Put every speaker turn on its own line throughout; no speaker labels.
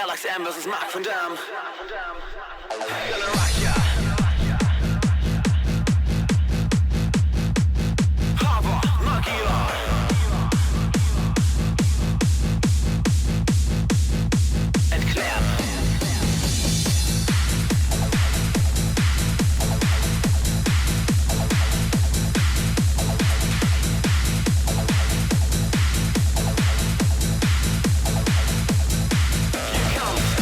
LXM versus Mark van Dam. Gonna rock ya. Harbor, Magila. Entklärt. Here comes.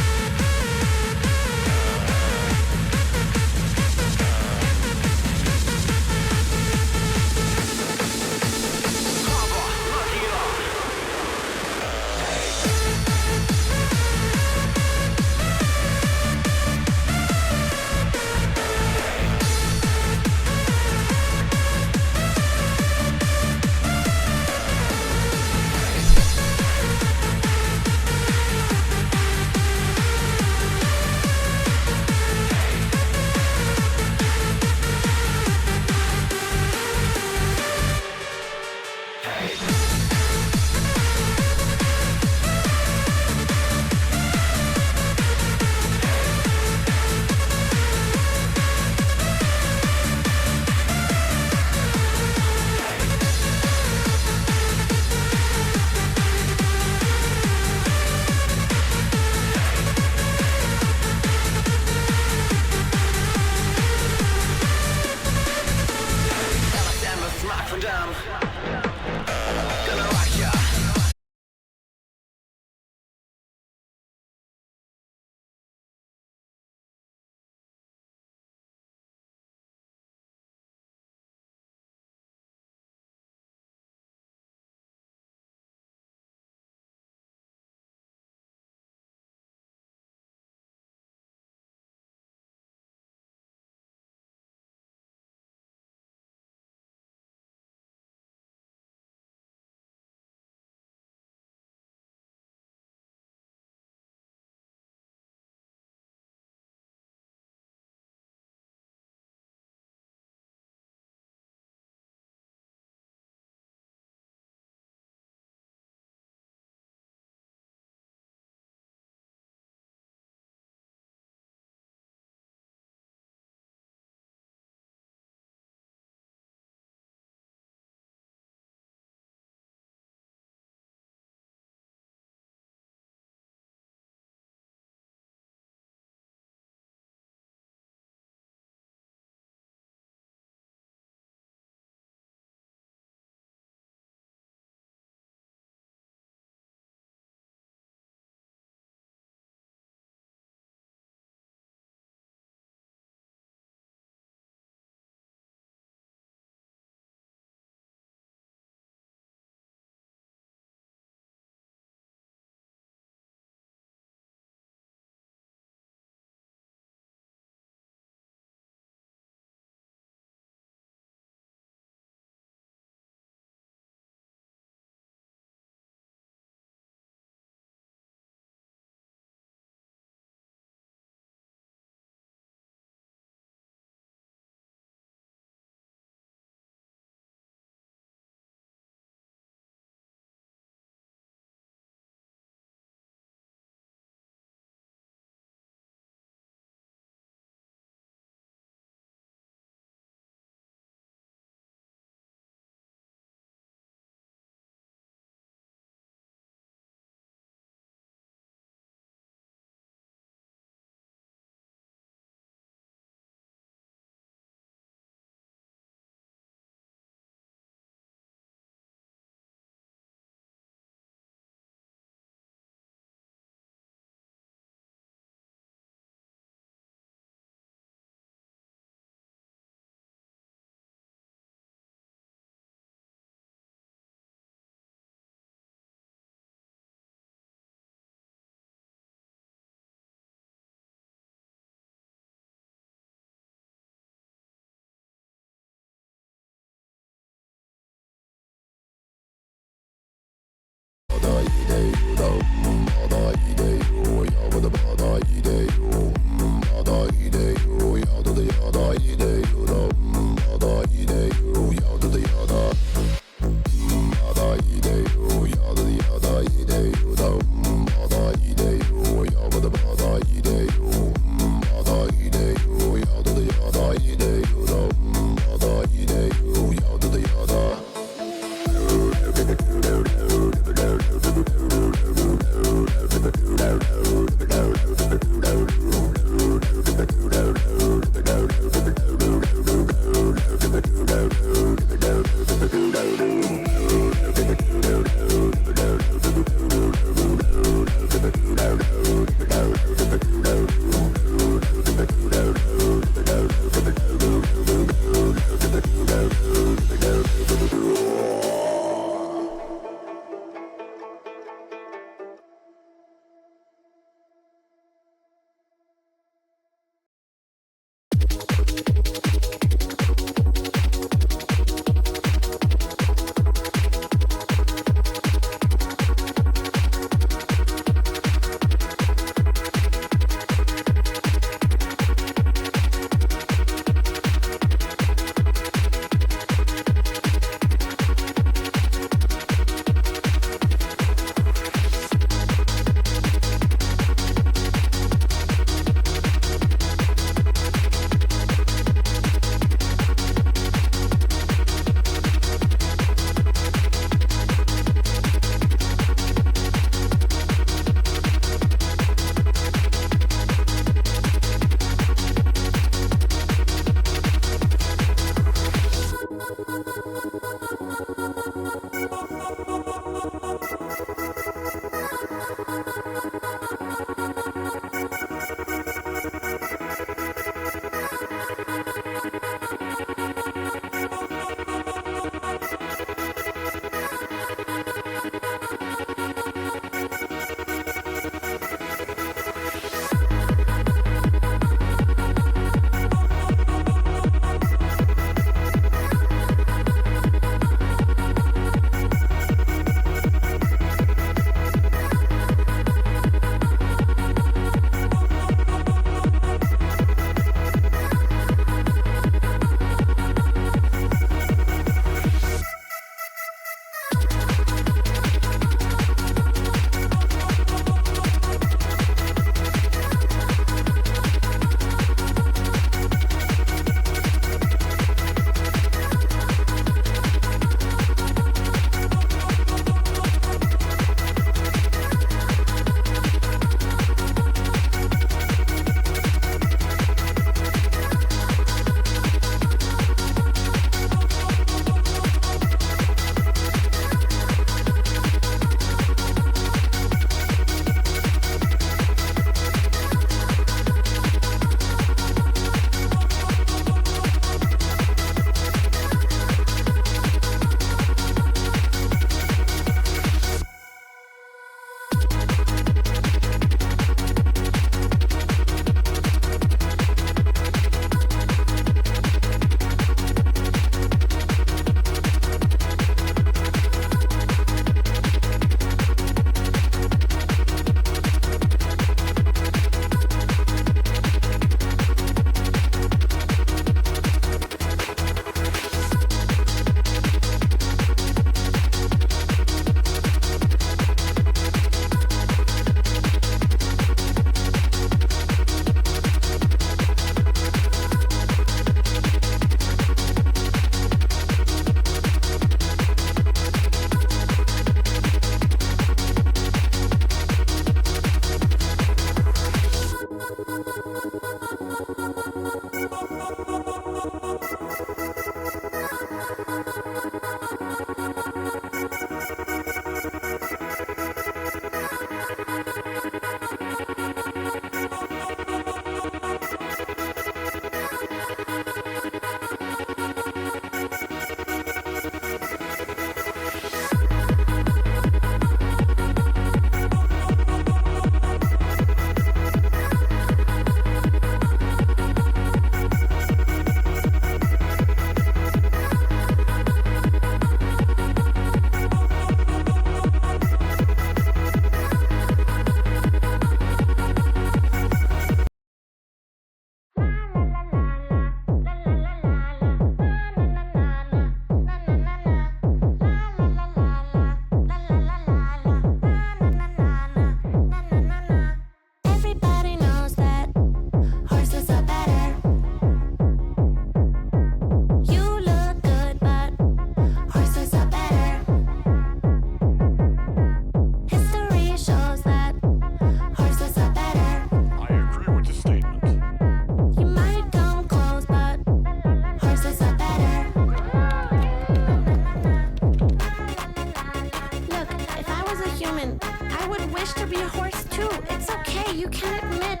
would wish to be a horse too. It's okay, you can admit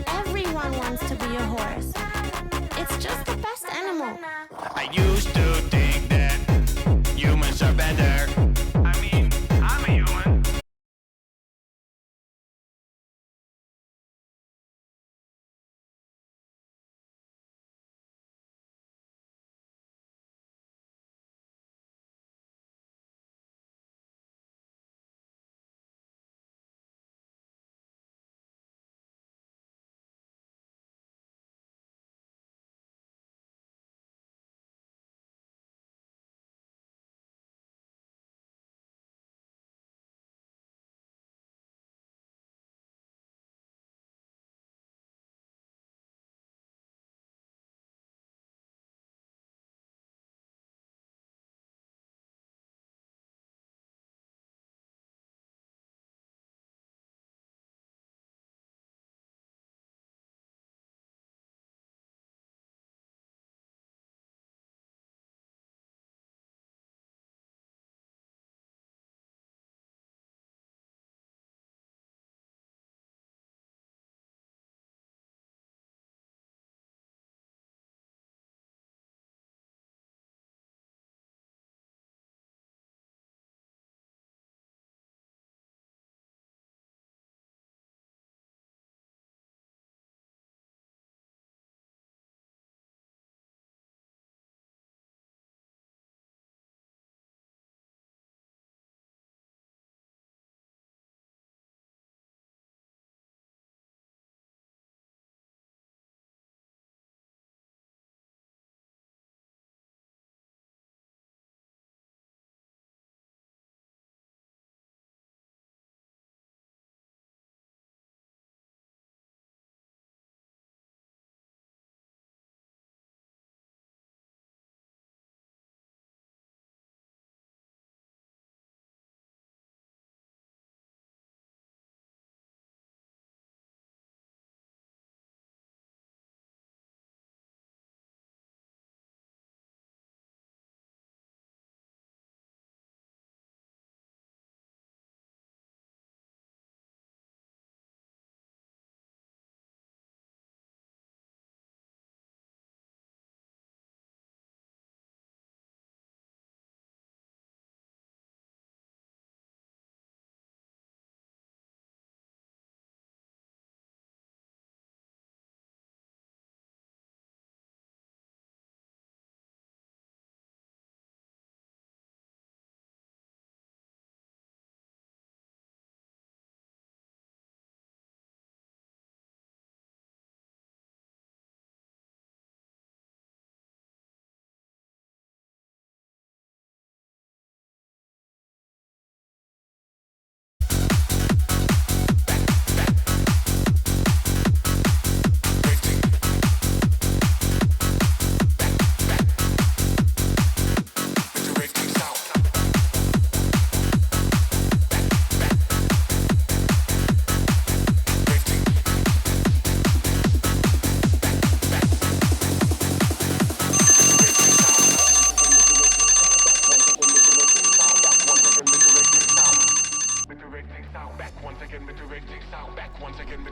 everyone wants to be a horse. It's just the best animal.
I used to think that humans are better. I mean, I'm a human.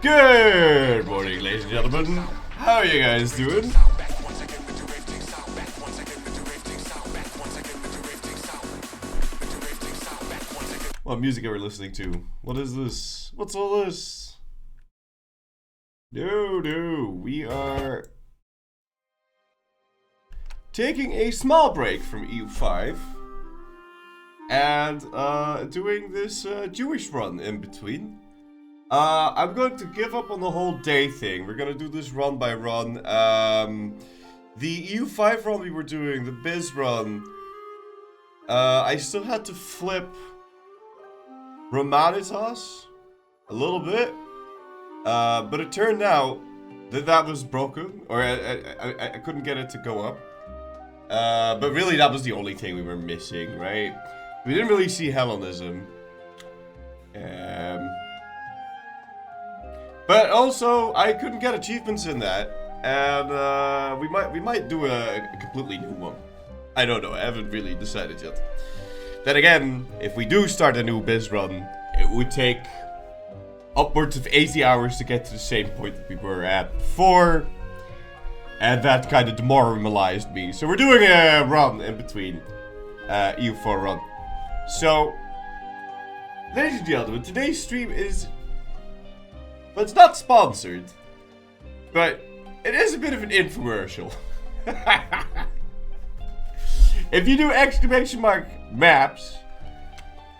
Good morning, ladies and gentlemen. How are you guys doing? What music are we listening to? What is this? What's all this? No, we are taking a small break from EU5 and doing this Jewish run in between. I'm going to give up on the whole day thing. We're gonna do this run by run. The EU5 run we were doing, the Biz run, I still had to flip Romanitas a little bit, but it turned out that that was broken, or I couldn't get it to go up. But really that was the only thing we were missing, right? We didn't really see Hellenism. But also, I couldn't get achievements in that, and we might do a completely new one. I don't know, I haven't really decided yet. Then again, if we do start a new biz run, it it would take upwards of 80 hours to get to the same point that we were at before. And that kind of demoralized me. So we're doing a run in between. EU4 run. So, ladies and gentlemen, today's stream is... Well, it's not sponsored. But it is a bit of an infomercial. If you do exclamation mark maps,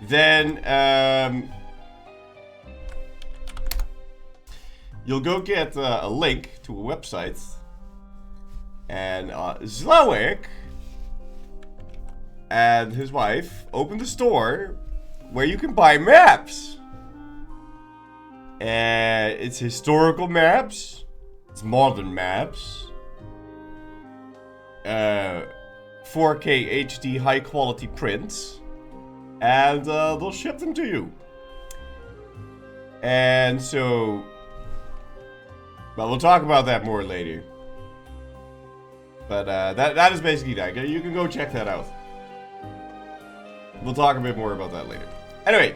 then you'll go get a link to a website. And Zlowick and his wife opened a store where you can buy maps. And it's historical maps, it's modern maps, 4K HD high quality prints, and they'll ship them to you. And so, well, we'll talk about that more later. But that is basically that. You can go check that out. We'll talk a bit more about that later. Anyway.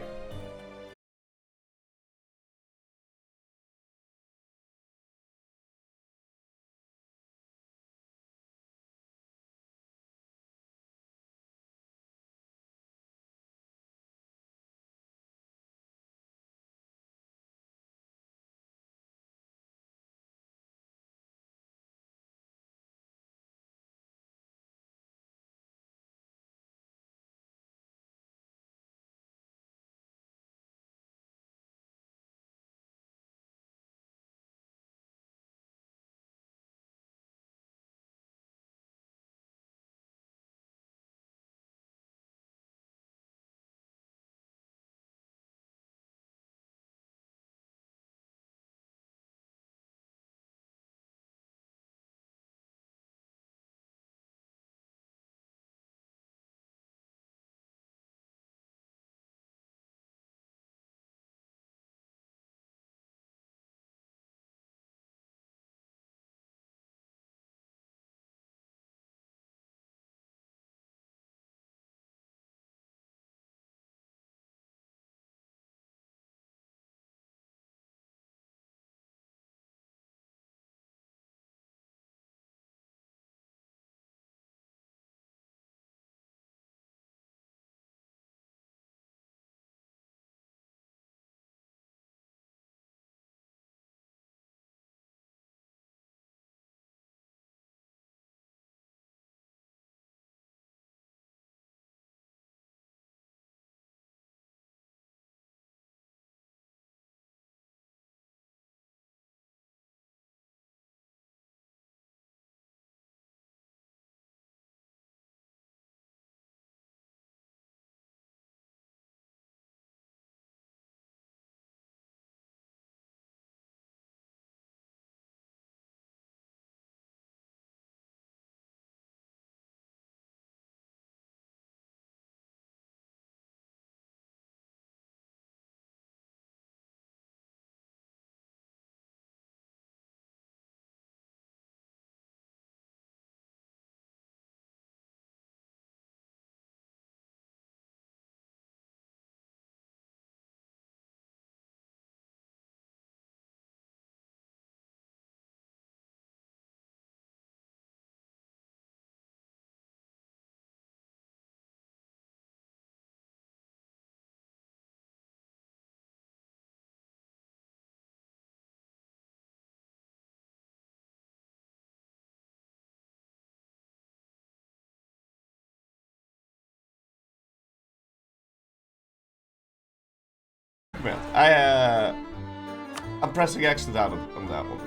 I'm pressing X to down on that one.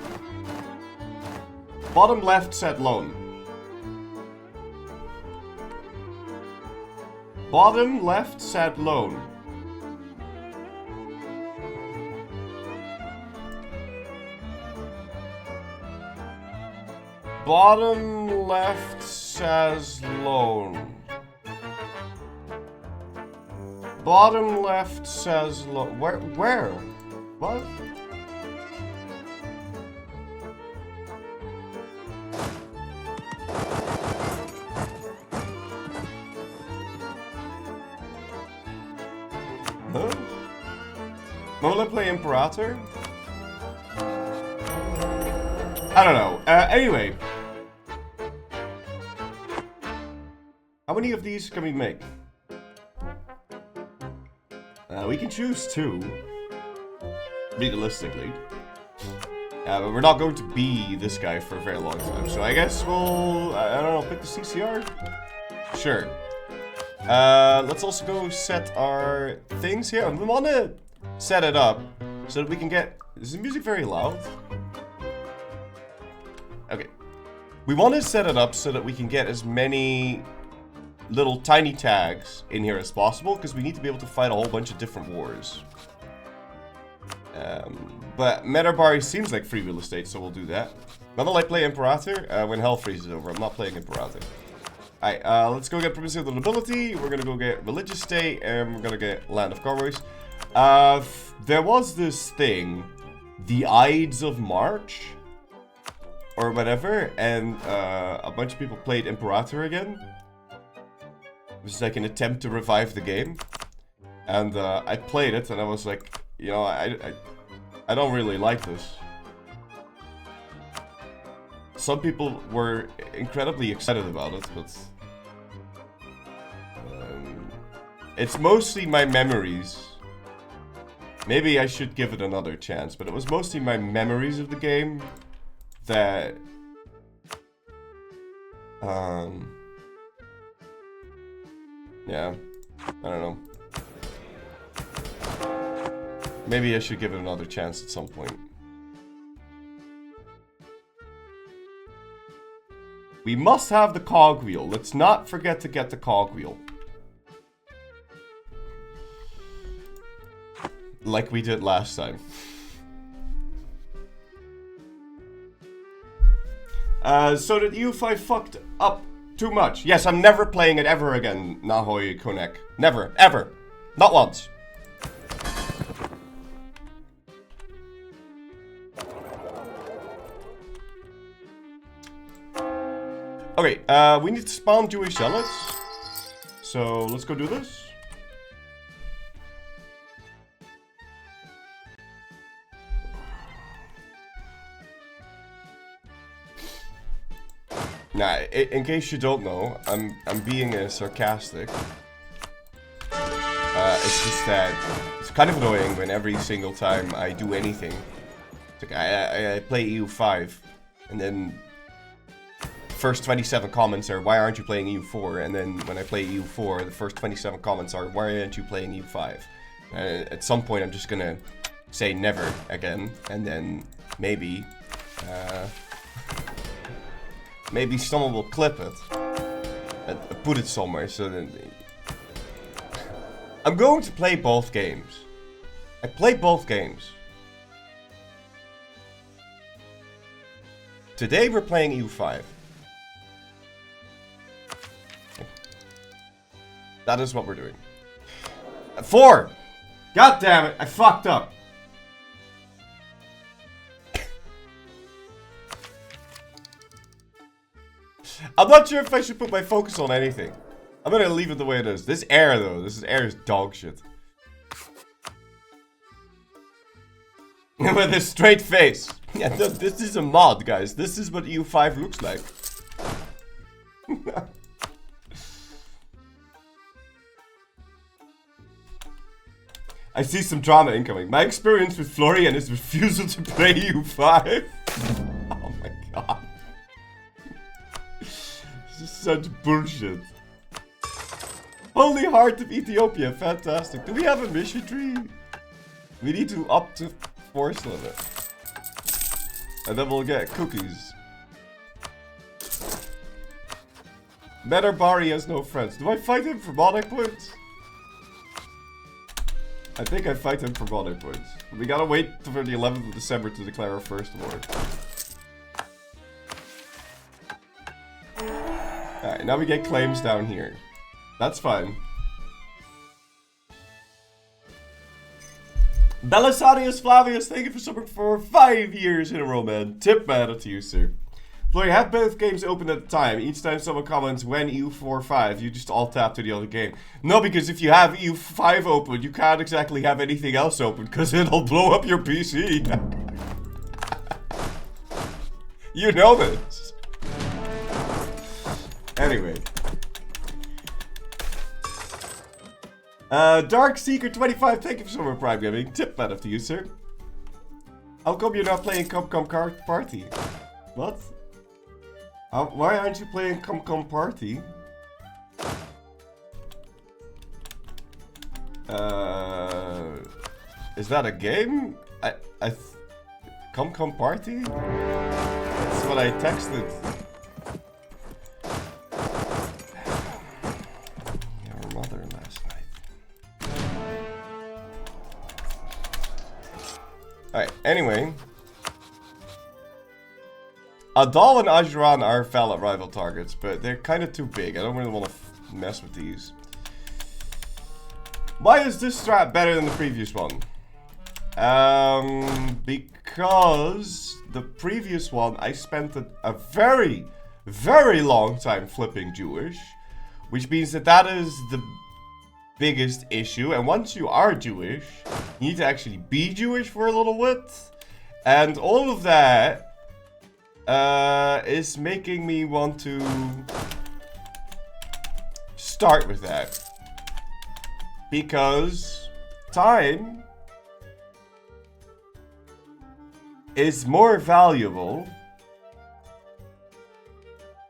Bottom left set loan. Bottom left set loan. Bottom left says loan. Bottom left says loan. Where? What? Huh? Will I play Imperator? I don't know. Anyway. How many of these can we make? We can choose 2. Realistically. But we're not going to be this guy for a very long time. So I guess we'll, I don't know, pick the CCR? Sure. Let's also go set our things here. We want to set it up so that we can get... Is the music very loud? Okay. We want to set it up so that we can get as many little tiny tags in here as possible, because we need to be able to fight a whole bunch of different wars. But Metabari seems like free real estate, so we'll do that. Will I play Imperator? When hell freezes over. I'm not playing Imperator. Alright, let's go get Primacy of the Nobility. We're gonna go get Religious State, and we're gonna get Land of Carboys. There was this thing, the Ides of March, or whatever, and a bunch of people played Imperator again. It was like an attempt to revive the game. And I played it, and I was like, you know, I don't really like this. Some people were incredibly excited about it, but... it's mostly my memories. Maybe I should give it another chance, but it was mostly my memories of the game that... yeah, I don't know. Maybe I should give it another chance at some point. We must have the cogwheel. Let's not forget to get the cogwheel. Like we did last time. So that EU5 fucked up too much. Yes, I'm never playing it ever again, Nahoy Konek. Never, ever. Not once. Okay, we need to spawn Jewish zealots. So let's go do this. Nah, in case you don't know, I'm being sarcastic. It's just that it's kind of annoying when every single time I do anything, like I play EU5, and then first 27 comments are, why aren't you playing EU4? And then when I play EU4, the first 27 comments are, why aren't you playing EU5? At some point I'm just gonna say never again, and then maybe maybe someone will clip it and put it somewhere so that... I'm going to play both games. I play both games. Today we're playing EU5. That is what we're doing. 4! God damn it, I fucked up. I'm not sure if I should put my focus on anything. I'm gonna leave it the way it is. This air though, this air is dog shit. With a straight face. Yeah, this is a mod, guys. This is what EU5 looks like. I see some drama incoming. My experience with Florian and his refusal to play EU5. Oh my god. This is such bullshit. Holy Heart of Ethiopia, fantastic. Do we have a mission tree? We need to up to force limit. And then we'll get cookies. Metabari has no friends. Do I fight him for money points? I think I fight him for money points. We gotta wait for the 11th of December to declare our first war. Alright, now we get claims down here. That's fine. Belisarius Flavius, thank you for subbing for 5 years in a row, man. Tip man to you, sir. Flory, have both games open at the time. Each time someone comments when EU4-5, you just alt tab to the other game. No, because if you have EU5 open, you can't exactly have anything else open, because it'll blow up your PC. You know this. Anyway. Dark Seeker 25, thank you for Summer Prime Gaming. Tip man after you, sir. How come you're not playing Come Party? What? Why aren't you playing Come Party? Is that a game? Come Party? That's what I texted. Your mother last night. Alright, anyway. Adal and Ajran are valid rival targets, but they're kind of too big. I don't really want to mess with these. Why is this strat better than the previous one? Because the previous one I spent a very, very long time flipping Jewish, which means that is the biggest issue. And once you are Jewish, you need to actually be Jewish for a little bit, and all of that is making me want to start with that. Because time is more valuable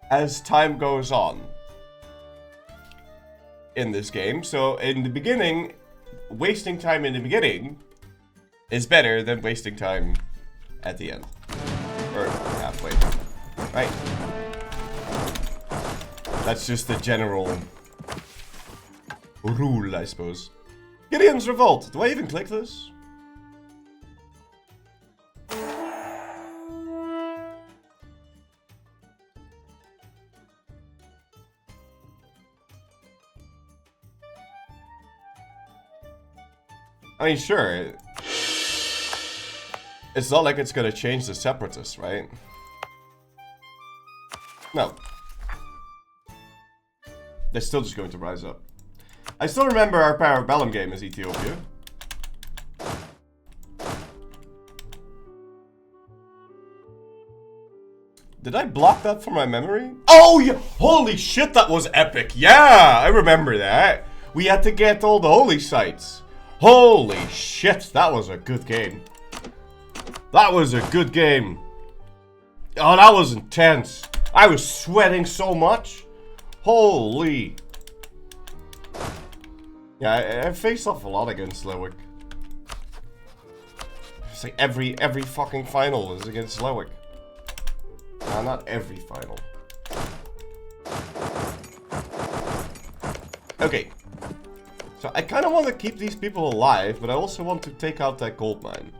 as time goes on in this game. So in the beginning, wasting time in the beginning is better than wasting time at the end. Or halfway. Right? That's just the general rule, I suppose. Gideon's Revolt. Do I even click this? I mean, sure. It's not like it's gonna change the separatists, right? No. They're still just going to rise up. I still remember our Parabellum game as Ethiopia. Did I block that from my memory? Oh, yeah! Holy shit, that was epic! Yeah, I remember that. We had to get all the holy sites. Holy shit, that was a good game. That was a good game. Oh, that was intense. I was sweating so much. Holy. Yeah, I faced off a lot against Slowick. It's like every fucking final is against Slowick. No, not every final. Okay. So I kind of want to keep these people alive, but I also want to take out that gold mine.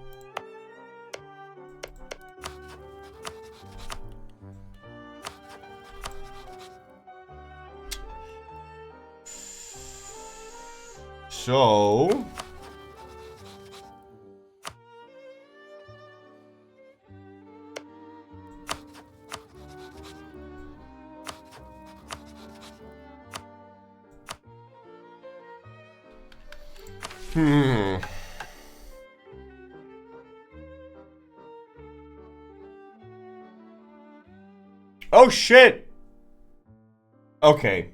So... Oh shit! Okay.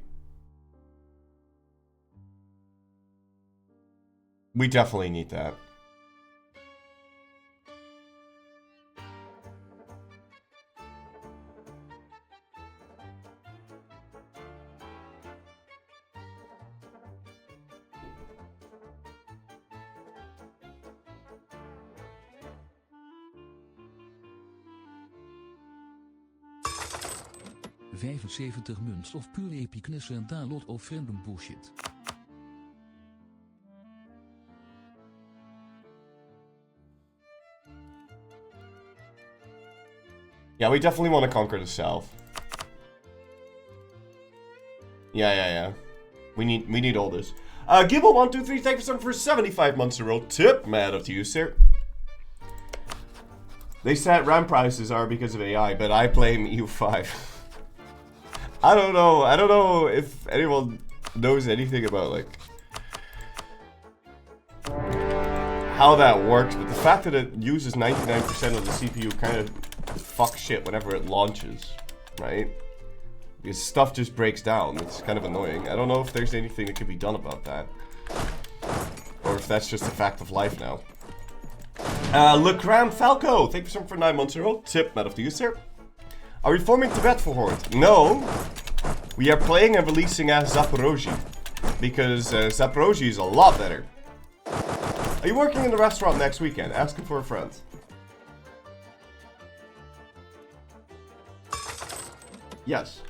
We definitely need that.
$75 munt of puur epicness en download of random bullshit.
Yeah, we definitely want to conquer the south. Yeah. We need all this. Gibble123, thank you for 75 months in a row. Tip, man, up to you, sir. They said RAM prices are because of AI, but I blame EU5. I don't know. I don't know if anyone knows anything about like how that works, but the fact that it uses 99% of the CPU kind of fucks shit whenever it launches, right? Because stuff just breaks down. It's kind of annoying. I don't know if there's anything that can be done about that, or if that's just a fact of life now. Le Cram Falco, thank you so much for 9 months in a row. Tip, not of the user. Are we forming Tibet for Horde? No. We are playing and releasing as Zaporozhye. Because Zaporozhye is a lot better. Are you working in the restaurant next weekend? Asking for a friend. Yes.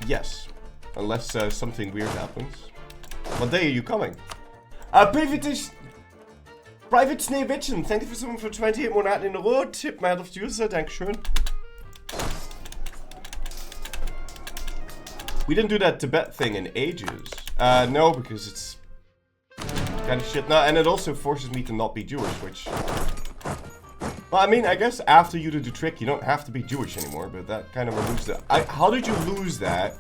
Yes. Unless something weird happens. What day are you coming? Private Sneeuwwitchen, thank you for someone for 28 Monaten in a row. Tip, my of user, Dankeschön. We didn't do that Tibet thing in ages. No, because it's kind of shit. No, and it also forces me to not be Jewish, which... Well, I mean, I guess after you do the trick, you don't have to be Jewish anymore, but that kind of removes the... How did you lose that?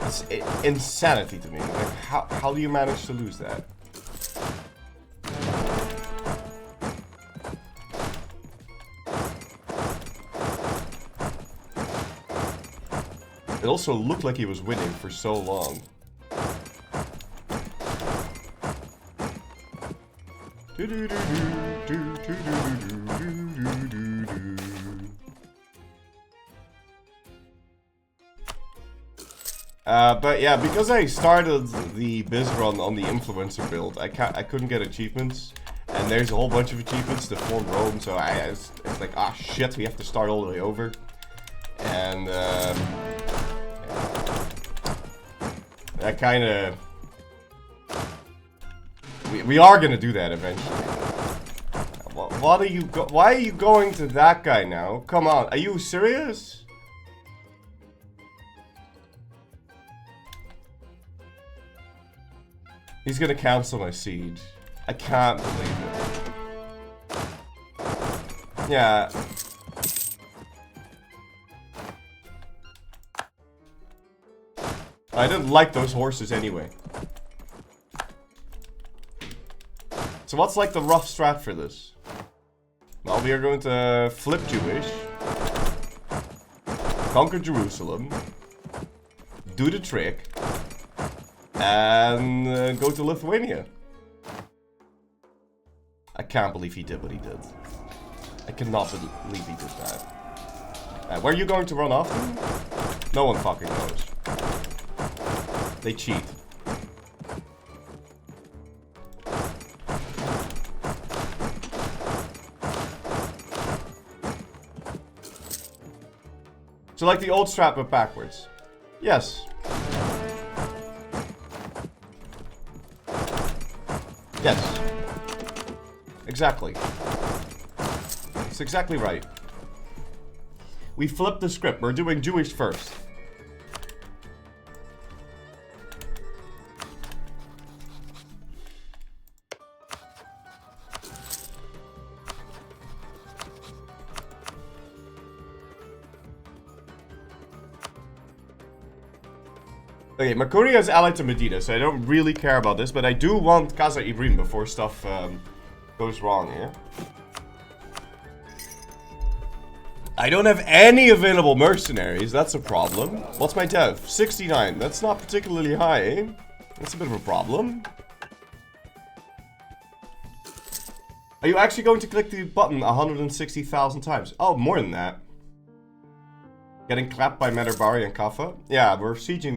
It's insanity to me. Like, how do you manage to lose that? It also looked like he was winning for so long. But yeah, because I started the biz run on the influencer build, I couldn't get achievements, and there's a whole bunch of achievements to form Rome, so it's like, ah shit, we have to start all the way over, and that kind of we are gonna do that eventually. What are you? Why are you going to that guy now? Come on, are you serious? He's gonna cancel my siege. I can't believe it. Yeah. I didn't like those horses anyway. So what's like the rough strat for this? Well, we are going to flip Jewish. Conquer Jerusalem. Do the trick. And go to Lithuania. I can't believe he did what he did. I cannot believe he did that. Where are you going to run off to? No one fucking knows. They cheat. So like the old strat but backwards. Yes. Yes. Exactly. It's exactly right. We flipped the script. We're doing Jewish first. Okay, Makuria is allied to Medina, so I don't really care about this, but I do want Khazaria before stuff goes wrong here. I don't have any available mercenaries, that's a problem. What's my dev? 69, that's not particularly high. That's a bit of a problem. Are you actually going to click the button 160,000 times? Oh, more than that. Getting clapped by Medarbari and Kaffa? Yeah, we're sieging.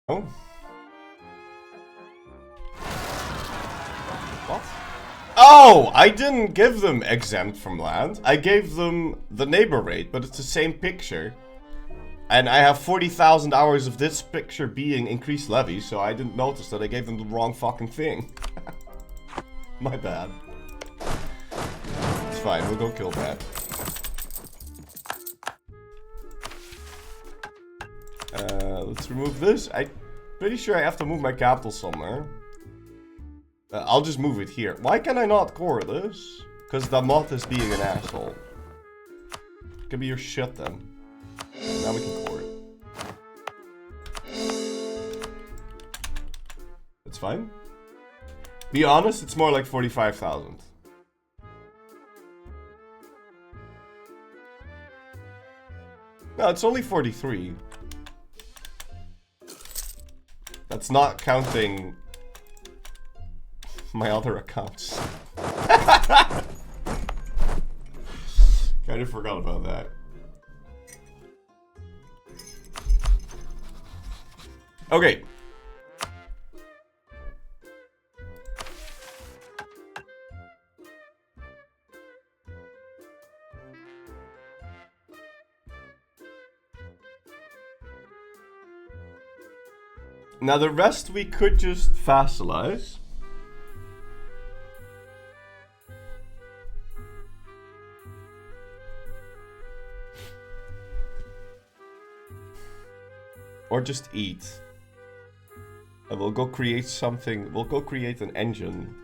Oh. What? Oh, I didn't give them exempt from land. I gave them the neighbor rate, but it's the same picture. And I have 40,000 hours of this picture being increased levy, so I didn't notice that I gave them the wrong fucking thing. My bad. It's fine, we'll go kill that. Let's remove this. I'm pretty sure I have to move my capital somewhere. I'll just move it here. Why can I not core this? Because the moth is being an asshole. Could be your shit then. Now we can core it. That's fine. Be honest, it's more like 45,000. No, it's only 43. That's not counting my other accounts. Kind of forgot about that. Okay. Now the rest we could just vassalize. Or just eat. And we'll go create something, we'll go create an engine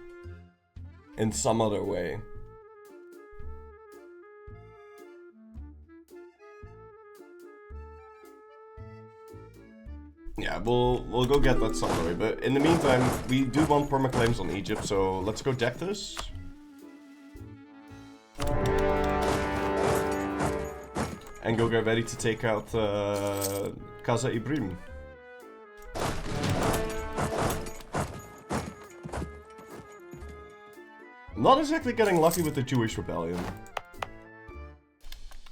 in some other way. Yeah, we'll go get that some other way, but in the meantime, we do want permaclaims on Egypt, so let's go deck this. And go get ready to take out Khaza Ibrim. Not exactly getting lucky with the Jewish rebellion.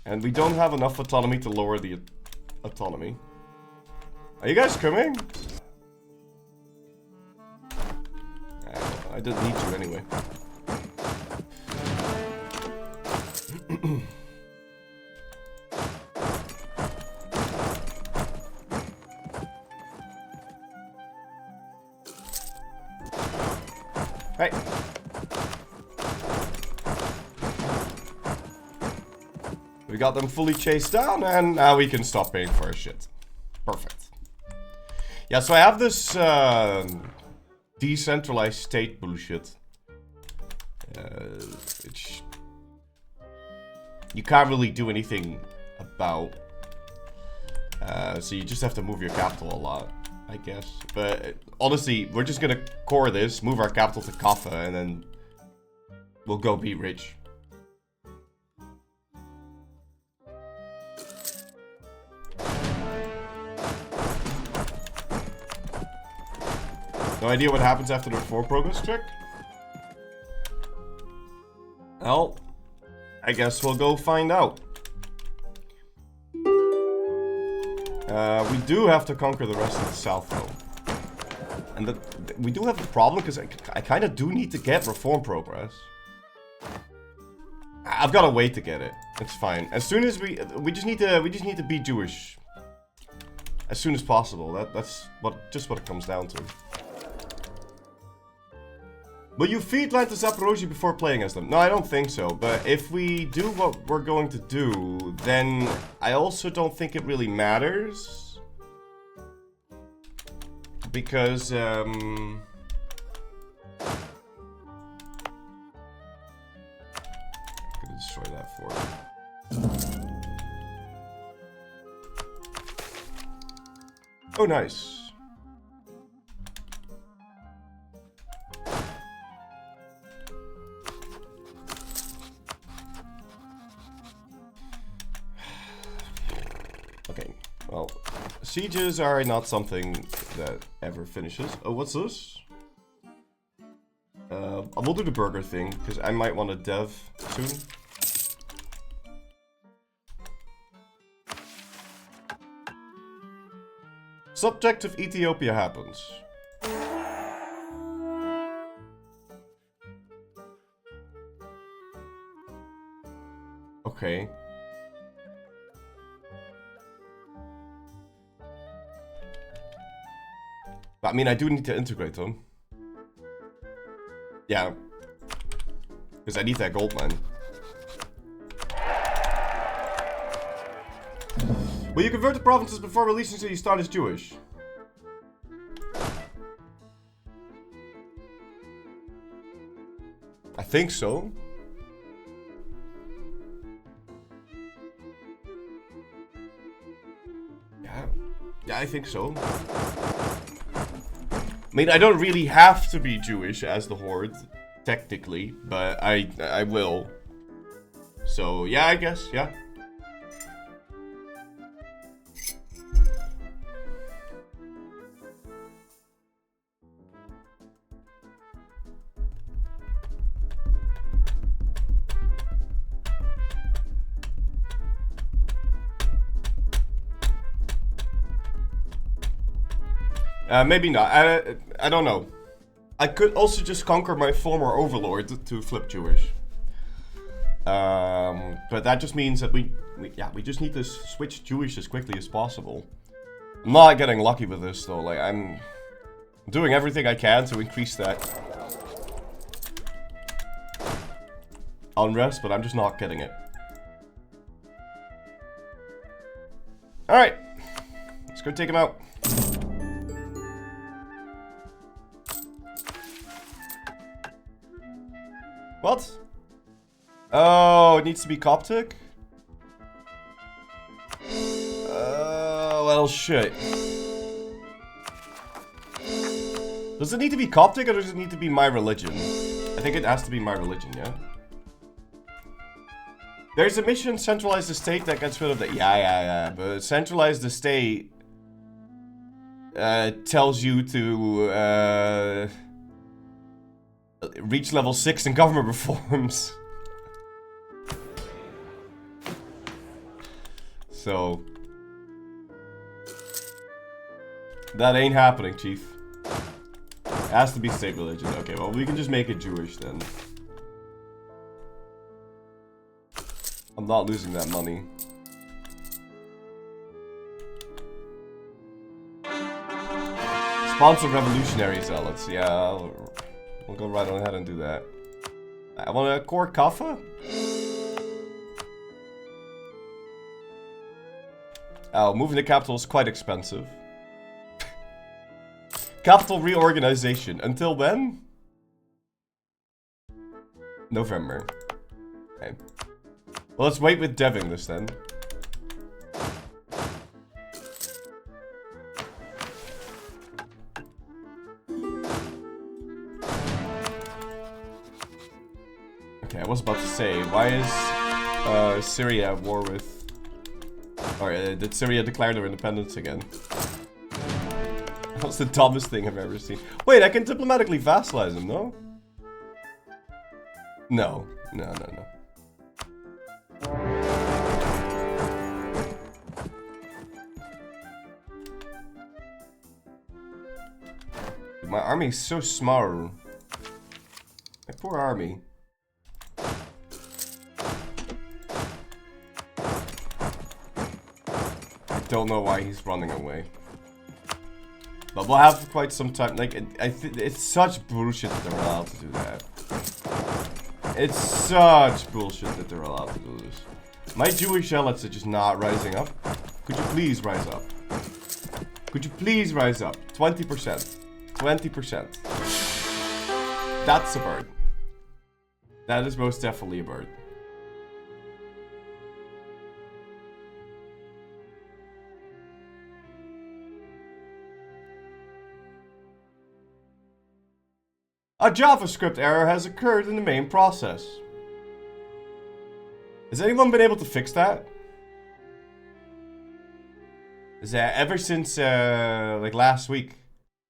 And we don't have enough autonomy to lower the autonomy. Are you guys coming? I didn't need to anyway. Hey. We got them fully chased down, and now we can stop paying for our shit. Perfect. Yeah, so I have this decentralized state bullshit. Which you can't really do anything about. So you just have to move your capital a lot, I guess. But honestly, we're just gonna core this, move our capital to Kaffa, and then we'll go be rich. No idea what happens after the reform progress check? Well, I guess we'll go find out. We do have to conquer the rest of the south, though. And we do have a problem, because I kind of do need to get reform progress. I've got to wait to get it. It's fine. As soon as we just need to be Jewish. As soon as possible. That's just what it comes down to. Will you feed land to Zaporozhye before playing as them? No, I don't think so. But if we do what we're going to do, then I also don't think it really matters. Because, gonna destroy that fort. Oh, nice. Okay, well, sieges are not something that ever finishes. Oh, what's this? I will do the burger thing, because I might want to dev soon. subject of Ethiopia happens. Okay. I mean, I do need to integrate them. Yeah. Because I need that gold mine. Will you convert the provinces before releasing so you start as Jewish? I think so. Yeah, I think so. I mean, I don't really have to be Jewish as the Horde, technically, but I will. So, yeah, I guess, yeah. Maybe not. I don't know. I could also just conquer my former overlord to flip Jewish. But that just means that we just need to switch Jewish as quickly as possible. I'm not getting lucky with this though. Like I'm doing everything I can to increase that unrest, but I'm just not getting it. All right, let's go take him out. What? Oh, it needs to be Coptic? Well, shit. Does it need to be Coptic or does it need to be my religion? I think it has to be my religion, yeah? There's a mission, centralize the state, that gets rid of that. Yeah. But centralize the state tells you to reach level 6 in government reforms. So that ain't happening, Chief. It has to be state religion. Okay, well, we can just make it Jewish then. I'm not losing that money. Sponsor revolutionary zealots. Yeah, we'll go right on ahead and do that. I want a core Kaffa. Oh, moving the capital is quite expensive. Capital reorganization. Until when? November. Okay. Well, let's wait with deving this then. Okay, I was about to say, why is Syria at war with... Or did Syria declare their independence again? That's the dumbest thing I've ever seen. Wait, I can diplomatically vassalize him, no? No. My army's so small. My poor army. I don't know why he's running away. But we'll have quite some time. Like, it's such bullshit that they're allowed to do that. It's such bullshit that they're allowed to do this. My Jewish zealots are just not rising up. Could you please rise up? Could you please rise up? 20%. 20%. That's a bird. That is most definitely a bird. A JavaScript error has occurred in the main process. Has anyone been able to fix that? Is that ever since like last week,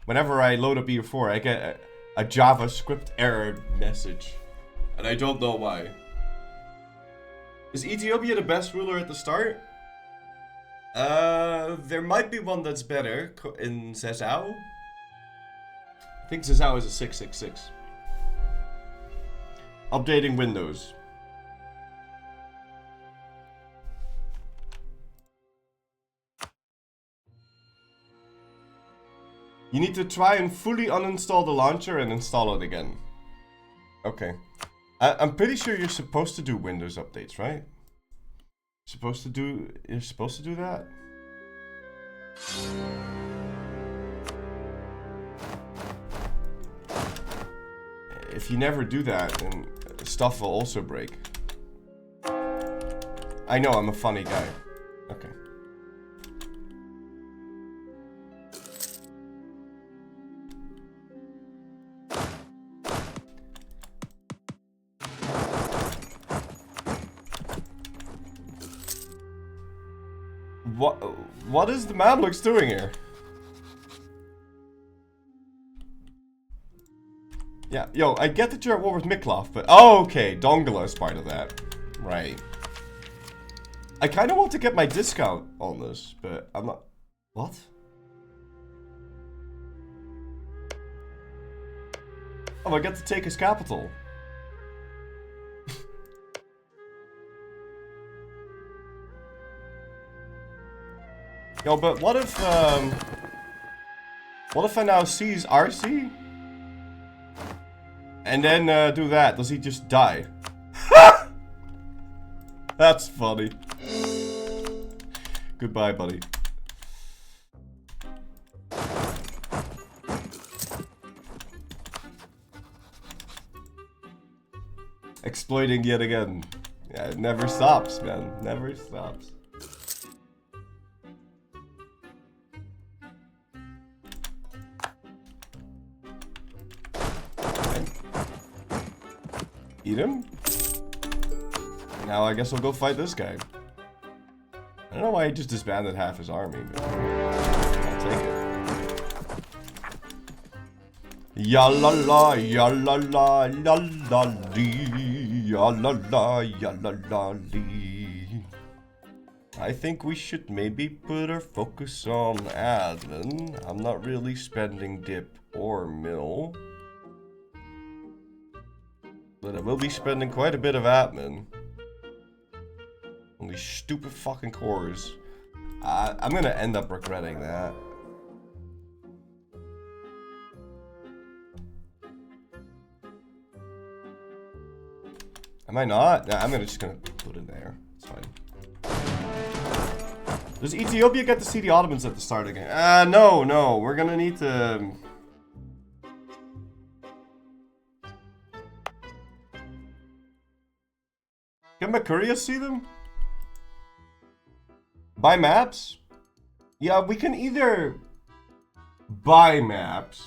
whenever I load up EU4, I get a JavaScript error message, and I don't know why. Is Ethiopia the best ruler at the start? There might be one that's better in Zezao. I think Zezao is a 666. Updating Windows. You need to try and fully uninstall the launcher and install it again. Okay. I'm pretty sure you're supposed to do Windows updates, right? You're supposed to do that? If you never do that, then stuff will also break. I know, I'm a funny guy. Okay. What is the Mamluks doing here? Yeah, yo, I get that you're at war with Miklov, but... Oh, okay, Dongala is part of that. Right. I kind of want to get my discount on this, but I'm not... What? Oh, I get to take his capital. Yo, but what if I now seize RC? And then do that? Does he just die? That's funny. Goodbye, buddy. Exploiting yet again. Yeah, it never stops, man. Never stops. Eat him? Now I guess we'll go fight this guy. I don't know why he just disbanded half his army, but I'll take it. Ya la la, ya la la, la la lee, ya la la, ya la la lee. I think we should maybe put our focus on admin. I'm not really spending dip or mill. But I will be spending quite a bit of admin. On these stupid fucking cores. I'm gonna end up regretting that. Am I not? Nah, I'm just gonna put it there. It's fine. Does Ethiopia get to see the Ottomans at the start again? No. We're gonna need to... Can Makuria see them? Buy maps? Yeah, we can either buy maps,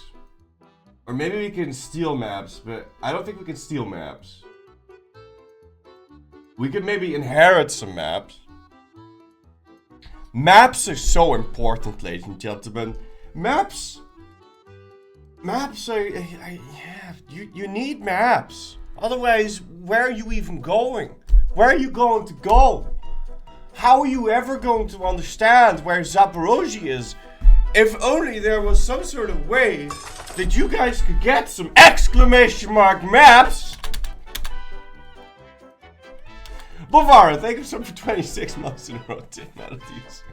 or maybe we can steal maps, but I don't think we can steal maps. We could maybe inherit some maps. Maps are so important, ladies and gentlemen. Maps are, yeah, you need maps. Otherwise, where are you even going? Where are you going to go? How are you ever going to understand where Zaporozhye is? If only there was some sort of way that you guys could get some exclamation mark maps. Bavara, thank you so much for 26 months in a row. 10 melodies.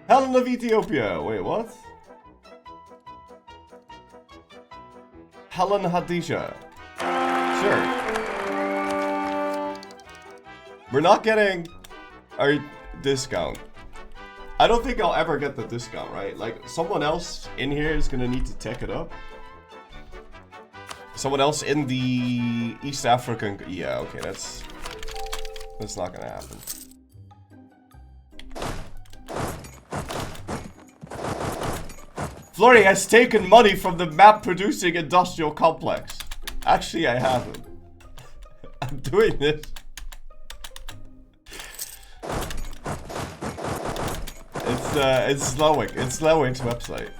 Helen of Ethiopia. Wait, what? Helen Hadisha. Sure. We're not getting our discount. I don't think I'll ever get the discount, right? Like, someone else in here is gonna need to take it up. Someone else in the East African... Yeah, okay, that's not gonna happen. Flurry has taken money from the map-producing industrial complex. Actually, I haven't. I'm doing this. It's Slowick. It's Slowick's website.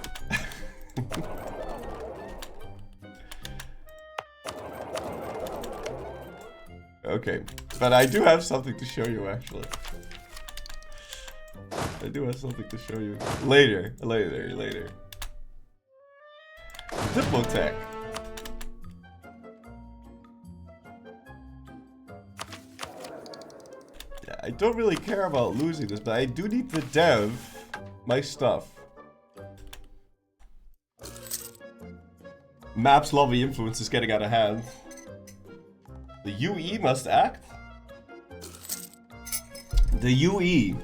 Okay. But I do have something to show you, actually. I do have something to show you. Later. Diplotech. Yeah, I don't really care about losing this, but I do need to dev my stuff. Map's lovely influence is getting out of hand. The UE must act? The UE.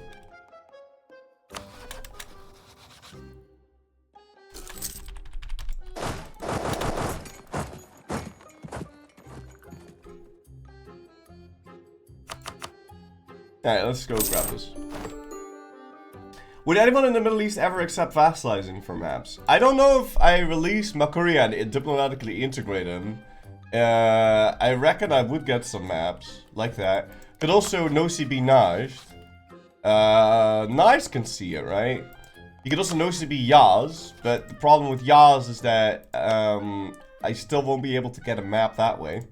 Alright, let's go grab this. Would anyone in the Middle East ever accept vassalizing for maps? I don't know if I release Makuria and diplomatically integrate him. I reckon I would get some maps like that. Could also no CB Najd. Najd can see it, right? You could also no CB Yaz, but the problem with Yaz is that I still won't be able to get a map that way.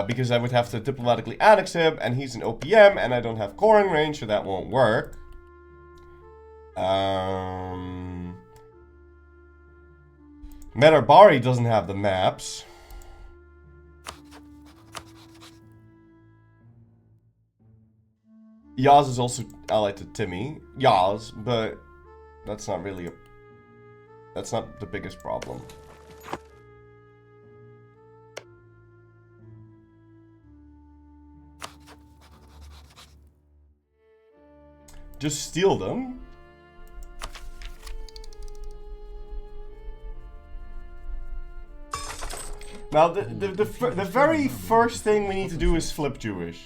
Because I would have to diplomatically annex him, and he's an OPM, and I don't have coring range, so that won't work. Medarbari doesn't have the maps. Yaz is also allied to Timmy. Yaz, but that's not really a... That's not the biggest problem. Just steal them. Now, the very first thing we need to do is flip Jewish.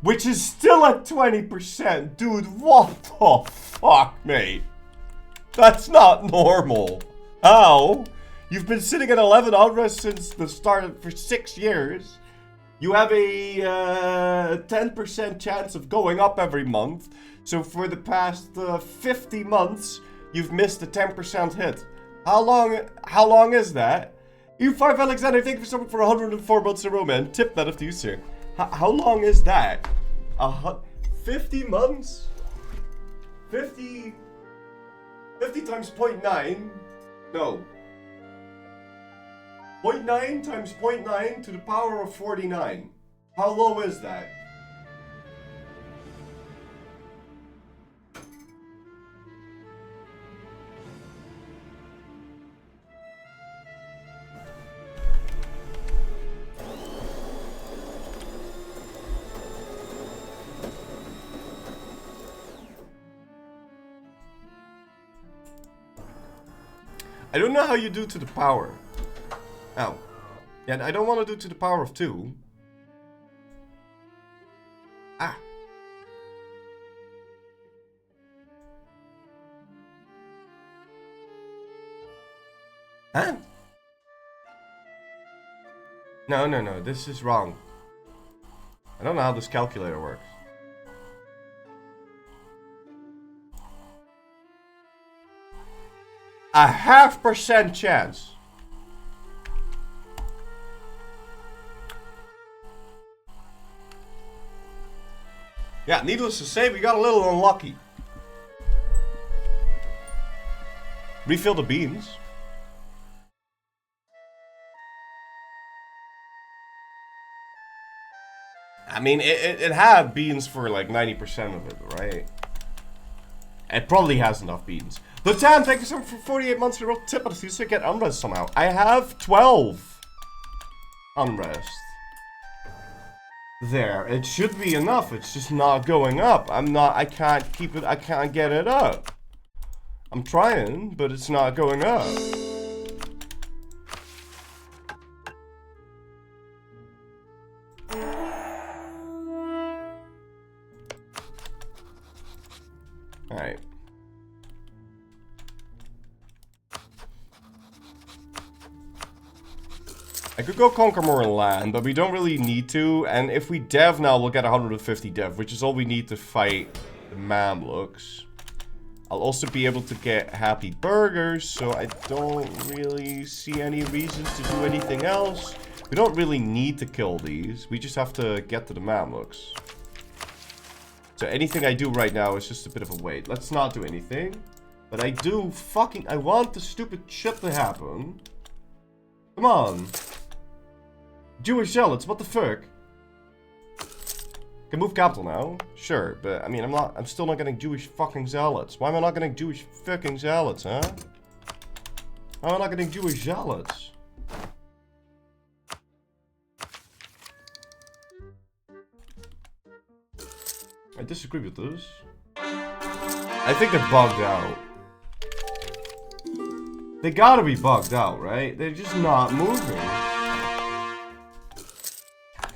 Which is still at 20%. Dude, what the fuck, mate? That's not normal. How? You've been sitting at 11 unrest since the start of, for 6 years. You have a 10% chance of going up every month. So for the past 50 months, you've missed a 10% hit. How long is that? U5 Alexander, thank you for something for 104 months in a row, man. Tip that if you, sir. How long is that? 50 months? 50 times 0.9? No. 0.9 times 0.9 to the power of 49. How low is that? I don't know how you do to the power. Oh. Yeah, I don't want to do to the power of 2. Ah. Huh? No, this is wrong. I don't know how this calculator works. A 0.5% chance. Yeah, needless to say, we got a little unlucky. Refill the beans. I mean, it had beans for like 90% of it, right? It probably has enough beans. The Tan, thank you so much for 48 months in a row. Tip, but you should get unrest somehow. I have 12 unrest. There, it should be enough. It's just not going up. I can't keep it, I can't get it up. I'm trying, but it's not going up. Alright. I could go conquer more land, but we don't really need to. And if we dev now, we'll get 150 dev, which is all we need to fight the Mamluks. I'll also be able to get happy burgers, so I don't really see any reasons to do anything else. We don't really need to kill these. We just have to get to the Mamluks. So anything I do right now is just a bit of a wait. Let's not do anything. But I do I want the stupid shit to happen. Come on. Jewish zealots, what the fuck? Can move capital now? Sure, but I mean, I'm still not getting Jewish fucking zealots. Why am I not getting Jewish fucking zealots, huh? Why am I not getting Jewish zealots? I disagree with this. I think they're bugged out. They gotta be bugged out, right? They're just not moving.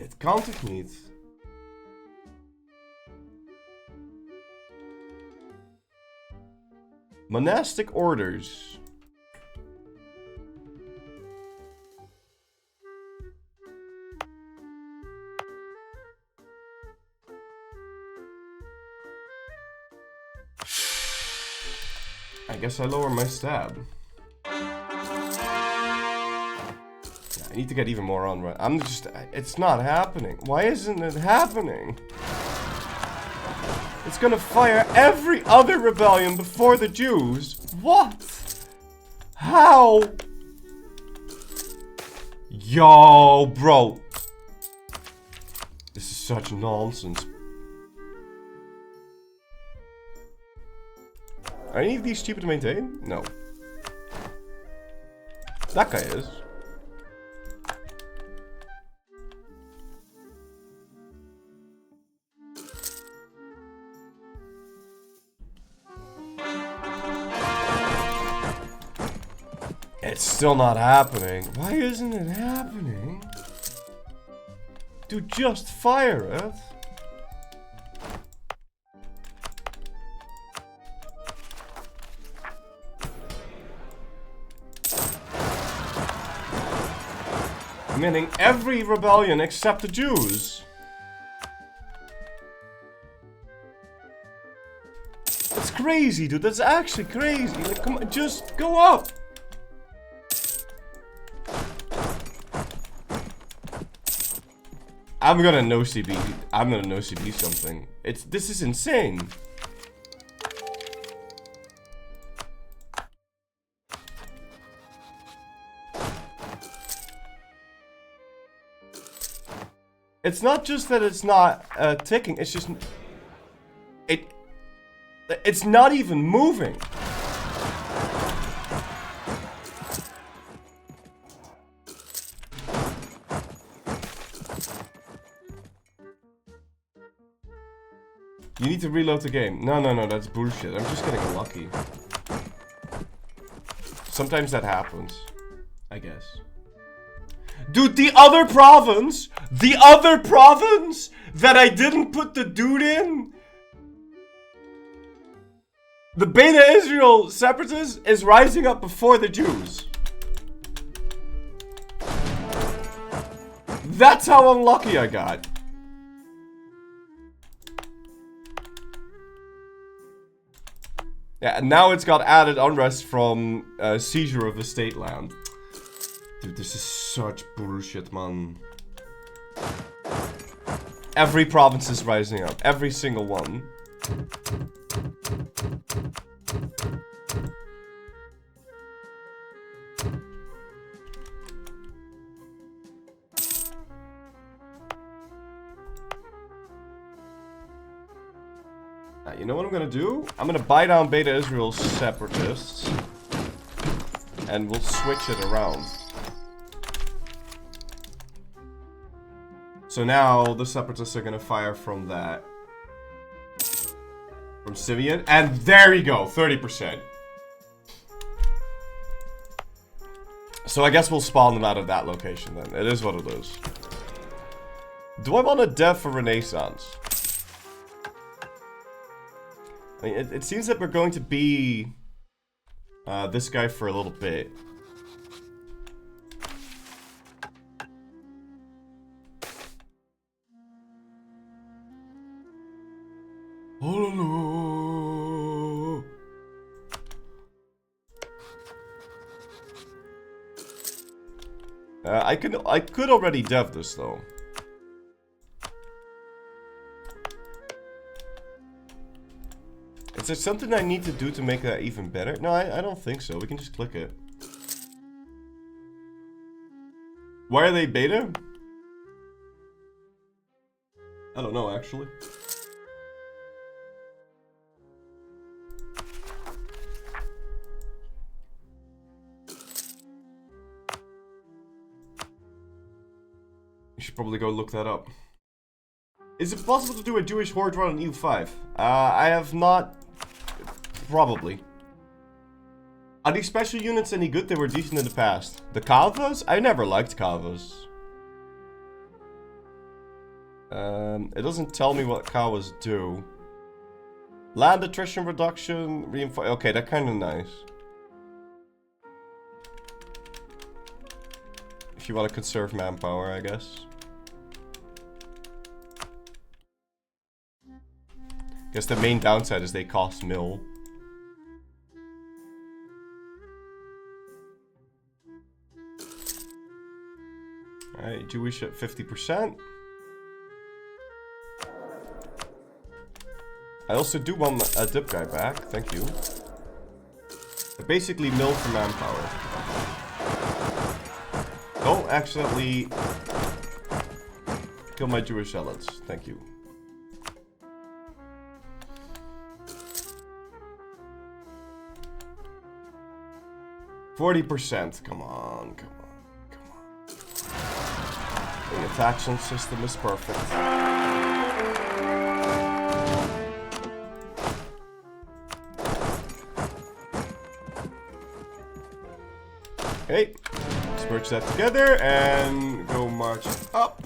It counted me. Monastic orders. I guess I lower my stab. I need to get even more on right. It's not happening. Why isn't it happening? It's gonna fire every other rebellion before the Jews. What? How? Yo, bro. This is such nonsense. Are any of these cheaper to maintain? No. That guy is. It's still not happening. Why isn't it happening? Dude, just fire it. Meaning every rebellion except the Jews. That's crazy, dude. That's actually crazy. Like, come on, just go up. I'm gonna no CB. I'm gonna no CB something. This is insane. It's not just that it's not ticking. It's just it's not even moving. You need to reload the game. No, that's bullshit. I'm just getting lucky. Sometimes that happens, I guess. Dude, the other province that I didn't put the dude in, the Beta Israel separatists is rising up before the Jews. That's how unlucky I got. Yeah, and now it's got added unrest from seizure of the state land. Dude, this is such bullshit, man. Every province is rising up. Every single one. You know what I'm gonna do? I'm gonna buy down Beta Israel's separatists. And we'll switch it around. So now the separatists are gonna fire from that. From Simeon. And there you go, 30%. So I guess we'll spawn them out of that location then. It is what it is. Do I want a dev for Renaissance? I mean, it seems that we're going to be this guy for a little bit. Oh, no. I could already dev this though. Is there something I need to do to make that even better? No, I don't think so. We can just click it. Why are they beta? I don't know, actually. You should probably go look that up. Is it possible to do a Jewish Horde run on EU5? I have not... Probably. Are these special units any good? They were decent in the past. The Kavas? I never liked Kavas. It doesn't tell me what Kavas do. Land attrition reduction, reinforce. Okay, that's kind of nice. If you want to conserve manpower, I guess. Guess the main downside is they cost mil. Alright, Jewish at 50%. I also do want a dip guy back, thank you. I basically mill for manpower. Don't accidentally kill my Jewish zealots, thank you. %, come on. The attachment system is perfect. Okay, let's merge that together and go march up.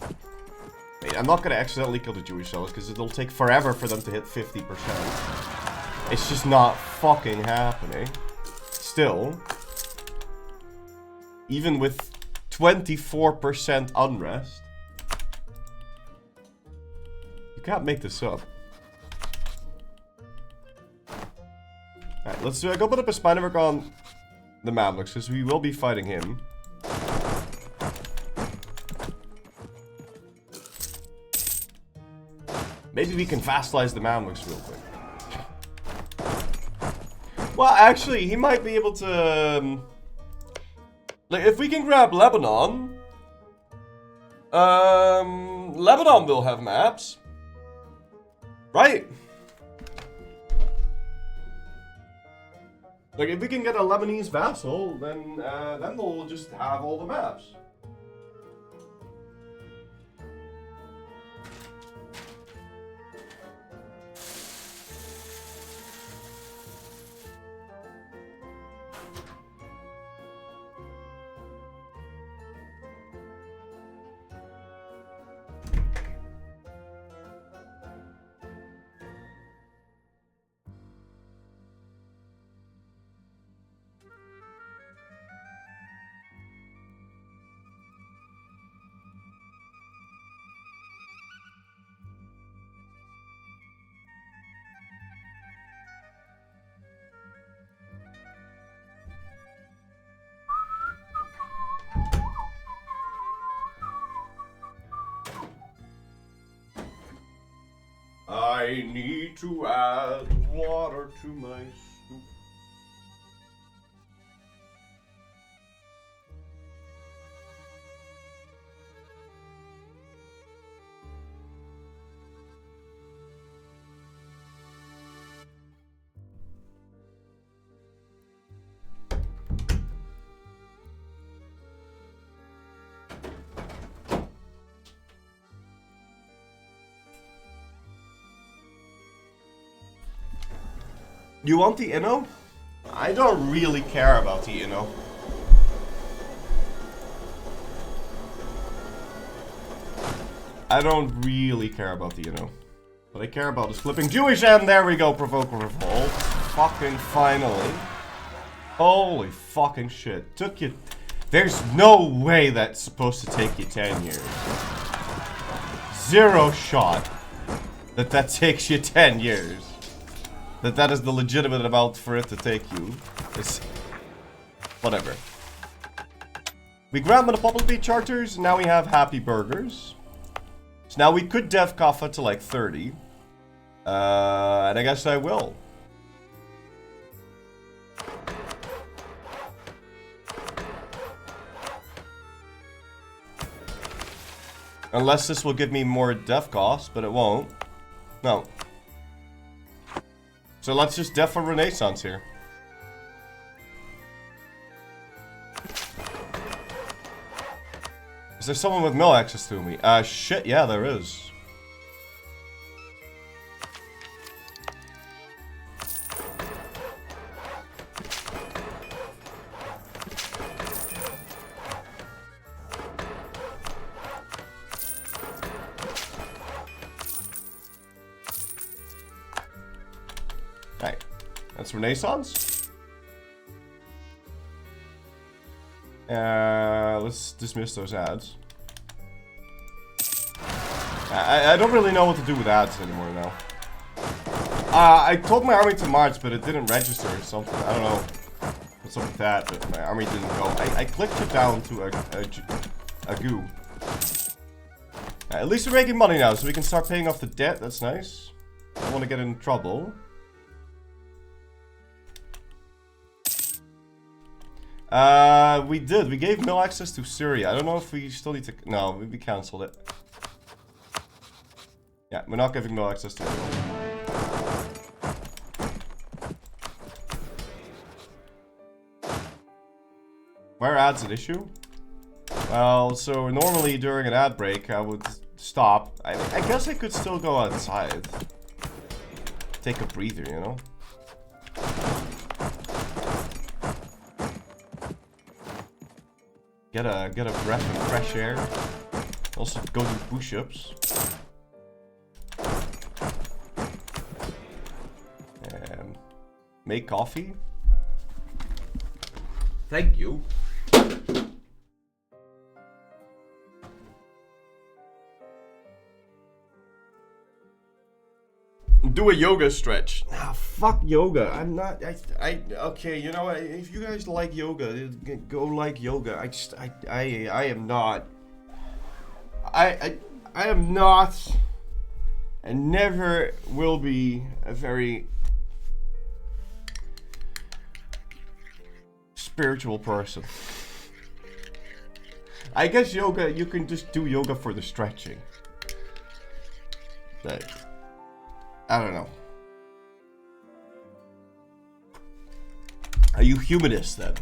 Wait, I'm not gonna accidentally kill the Jewish cells because it'll take forever for them to hit 50%. It's just not fucking happening. Still, even with 24% unrest, you can't make this up. Alright, let's go put up a Spiderwork on the Mamluks, because we will be fighting him. Maybe we can fastlize the Mamluks real quick. Well, actually, he might be able to... like, if we can grab Lebanon... Lebanon will have maps. Right? Like, if we can get a Lebanese vassal, then we'll just have all the maps. I need to add water to my soup. You want the Inno? I don't really care about the Inno. I don't really care about the Inno. What I care about is flipping Jewish, and there we go, provoke a revolt. Fucking finally. Holy fucking shit. Took you... There's no way that's supposed to take you 10 years. Zero shot that takes you 10 years. That is the legitimate amount for it to take you. It's... whatever. We grabbed the Poppy charters, and now we have happy burgers. So now we could dev Kaffa to like 30. And I guess I will. Unless this will give me more dev cost, but it won't. No. So let's just dev for Renaissance here. Is there someone with mill access to me? Shit, yeah, there is. Right, that's Renaissance. Let's dismiss those ads. I don't really know what to do with ads anymore now. I told my army to march, but it didn't register or something. I don't know what's up with that, but my army didn't go. I clicked it down to a goo. At least we're making money now, so we can start paying off the debt. That's nice. I don't want to get in trouble. We did. We gave mill access to Syria. I don't know if we still need to... No, we cancelled it. Yeah, we're not giving mill access to anyone. Why are ads an issue? Well, so normally during an ad break, I would stop. I guess I could still go outside. Take a breather, you know? Get a breath of fresh air. Also go do push-ups. Make coffee. Thank you. Do a yoga stretch. Ah, fuck yoga. I'm not. Okay, you know what? If you guys like yoga, go like yoga. I am not. I am not, and never will be a very spiritual person. I guess yoga, you can just do yoga for the stretching. But I don't know. Are you humanist then?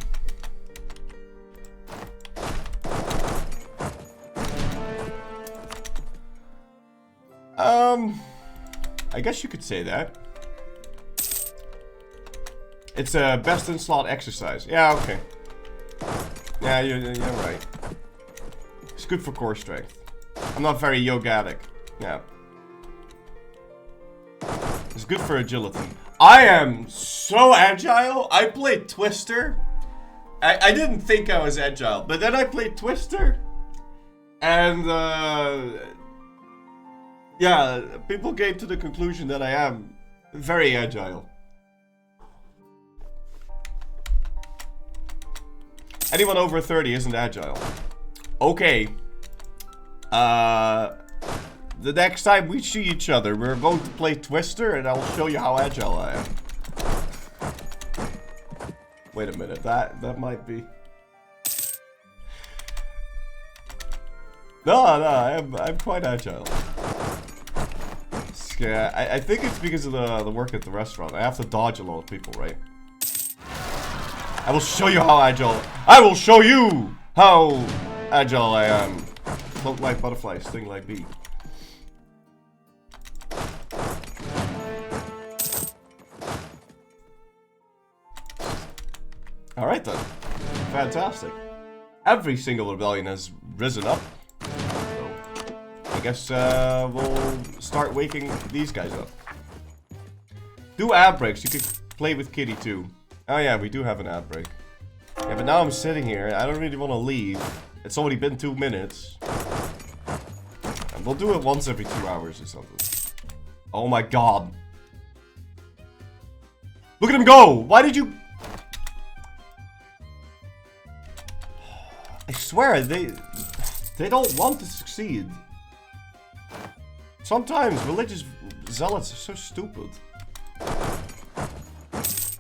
I guess you could say that. It's a best in slot exercise. Yeah, okay. Yeah, you're right. It's good for core strength. I'm not very yogatic. Yeah. It's good for agility. I am so agile. I played Twister. I didn't think I was agile, but then I played Twister. And, yeah, people came to the conclusion that I am very agile. Anyone over 30 isn't agile. Okay. The next time we see each other, we're going to play Twister, and I'll show you how agile I am. Wait a minute, that might be... No, I'm quite agile. Yeah, I think it's because of the work at the restaurant. I have to dodge a lot of people, right? I will show you how agile... I will show you how agile I am. Float like butterfly, sting like bee. Alright then. Fantastic. Every single rebellion has risen up. So, I guess we'll start waking these guys up. Do ad breaks. You could play with Kitty too. Oh yeah, we do have an ad break. Yeah, but now I'm sitting here. I don't really want to leave. It's already been 2 minutes. And we'll do it once every 2 hours or something. Oh my god. Look at him go! Why did you... I swear swear, they don't want to succeed. Sometimes religious zealots are so stupid.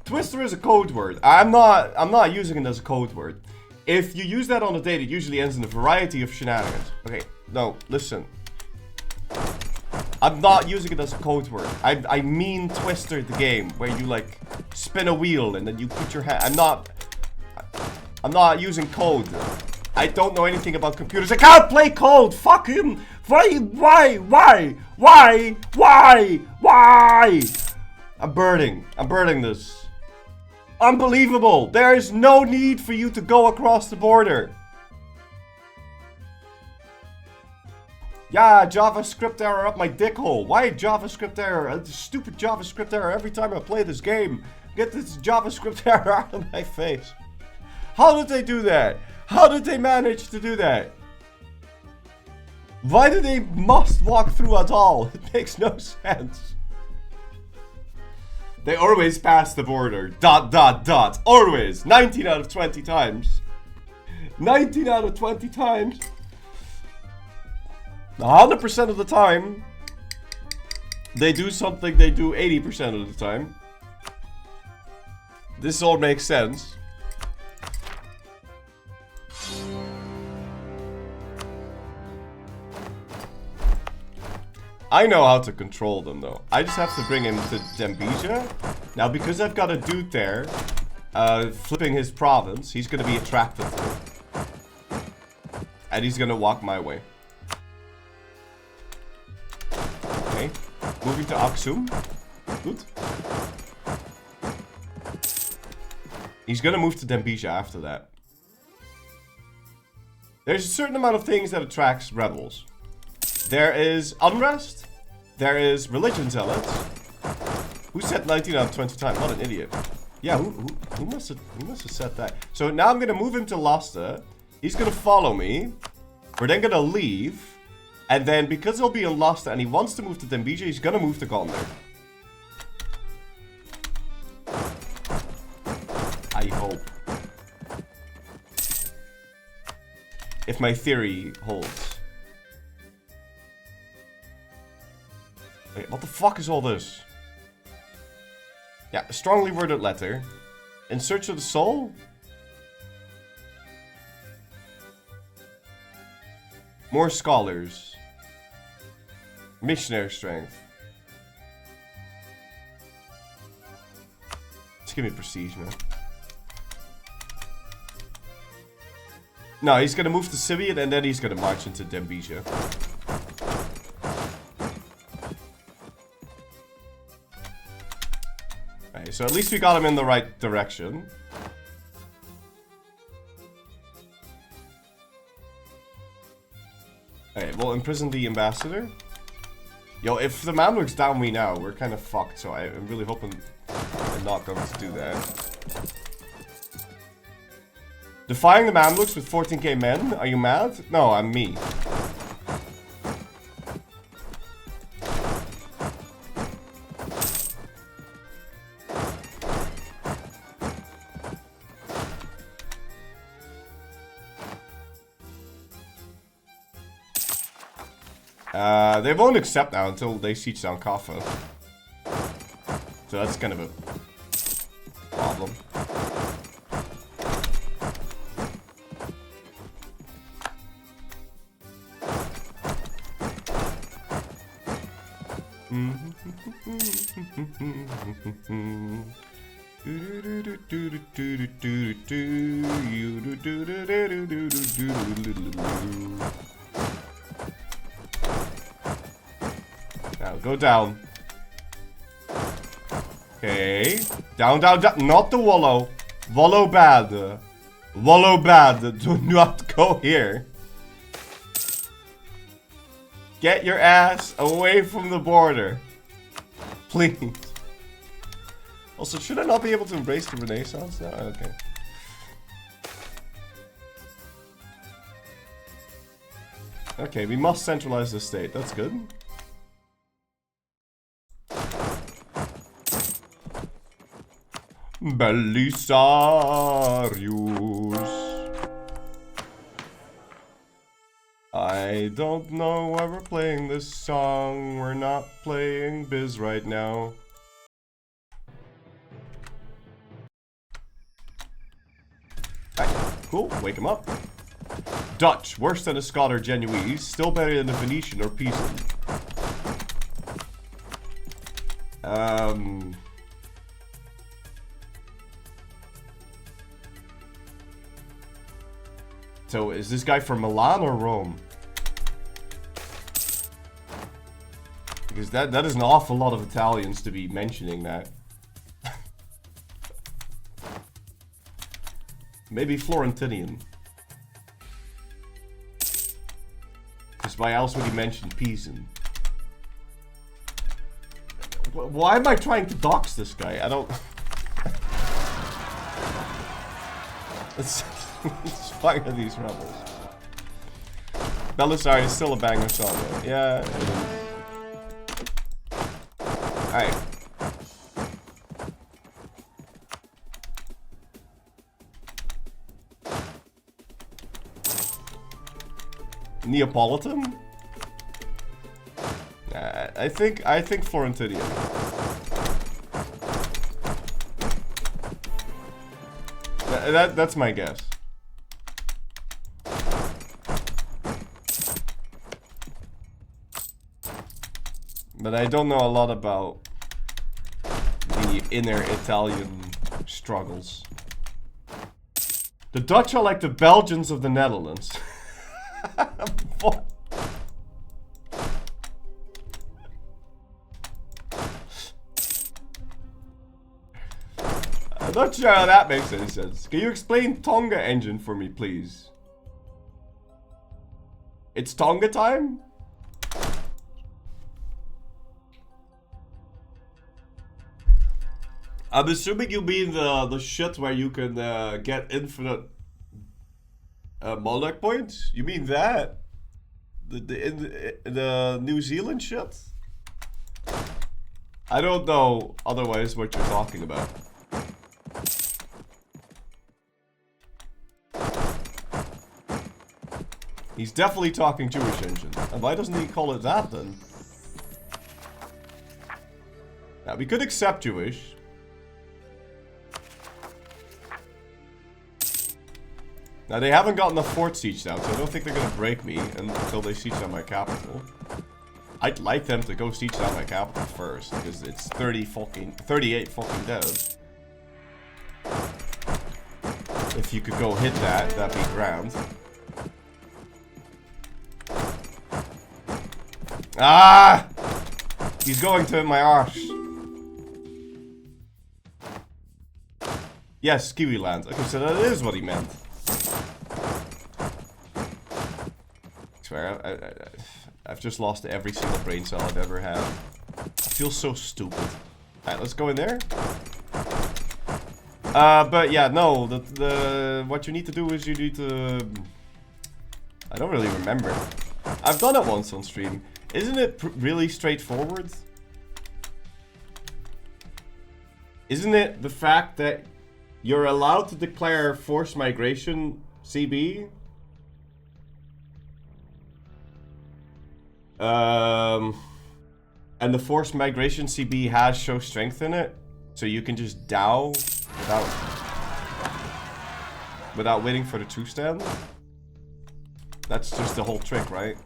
Twister is a code word. I'm not using it as a code word. If you use that on a date, it usually ends in a variety of shenanigans. Okay, no, listen. I'm not using it as a code word. I mean Twister the game, where you like spin a wheel and then you put your hand. I'm not using code. I don't know anything about computers. I can't play code. Fuck him. Why? I'm burning this. Unbelievable. There is no need for you to go across the border. Yeah, JavaScript error up my dick hole. Why JavaScript error? A stupid JavaScript error every time I play this game. Get this JavaScript error out of my face. How did they do that? How did they manage to do that? Why do they must walk through at all? It makes no sense. They always pass the border. ... Always. 19 out of 20 times. 19 out of 20 times. 100% of the time, they do something they do 80% of the time. This all makes sense. I know how to control them though. I just have to bring him to Dembija. Now because I've got a dude there, flipping his province, he's gonna be attracted to it. And he's gonna walk my way. Okay, moving to Aksum. Good. He's gonna move to Dembija after that. There's a certain amount of things that attracts rebels. There is unrest. There is religion zealots. Who said 19 out of 20 times? What an idiot. Yeah, who must have said that? So now I'm gonna move him to Lasta. He's gonna follow me. We're then gonna leave. And then because he'll be in Lasta and he wants to move to Dembija, he's gonna move to Gondar. I hope. If my theory holds. Wait, what the fuck is all this? Yeah, a strongly worded letter. In search of the soul? More scholars. Missionary strength. Just give me prestige, man. No, he's gonna move to Sibian and then he's gonna march into Dembija. Okay, so at least we got him in the right direction. Okay, we'll imprison the ambassador. Yo, if the Mamluks down me now, we're kind of fucked, so I'm really hoping they're not going to do that. Defying the Mamluks with 14k men? Are you mad? No, I'm me. They won't accept now until they siege down Kaffa. So that's kind of a problem. Now go down. Okay. Down, down, down. Not the wallow. Wallow bad. Wallow bad. Do not go here. Get your ass away from the border. Please. Also, should I not be able to embrace the Renaissance now? Okay. Okay, we must centralize the state. That's good. Belisarius. I don't know why we're playing this song. We're not playing Biz right now. Right, cool, wake him up. Dutch, worse than a Scot or Genoese, still better than a Venetian or Pisan. So is this guy from Milan or Rome? Because that is an awful lot of Italians to be mentioning that. Maybe Florentinian. Because why else would he mention Pisan? Why am I trying to dox this guy? I don't... Let's fire these rebels. Belisarius is still a banger song, though. Yeah, it is. Alright. Neapolitan? I think Florentinian. That's my guess. But I don't know a lot about the inner Italian struggles. The Dutch are like the Belgians of the Netherlands. What? I'm not sure how that makes any sense. Can you explain Tonga engine for me, please? It's Tonga time? I'm assuming you mean the shit where you can get infinite monarch points? You mean that? The New Zealand shit? I don't know otherwise what you're talking about. He's definitely talking Jewish engine. And why doesn't he call it that then? Now we could accept Jewish. Now they haven't gotten the fort sieged out, so I don't think they're gonna break me until they siege down my capital. I'd like them to go siege down my capital first, because it's 38 fucking dead. If you could go hit that, that'd be grand. Ah! He's going to my arse. Yes, Kiwi land. Okay, so that is what he meant. I swear, I've just lost every single brain cell I've ever had. I feel so stupid. Alright, let's go in there. But yeah, no, what you need to do is you need to... I don't really remember. I've done it once on stream. Isn't it really straightforward? Isn't it the fact that you're allowed to declare forced migration CB? And the forced migration CB has show strength in it, so you can just Dow without waiting for the true stand. That's just the whole trick, right?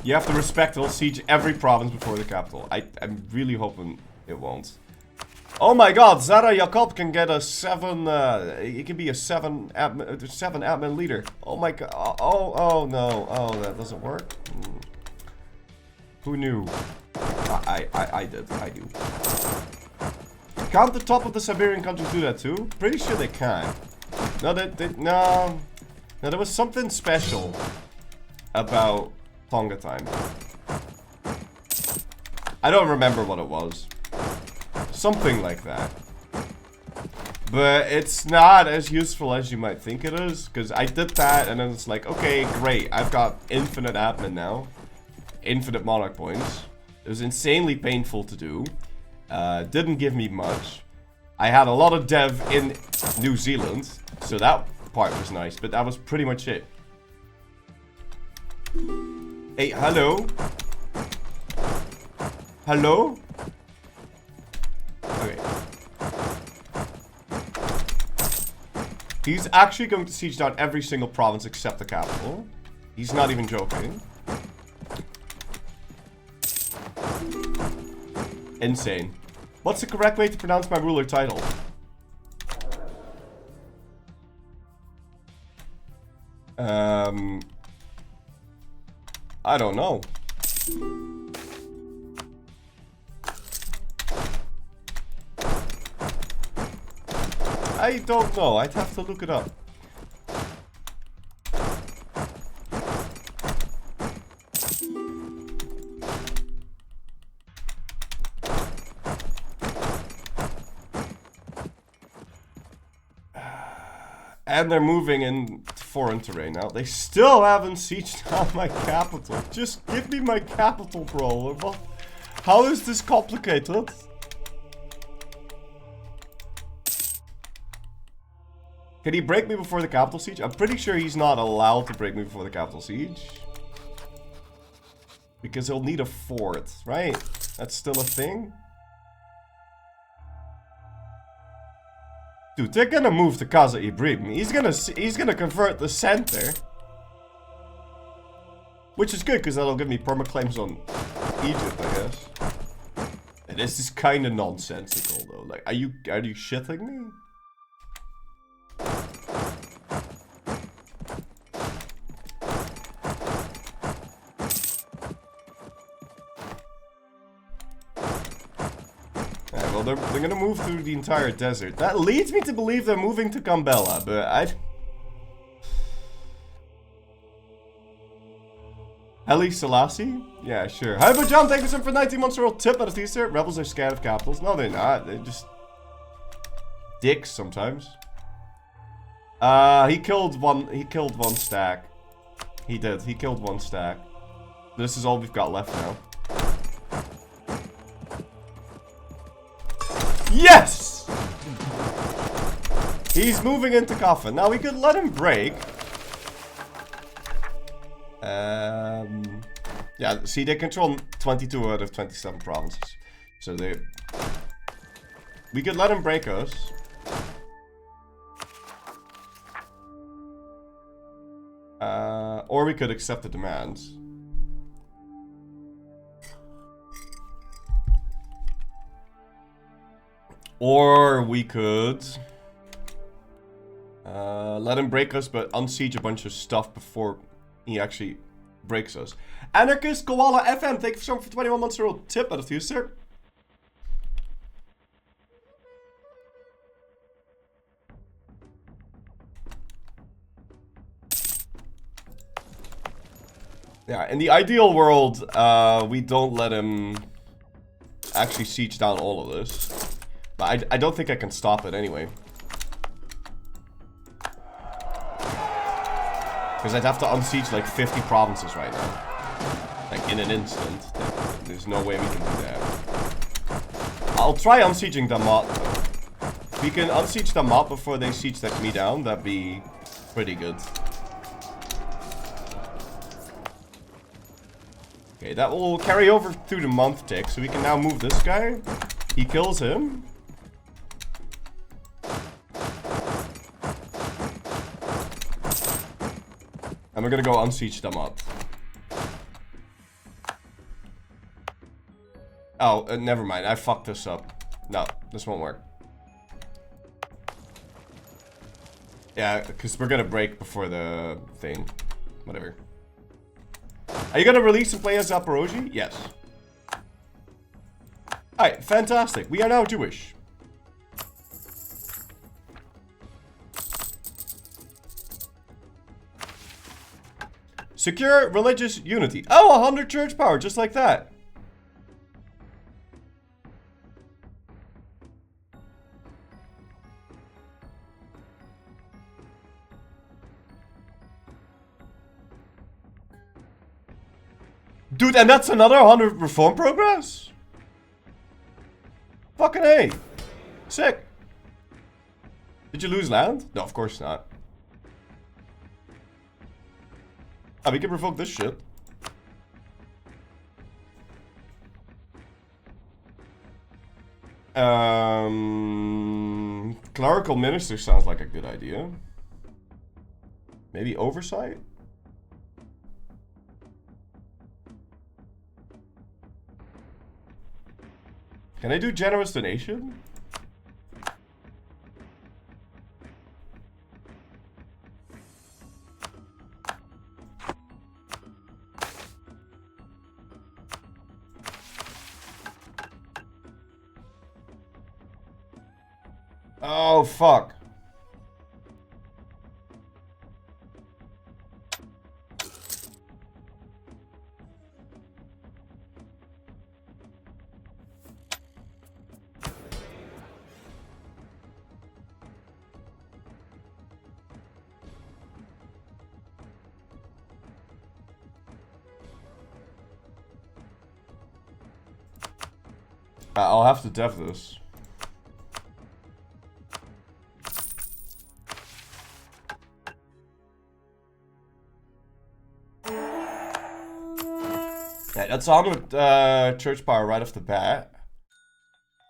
You have to respect it'll siege every province before the capital. I'm really hoping it won't. Oh my god, Zara Jakob can get a 7, he can be a 7 admin leader. Oh my god, oh no, oh that doesn't work. Who knew? I did, I do. Can't the top of the Siberian countries do that too? Pretty sure they can. No, no, there was something special about Tonga time. I don't remember what it was. Something like that. But it's not as useful as you might think it is, because I did that and then it's like, okay, great, I've got infinite admin now. Infinite monarch points. It was insanely painful to do. Didn't give me much. I had a lot of dev in New Zealand, so that part was nice, but that was pretty much it. Hey, hello? Hello? Okay. He's actually going to siege down every single province except the capital. He's not even joking. Insane. What's the correct way to pronounce my ruler title? I don't know. I don't know. I'd have to look it up. And they're moving in foreign terrain now. They still haven't sieged down my capital. Just give me my capital, bro. How is this complicated? Can he break me before the capital siege? I'm pretty sure he's not allowed to break me before the capital siege. Because he'll need a fort, right? That's still a thing? Dude, they're gonna move to Khazaria. He's gonna convert the center. Which is good, because that'll give me permaclaims on Egypt, I guess. And this is kinda nonsensical though. Like, are you shitting me? They're gonna move through the entire desert. That leads me to believe they're moving to Gambella, but Haile Selassie? Yeah, sure. Hi, but John, thank you so much for 19 months for a tip out of these, sir. Rebels are scared of capitals. No, they're not. They're just dicks sometimes. He killed one stack. He did. He killed one stack. This is all we've got left now. Yes! He's moving into Kaffa. Now we could let him break. Yeah, see, they control 22 out of 27 provinces. So we could let him break us. Or we could accept the demands. Or we could let him break us, but unsiege a bunch of stuff before he actually breaks us. Anarchist Koala FM, thank you so much for 21 months for a tip out of you, sir. Yeah, in the ideal world, we don't let him actually siege down all of this. But I don't think I can stop it anyway. Because I'd have to unsiege like 50 provinces right now. Like in an instant. There's no way we can do that. I'll try unsieging Damat though. If we can unsiege Damat before they siege me down, that'd be pretty good. Okay, that will carry over through the month tick, so we can now move this guy. He kills him. And we're gonna go unsiege them up. Oh, never mind. I fucked this up. No, this won't work. Yeah, because we're gonna break before the thing. Whatever. Are you gonna release and play as Zaporoji? Yes. Alright, fantastic. We are now Jewish. Secure religious unity. Oh, 100 church power, just like that. Dude, and that's another 100 reform progress? Fucking A. Sick. Did you lose land? No, of course not. Ah, we can revoke this shit. Clerical minister sounds like a good idea. Maybe oversight? Can I do generous donation? Oh, fuck. I'll have to dev this. Yeah, that's on with church power right off the bat.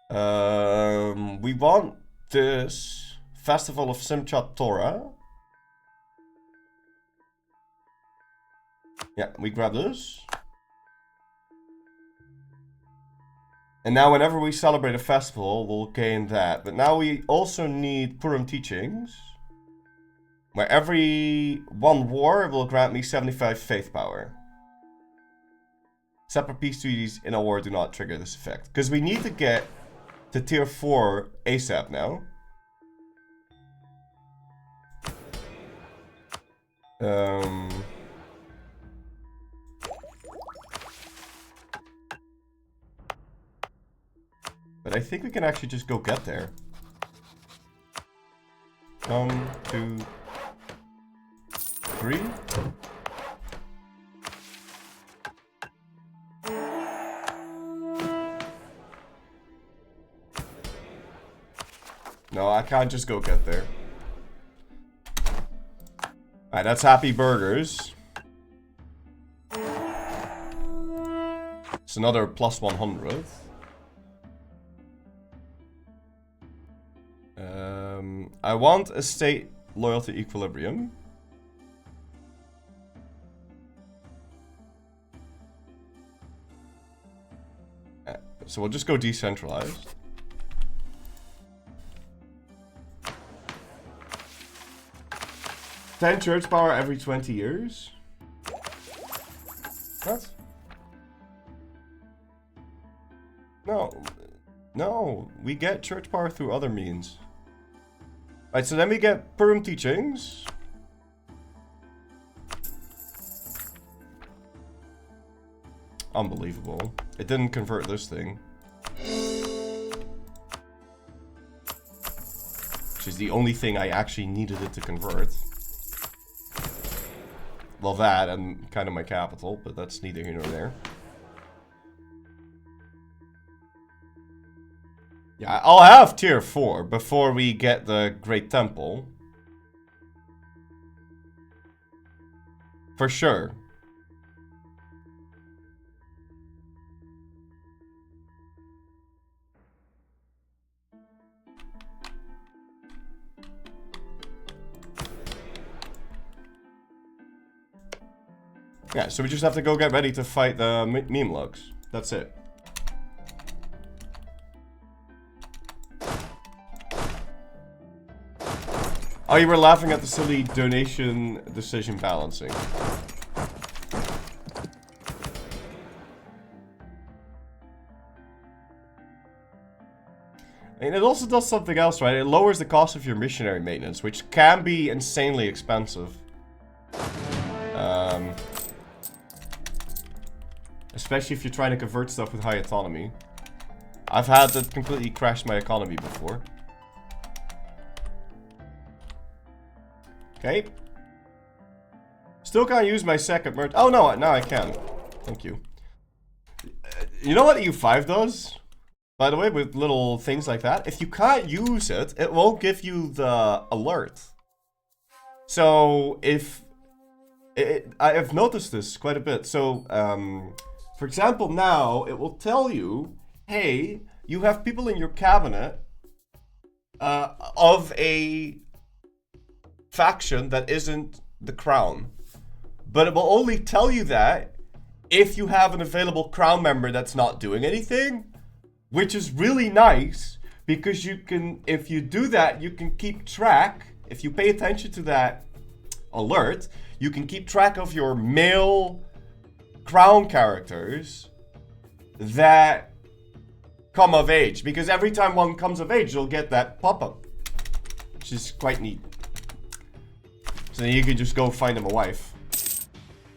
We want this Festival of Simchat Torah. Yeah, we grab this. And now whenever we celebrate a festival, we'll gain that. But now we also need Purim teachings. Where every one war will grant me 75 faith power. Separate peace treaties in a war do not trigger this effect. Because we need to get to tier 4 ASAP now. But I think we can actually just go get there. 1, 2, 3. No, I can't just go get there. Alright, that's Happy Burgers. It's another plus 100. I want a state loyalty equilibrium. So we'll just go decentralized. Ten church power every 20 years? What? No. No, we get church power through other means. Right, so then we get Purim teachings. Unbelievable. It didn't convert this thing. Which is the only thing I actually needed it to convert. Well, that and kind of my capital, but that's neither here nor there. Yeah, I'll have tier 4 before we get the Great Temple. For sure. Yeah, so we just have to go get ready to fight the meme lugs. That's it. Oh, you were laughing at the silly donation decision balancing. And it also does something else, right? It lowers the cost of your missionary maintenance, which can be insanely expensive. Especially if you're trying to convert stuff with high autonomy. I've had that completely crash my economy before. Okay. Still can't use my second merge. Oh no, now I can. Thank you. You know what EU5 does? By the way, with little things like that. If you can't use it, it won't give you the alert. So if I have noticed this quite a bit. So, for example, now it will tell you, hey, you have people in your cabinet of a faction that isn't the crown. But it will only tell you that if you have an available crown member that's not doing anything, which is really nice because you can, if you do that, you can keep track. If you pay attention to that alert, you can keep track of your male crown characters that come of age, because every time one comes of age, you'll get that pop-up, which is quite neat. So then you can just go find him a wife.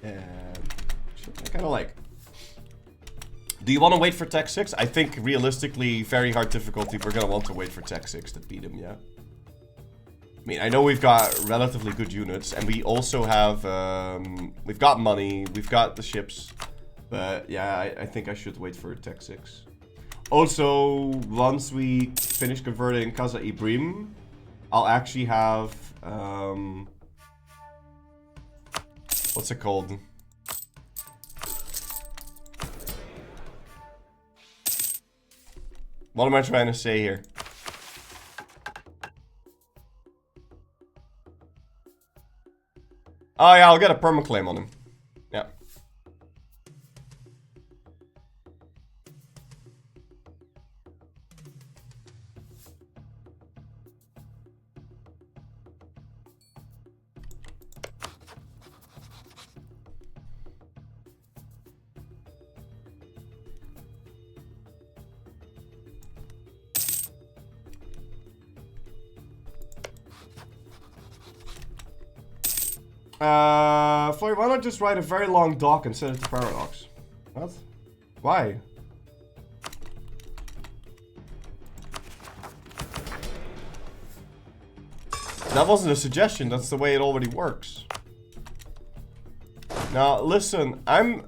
And I kind of like. Do you want to wait for Tech 6? I think realistically, very hard difficulty, we're going to want to wait for Tech 6 to beat him, yeah. I mean, I know we've got relatively good units, and we also have, we've got money, we've got the ships. But yeah, I think I should wait for Tech 6. Also, once we finish converting Khazaria, I'll actually have, what's it called? What am I trying to say here? Oh yeah, I'll get a permaclaim on him. Yeah. Floyd, why not just write a very long doc and send it to Paradox? What? Why? That wasn't a suggestion, that's the way it already works. Now, listen, I'm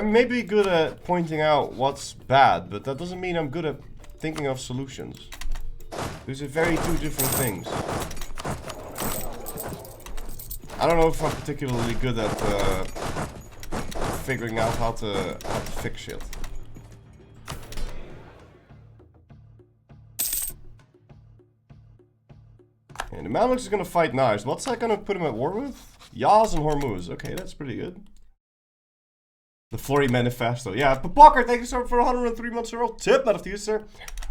maybe good at pointing out what's bad, but that doesn't mean I'm good at thinking of solutions. These are very two different things. I don't know if I'm particularly good at figuring out how to fix shit. And the Mamluks is gonna fight Knives. What's that gonna put him at war with? Yaz and Hormuz. Okay, that's pretty good. The Flory Manifesto. Yeah, Papocker, thank you so much for 103 months in a row. Tip, not of you, sir.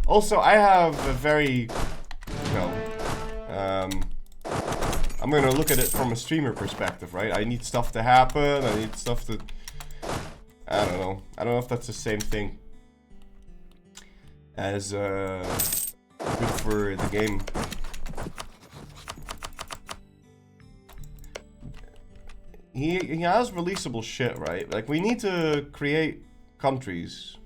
Also, I have a very, I'm gonna look at it from a streamer perspective, right? I need stuff to happen, I need stuff to... I don't know. I don't know if that's the same thing as good for the game. He has releasable shit, right? Like, we need to create countries.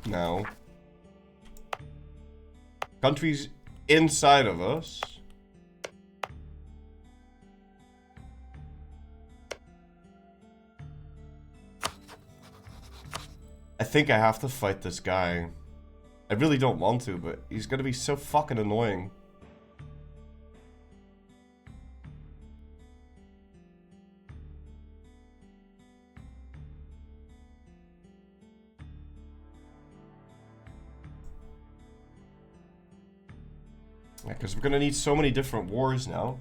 Now, countries inside of us. I think I have to fight this guy. I really don't want to, but he's gonna be so fucking annoying. Yeah, because we're gonna need so many different wars now.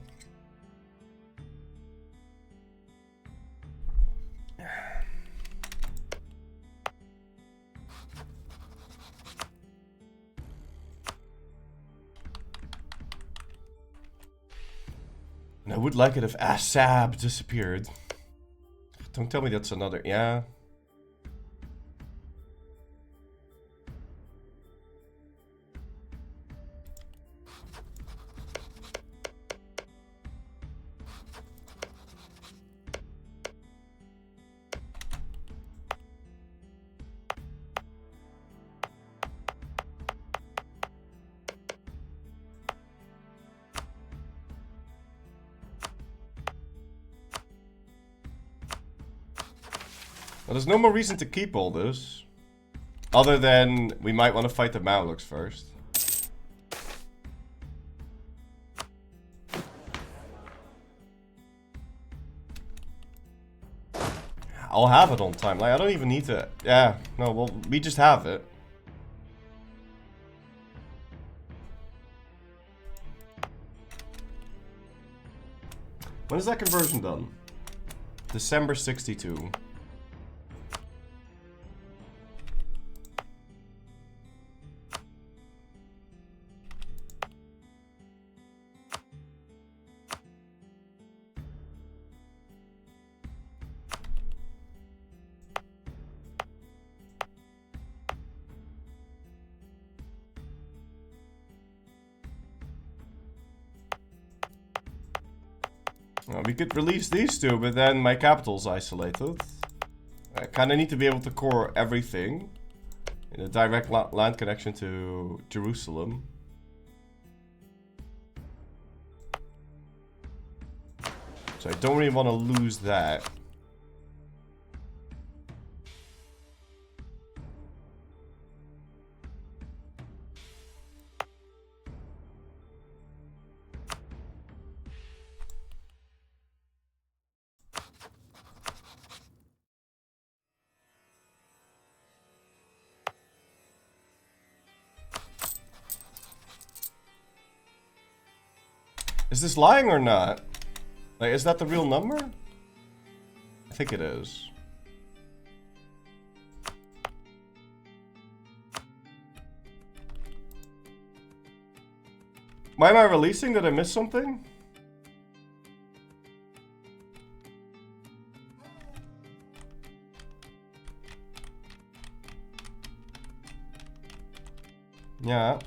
And I would like it if Assab disappeared. Don't tell me that's another... Yeah. Well, there's no more reason to keep all this. Other than we might want to fight the Mamluks first. I'll have it on time. Like, I don't even need to... Yeah, no, well, we just have it. When is that conversion done? December 62. Well, we could release these two, but then my capital's isolated. I kind of need to be able to core everything in a direct land connection to Jerusalem. So I don't really want to lose that. Is this lying or not? Like, is that the real number? I think it is. Why am I releasing? Did I miss something? Yeah.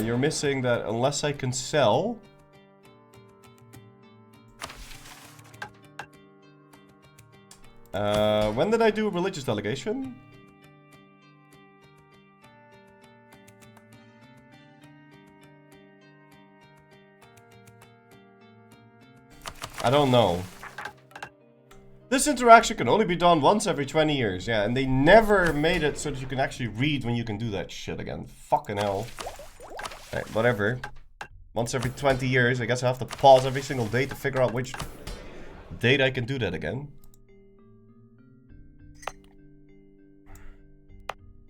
You're missing that unless I can sell. When did I do a religious delegation? I don't know. This interaction can only be done once every 20 years. Yeah, and they never made it so that you can actually read when you can do that shit again. Fucking hell. Right, whatever. Once every 20 years, I guess I have to pause every single day to figure out which date I can do that again.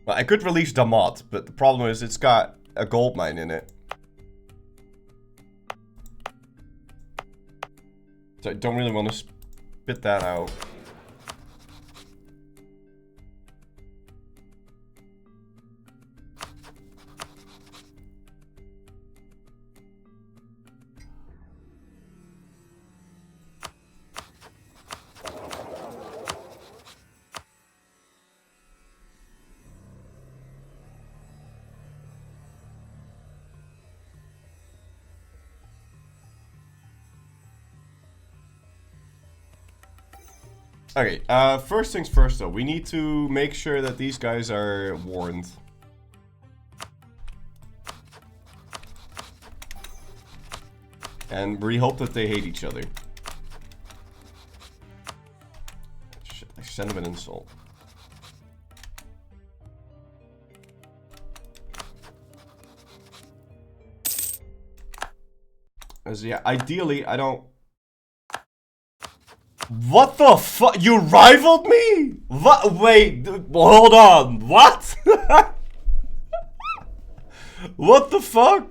Well, I could release Damat, but the problem is it's got a gold mine in it. So I don't really want to spit that out. Okay, first things first though, we need to make sure that these guys are warned. And we hope that they hate each other. Shit, I send them an insult. As yeah, ideally I don't... What the fuck? You rivaled me? What? Wait, hold on. What? What the fuck?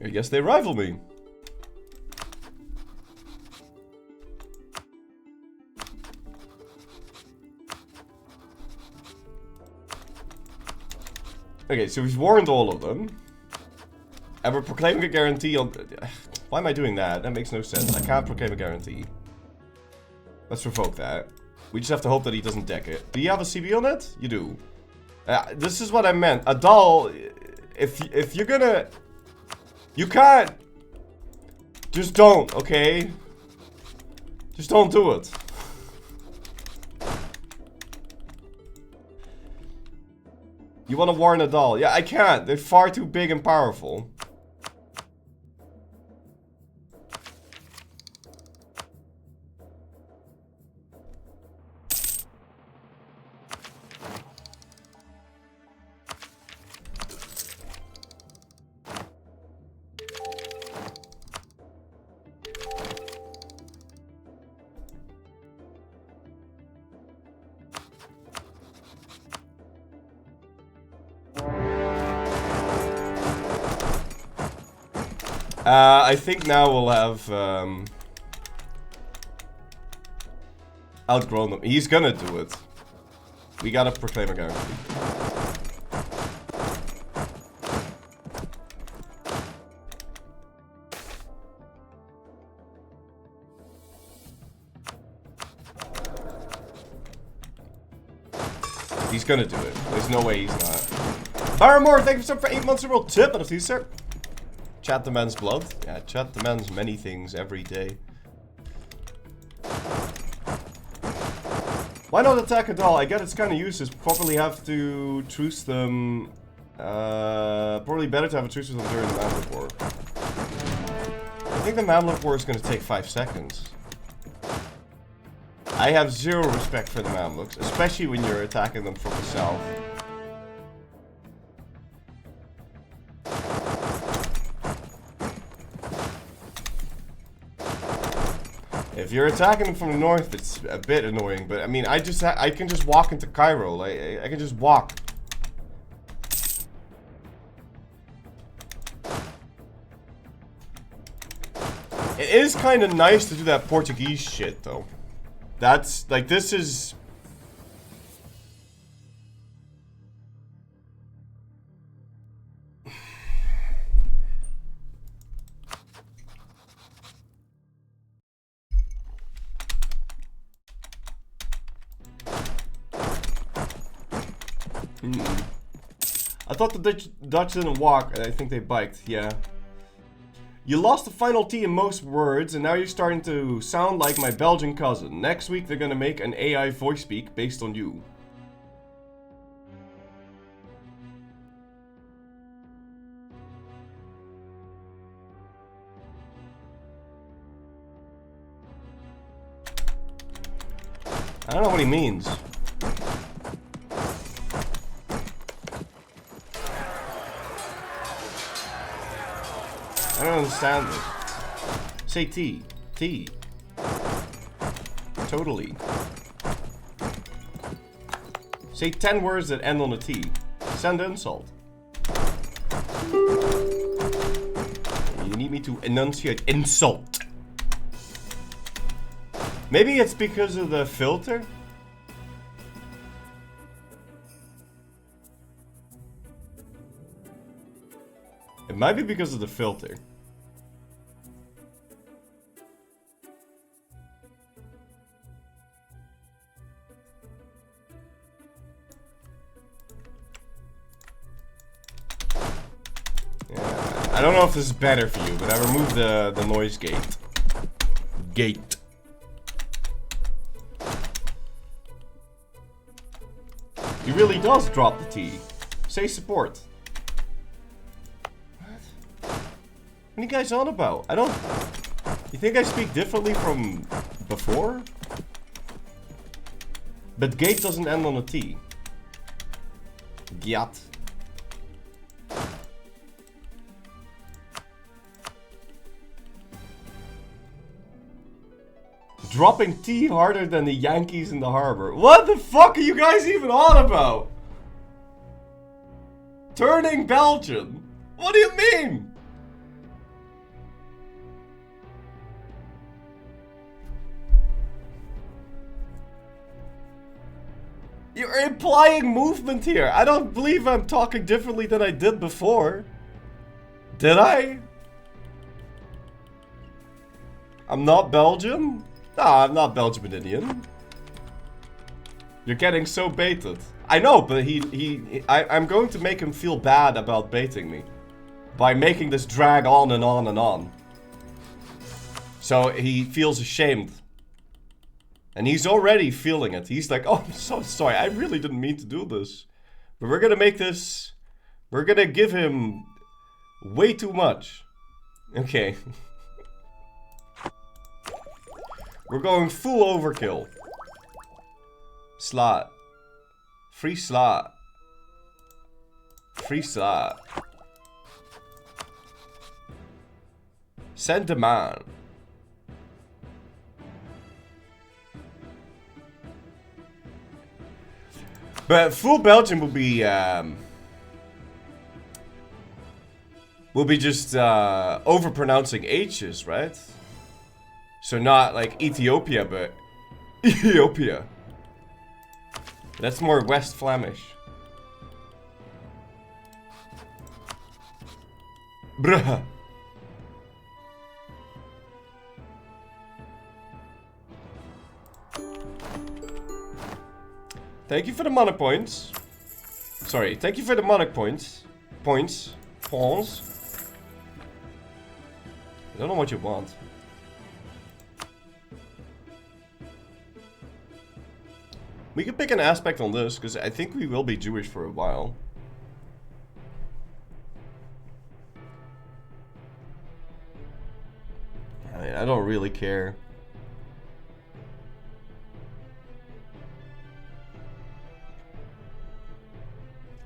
I guess they rival me. Okay, so we've warned all of them. And we're proclaiming a guarantee on... Why am I doing that? That makes no sense. I can't proclaim a guarantee. Let's revoke that. We just have to hope that he doesn't deck it. Do you have a CB on it? You do. This is what I meant. A doll... If you're gonna... You can't... Just don't, okay? Just don't do it. You want to warn a doll? Yeah, I can't. They're far too big and powerful. I think now we'll have outgrown them. He's gonna do it. We gotta proclaim a guarantee. He's gonna do it. There's no way he's not. Barrymore, thank you so much for 8 months in a row. Tip, and you, sir. Chat the man's blood. Yeah, chat the man's many things every day. Why not attack a doll? I get it's kind of useless. Probably have to truce them. Probably better to have a truce with them during the Mamluk War. I think the Mamluk War is going to take 5 seconds. I have zero respect for the Mamluks, especially when you're attacking them from the south. If you're attacking them from the north, it's a bit annoying, but I mean, I can just walk into Cairo. Like, I can just walk. It is kind of nice to do that Portuguese shit, though. That's, like, this is... I thought the Dutch didn't walk, I think they biked, yeah. You lost the final T in most words, and now you're starting to sound like my Belgian cousin. Next week they're gonna make an AI voice speak based on you. I don't know what he means. I don't understand this. Say T. T. Totally. Say 10 words that end on a T. Send an insult. You need me to enunciate insult. Maybe it's because of the filter? It might be because of the filter. Yeah, I don't know if this is better for you, but I removed the noise gate. Gate. He really does drop the T. Say support. What are you guys on about? I don't... You think I speak differently from before? But gate doesn't end on a T. Gyat. Dropping T harder than the Yankees in the harbor. What the fuck are you guys even on about? Turning Belgian? What do you mean? You're implying movement here. I don't believe I'm talking differently than I did before. Did I? I'm not Belgian? No, I'm not Belgian. You're getting so baited. I know, but I'm going to make him feel bad about baiting me. By making this drag on and on and on. So he feels ashamed. And he's already feeling it. He's like, oh, I'm so sorry. I really didn't mean to do this. But we're gonna make this... We're gonna give him... way too much. Okay. We're going full overkill. Slot. Free slot. Free slot. Send demand. But full Belgium would be we'll be just overpronouncing H's, right? So not like Ethiopia, but Ethiopia. That's more West Flemish. Bruh. Thank you for the mana points. Sorry, thank you for the mana points. Points. Pawns. I don't know what you want. We can pick an aspect on this, because I think we will be Jewish for a while. I mean, I don't really care.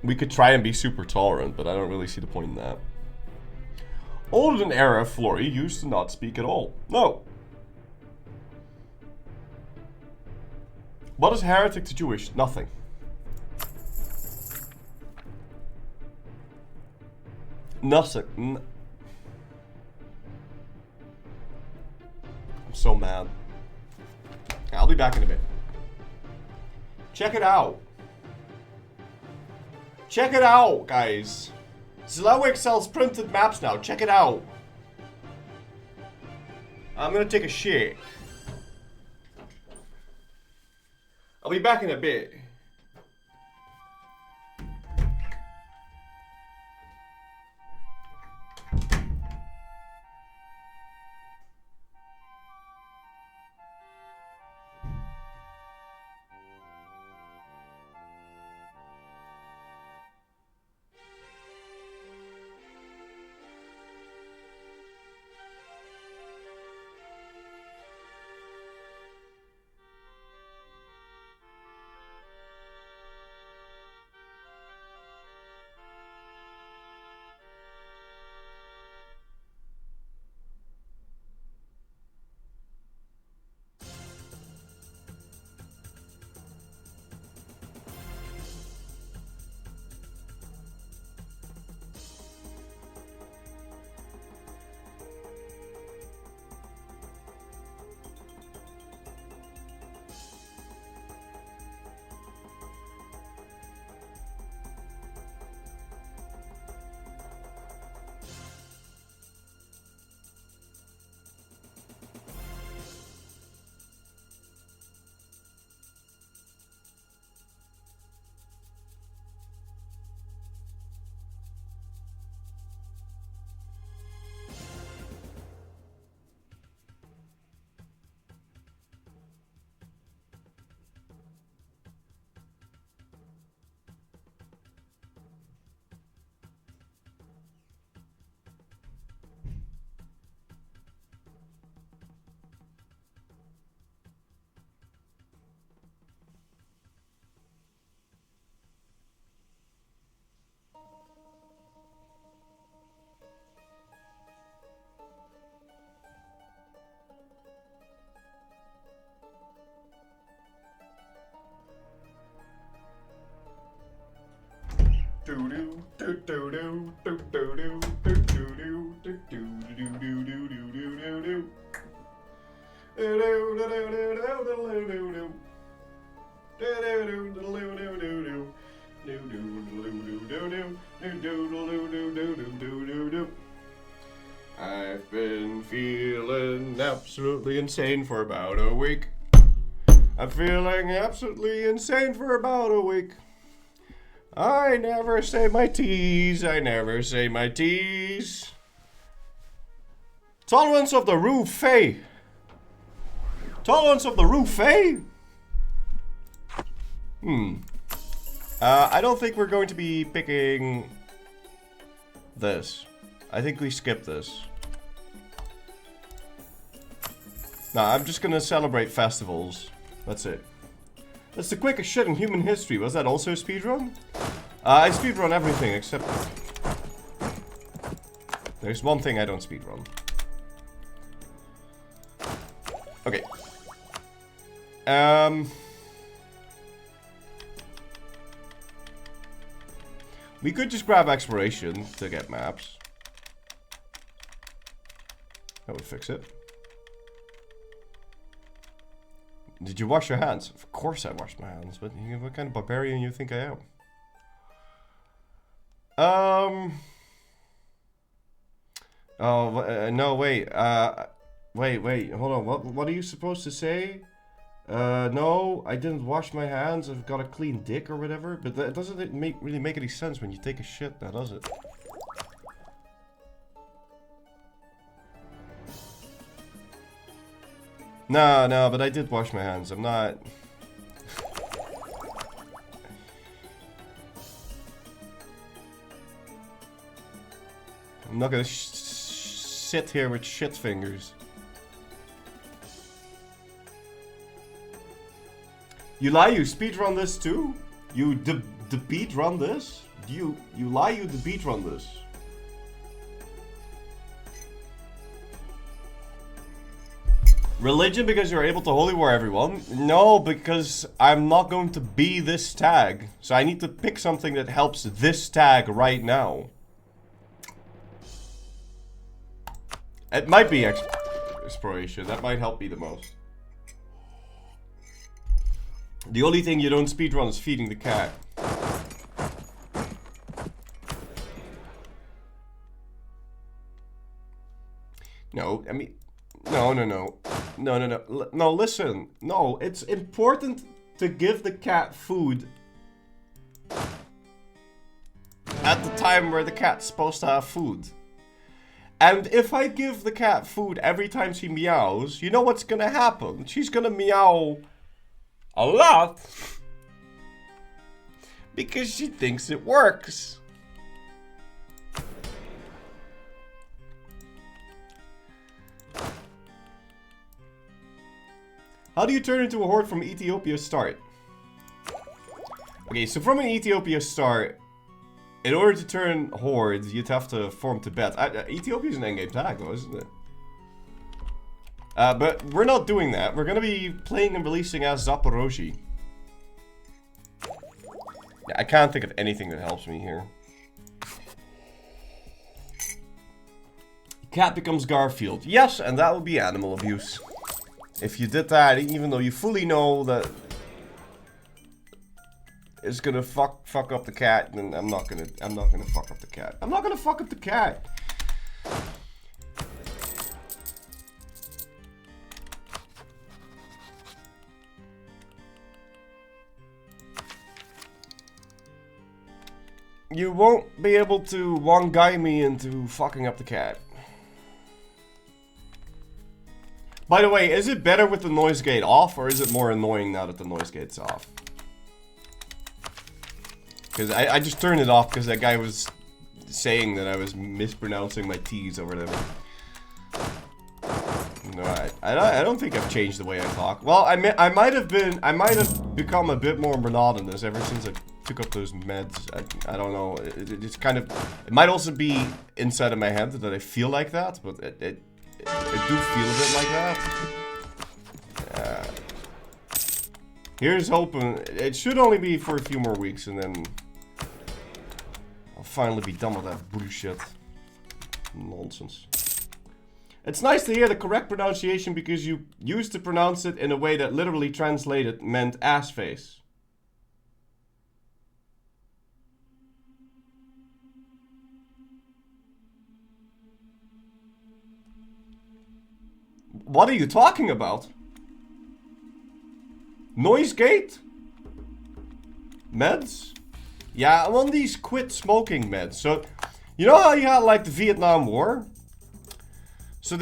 We could try and be super tolerant, but I don't really see the point in that. Olden era Flori used to not speak at all. No. What is heretic to Jewish? Nothing. Nothing. I'm so mad. I'll be back in a bit. Check it out. Check it out, guys. Zlewik sells printed maps now. Check it out. I'm gonna take a shit. I'll be back in a bit. I've been feeling absolutely insane for about a week. I'm feeling absolutely insane for about a week. I never say my T's, I never say my T's. Tolerance of the roof, eh? Tolerance of the roof, eh? I don't think we're going to be picking this. I think we skip this. Nah, I'm just gonna celebrate festivals. That's it. That's the quickest shit in human history. Was that also a speedrun? I speedrun everything except... There's one thing I don't speedrun. Okay. We could just grab exploration to get maps. That would fix it. Did you wash your hands? Of course I washed my hands, but what kind of barbarian you think I am? Oh, no, wait. Wait, hold on. What are you supposed to say? No, I didn't wash my hands. I've got a clean dick or whatever. But that doesn't really make any sense when you take a shit now, does it? No, but I did wash my hands. I'm not gonna sit here with shit fingers. You lie, you speedrun this too? You beat run this? You lie, you beat run this? Religion because you're able to holy war everyone? No, because I'm not going to be this tag. So I need to pick something that helps this tag right now. It might be exploration. That might help me the most. The only thing you don't speedrun is feeding the cat. No, I mean... No, listen. No, it's important to give the cat food at the time where the cat's supposed to have food. And if I give the cat food every time she meows, you know what's gonna happen? She's gonna meow a lot because she thinks it works. How do you turn into a horde from Ethiopia Start? Okay, so from an Ethiopia Start, in order to turn hordes, you'd have to form Tibet. Ethiopia is an endgame tag though, isn't it? But we're not doing that. We're gonna be playing and releasing as Zaporoshi. Yeah, I can't think of anything that helps me here. Cat becomes Garfield. Yes, and that would be animal abuse. If you did that, even though you fully know that it's gonna fuck up the cat, then I'm not gonna fuck up the cat. I'm not gonna fuck up the cat. You won't be able to one-guy me into fucking up the cat. By the way, is it better with the noise gate off, or is it more annoying now that the noise gate's off? Because I just turned it off because that guy was saying that I was mispronouncing my T's or whatever. No, I don't think I've changed the way I talk. Well, I might have become a bit more monotonous ever since I took up those meds. I don't know. It's kind of. It might also be inside of my head that I feel like that, but it do feel a bit like that. Here's hoping. It should only be for a few more weeks, and then I'll finally be done with that bullshit. Nonsense. It's nice to hear the correct pronunciation because you used to pronounce it in a way that literally translated meant ass face. What are you talking about? Noise gate? Meds? Yeah, I'm on these quit smoking meds. So, you know how you had like the Vietnam War? So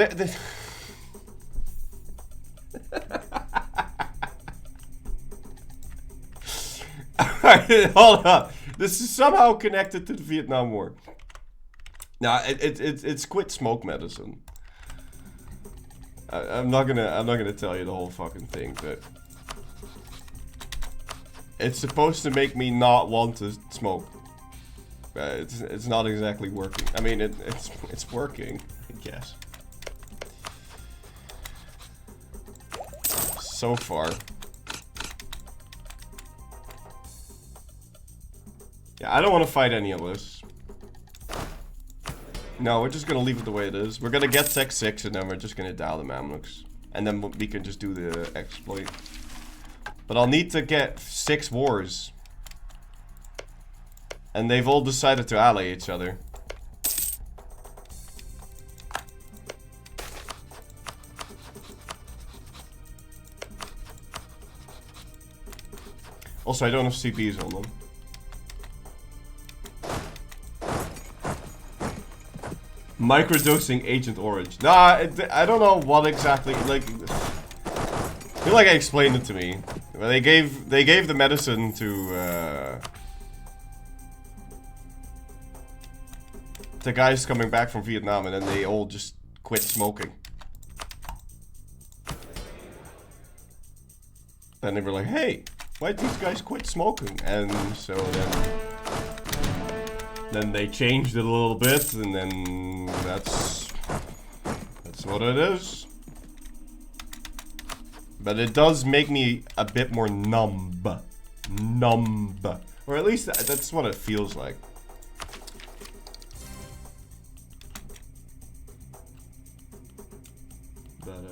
hold up. This is somehow connected to the Vietnam War. Now, it's quit smoke medicine. I'm not gonna tell you the whole fucking thing, but it's supposed to make me not want to smoke. It's not exactly working. I mean, it's working, I guess. So far. Yeah, I don't want to fight any of this. No, we're just gonna leave it the way it is. We're gonna get Tech 6 and then we're just gonna dial the Mamluks. And then we can just do the exploit. But I'll need to get 6 wars. And they've all decided to ally each other. Also, I don't have CPs on them. Microdosing Agent Orange. Nah, I don't know what exactly, like... I feel like I explained it to me. They gave the medicine to guys coming back from Vietnam, and then they all just quit smoking. Then they were like, hey, why'd these guys quit smoking? And so then they changed it a little bit, and then that's what it is. But it does make me a bit more numb. Or at least that's what it feels like. But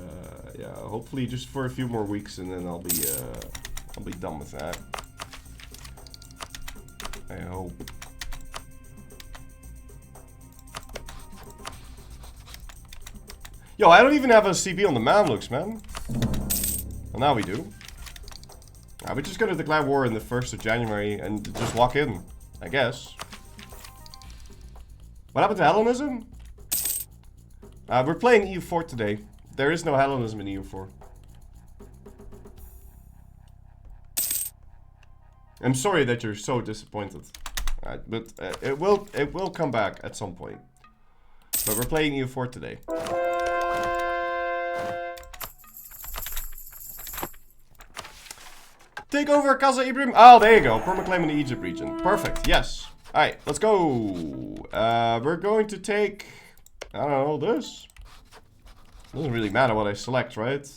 yeah, hopefully just for a few more weeks, and then I'll be done with that. I hope. Yo, I don't even have a CP on the Mamluks, man. Well, now we do. We're just gonna declare war in the 1st of January and just walk in, I guess. What happened to Hellenism? We're playing EU4 today. There is no Hellenism in EU4. I'm sorry that you're so disappointed. But it will come back at some point. But we're playing EU4 today. Take over Khazaria. Oh, there you go. Permaclaim in the Egypt region. Perfect. Yes. Alright, let's go. We're going to take... I don't know, this. Doesn't really matter what I select, right?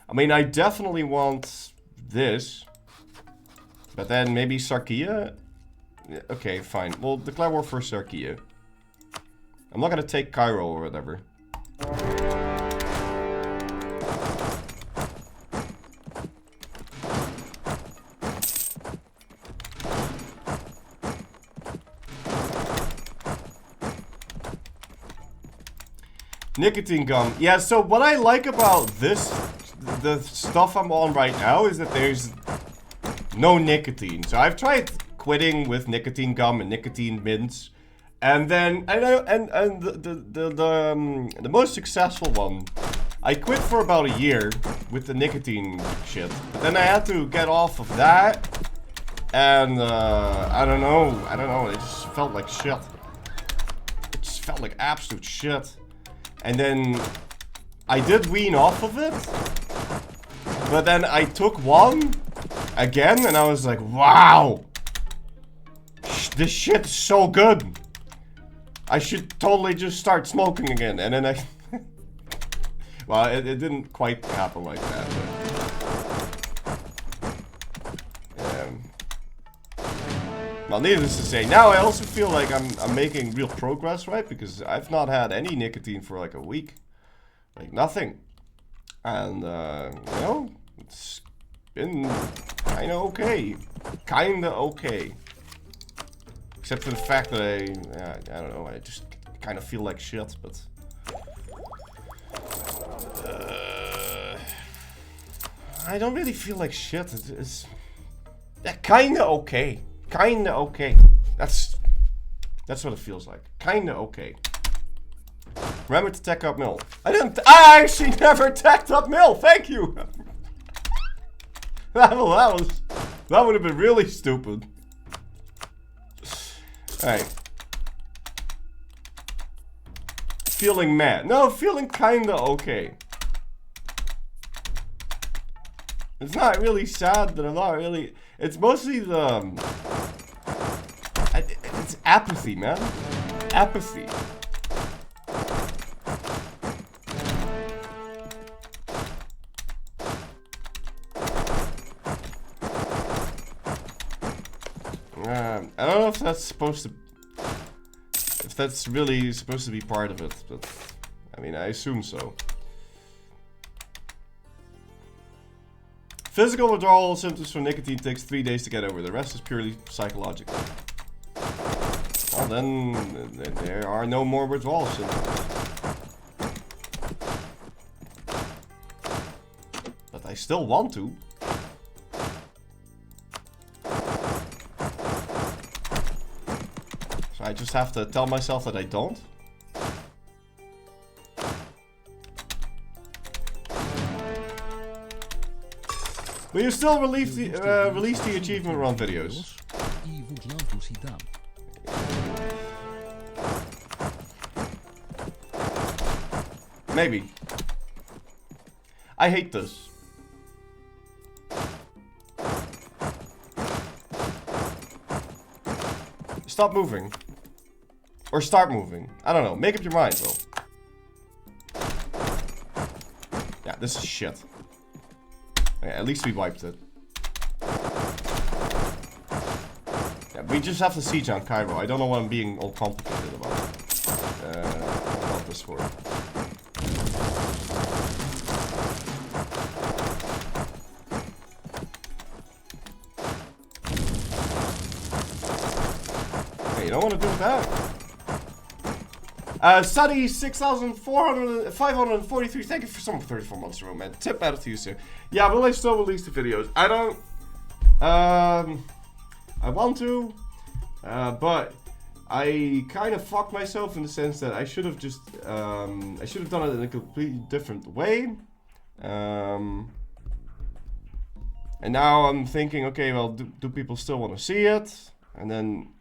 I mean, I definitely want this. But then maybe Sarkia? Yeah, okay, fine. We'll declare war for Sarkia. I'm not gonna take Cairo or whatever. Nicotine gum. Yeah, so what I like about this, the stuff I'm on right now, is that there's no nicotine. So I've tried quitting with nicotine gum and nicotine mints, and then the most successful one, I quit for about a year with the nicotine shit. But then I had to get off of that, and I don't know. It just felt like shit. It just felt like absolute shit. And then I did wean off of it, but then I took one again, and I was like, wow, this shit's so good. I should totally just start smoking again. And then I, well, it didn't quite happen like that. But, well, needless to say, now I also feel like I'm making real progress, right? Because I've not had any nicotine for like a week. Like nothing. And, you know, it's been kinda okay. Kinda okay. Except for the fact that I don't know, I just kind of feel like shit, but... I don't really feel like shit. It's yeah, kinda okay. Kinda okay. That's what it feels like. Kinda okay. Remember to tech up Mill. I actually never teched up Mill. Thank you. that would have been really stupid. Alright. Feeling mad. No, feeling kinda okay. It's not really sad, but I'm not really... It's mostly the... It's apathy, man. Apathy. I don't know if that's supposed to... If that's really supposed to be part of it, but I mean, I assume so. Physical withdrawal symptoms from nicotine takes 3 days to get over. The rest is purely psychological. Well, then there are no more withdrawal symptoms. But I still want to. So I just have to tell myself that I don't. But you still release the achievement run videos.
Je would love to see them.
Maybe. I hate this. Stop moving. Or start moving. I don't know. Make up your mind, though. Yeah, this is shit. Yeah, at least we wiped it. Yeah, we just have the siege on Cairo. I don't know what I'm being all complicated about. About this for. Okay, you don't want to do that. Study 6,543. Thank you for some 34 months ago, man. Tip out to you, sir. Yeah, will I still release the videos? I don't. I want to, but I kind of fucked myself in the sense that I should have just. I should have done it in a completely different way. And now I'm thinking, okay, well, do people still want to see it? And then.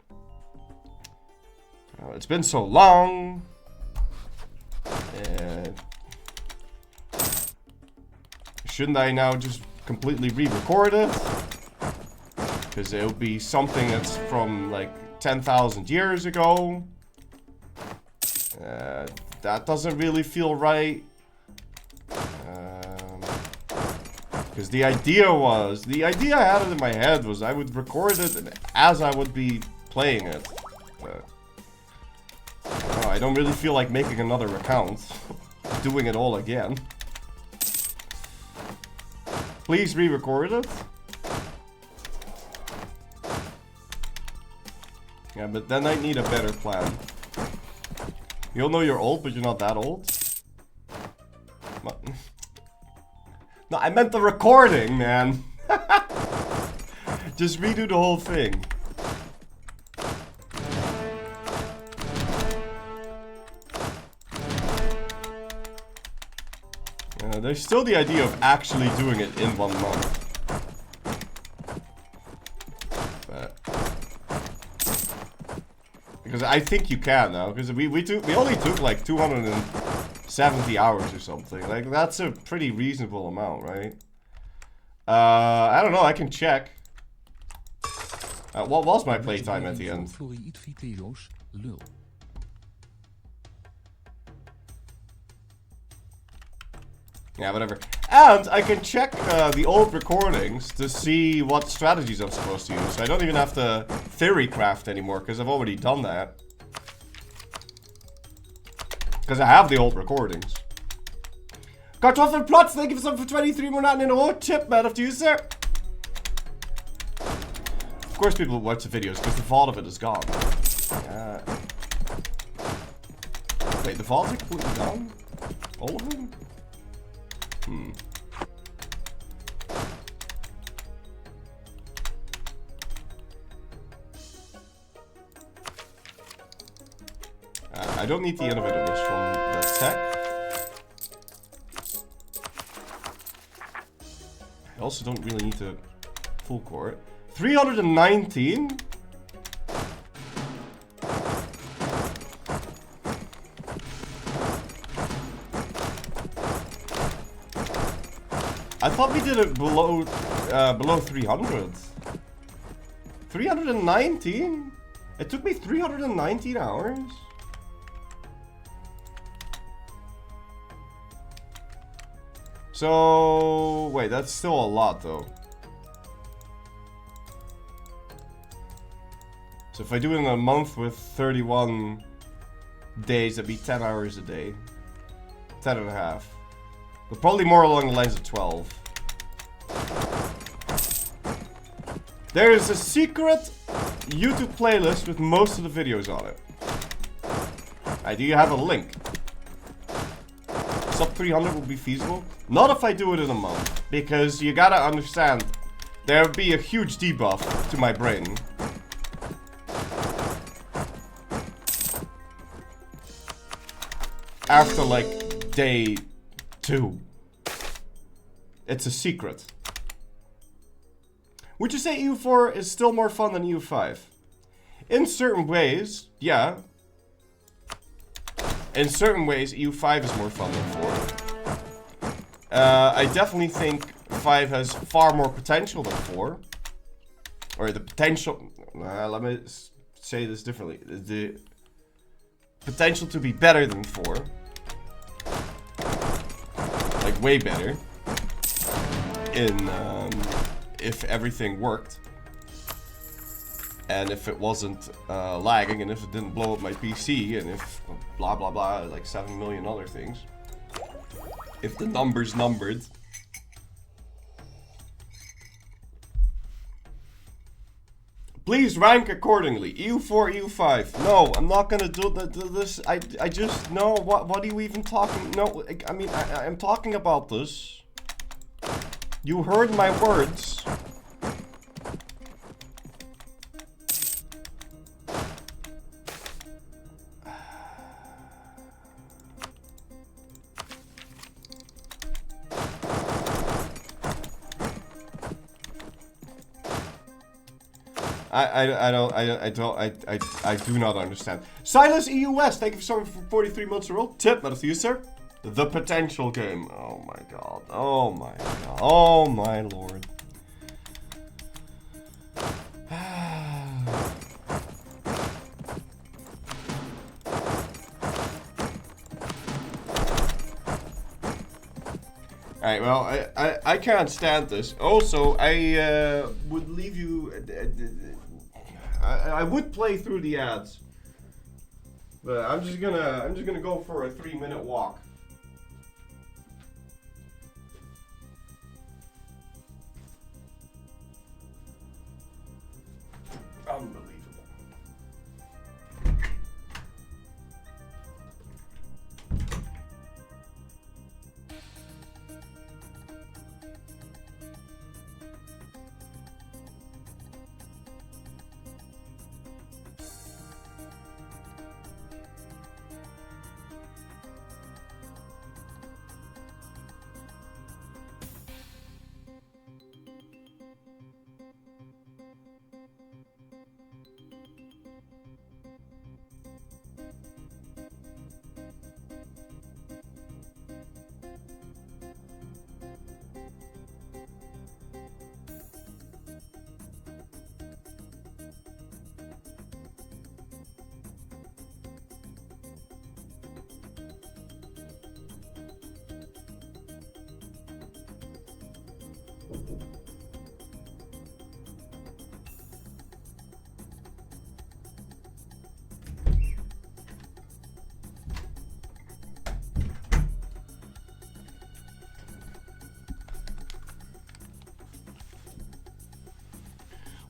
It's been so long. Shouldn't I now just completely re-record it? Because it would be something that's from like 10,000 years ago. That doesn't really feel right. Because the idea I had it in my head was I would record it as I would be playing it. I don't really feel like making another account. Doing it all again. Please re-record it. Yeah, but then I need a better plan. You'll know you're old, but you're not that old. No, I meant the recording, man. Just redo the whole thing. There's still the idea of actually doing it in 1 month. But because I think you can now, because we only took like 270 hours or something. Like that's a pretty reasonable amount, right? I don't know, I can check. What was my playtime at the end? Yeah, whatever. And I can check the old recordings to see what strategies I'm supposed to use. So I don't even have to theory craft anymore, because I've already done that. Because I have the old recordings. Kartoffelplatz, thank you for something for 23 more not in a row. Chip, man, after you, sir. Of course people watch the videos, because the vault of it is gone. Wait, the vault's completely gone? All of them? I don't need the innovator list from the tech. I also don't really need to full core. 319? I thought we did it below 300. 319? It took me 319 hours? So wait, that's still a lot though. So if I do it in a month with 31 days, that'd be 10 hours a day. 10 and a half. But probably more along the lines of 12. There is a secret YouTube playlist with most of the videos on it. I do have a link. Sub 300 will be feasible. Not if I do it in a month. Because you gotta understand, there would be a huge debuff to my brain. After like day 2. It's a secret. Would you say EU4 is still more fun than EU5? In certain ways, yeah. In certain ways, EU5 is more fun than 4. I definitely think 5 has far more potential than 4. Or the potential... let me say this differently. The potential to be better than 4. Like, way better. In, if everything worked. And if it wasn't lagging, and if it didn't blow up my PC, and if blah blah blah, like 7 million other things. If the numbers numbered. Please rank accordingly. EU4, EU5. No, I'm not gonna do this. I just, no, what are you even talking? No, I mean, I'm talking about this. You heard my words. I do not understand. Silas EUS, thank you for 43 months in a row. Tip, not a few, sir. The potential game. Oh my god. Oh my god. Oh my lord. Alright, well, I can't stand this. Also, I would leave you... I would play through the ads. But I'm just gonna go for a 3-minute walk. Unbelievable.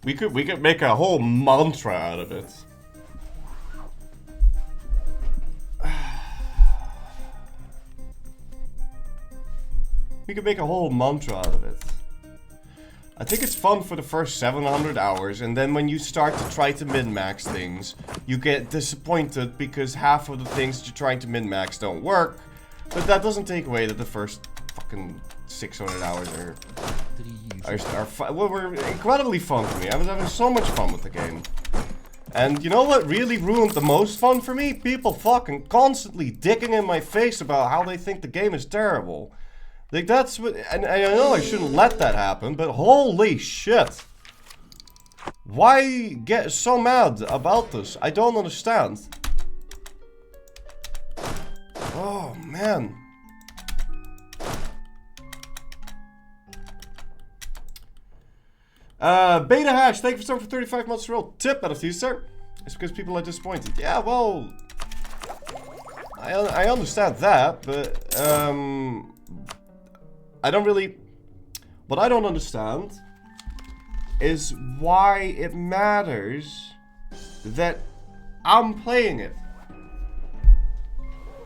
We could make a whole mantra out of it. We could make a whole mantra out of it. I think it's fun for the first 700 hours, and then when you start to try to min-max things, you get disappointed because half of the things that you're trying to min-max don't work. But that doesn't take away that the first fucking 600 hours are fun. Well, were incredibly fun for me. I was having so much fun with the game. And you know what really ruined the most fun for me? People fucking constantly dicking in my face about how they think the game is terrible. Like, that's what... And I know I shouldn't let that happen, but holy shit. Why get so mad about this? I don't understand. Oh, man. Beta Hash, thank you for starting for 35 months in a row. Tip, that is you, sir. It's because people are disappointed. Yeah, well... I understand that, but I don't really. What I don't understand is why it matters that I'm playing it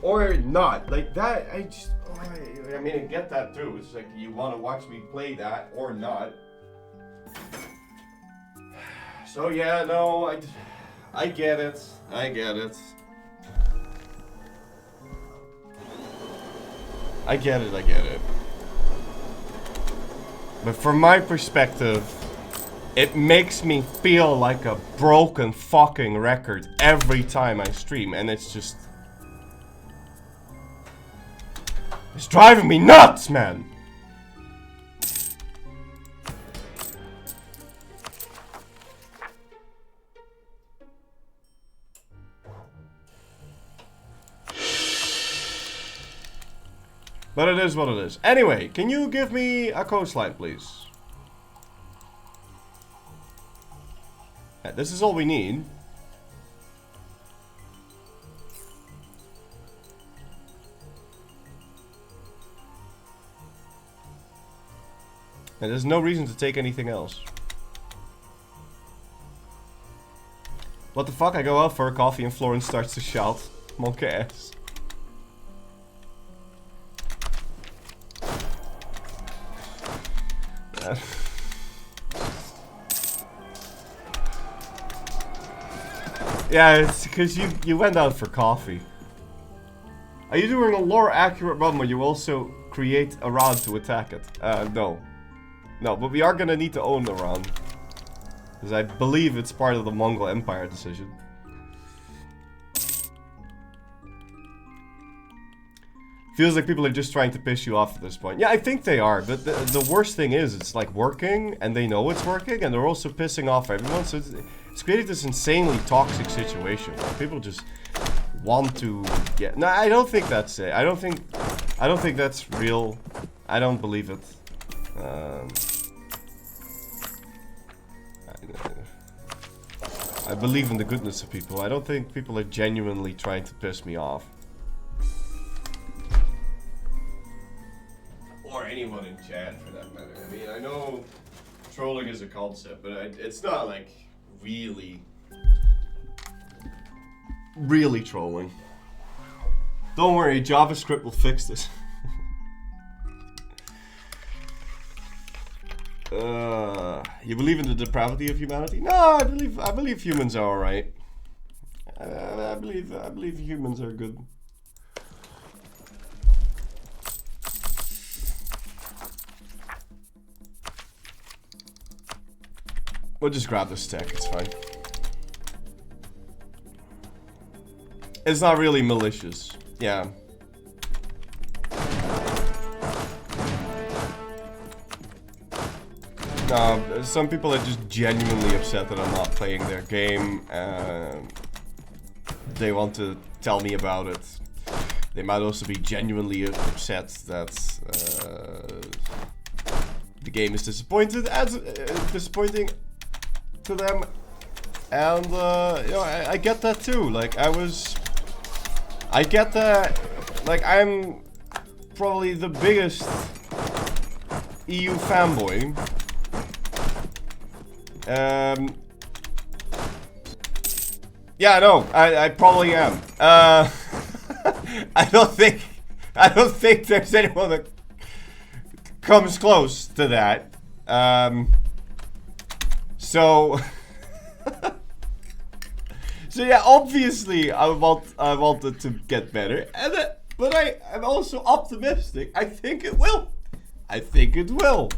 or not. Like that, I just. I mean, I get that too. It's like you want to watch me play that or not. So yeah, no, I get it. I get it. I get it. I get it. But from my perspective, it makes me feel like a broken fucking record every time I stream, and it's just. It's driving me nuts, man! But it is what it is. Anyway, can you give me a coastline, please? Yeah, this is all we need. And there's no reason to take anything else. What the fuck? I go out for a coffee and Florence starts to shout. Monkey ass. Yeah, it's because you went out for coffee. Are you doing a lore accurate run where you also create a round to attack it? No. No, but we are gonna need to own the round. Because I believe it's part of the Mongol Empire decision. Feels like people are just trying to piss you off at this point. Yeah, I think they are, but the worst thing is it's like working, and they know it's working, and they're also pissing off everyone, so it's created this insanely toxic situation where people just want to get... No, I don't think that's it. I don't think that's real. I don't believe it. I believe in the goodness of people. I don't think people are genuinely trying to piss me off. Or anyone in chat, for that matter. I mean, I know trolling is a concept, but it's not like really trolling. Don't worry, JavaScript will fix this. You believe in the depravity of humanity? No, I believe humans are alright. I believe humans are good. We'll just grab this tech, it's fine. It's not really malicious. Yeah. No, some people are just genuinely upset that I'm not playing their game. They want to tell me about it. They might also be genuinely upset that the game is disappointing to them, and you know, I get that too. Like I get that. Like I'm probably the biggest EU fanboy. Yeah, no, I probably am. I don't think there's anyone that comes close to that. So yeah, obviously I wanted to get better, but I'm also optimistic. I think it will. I think it will.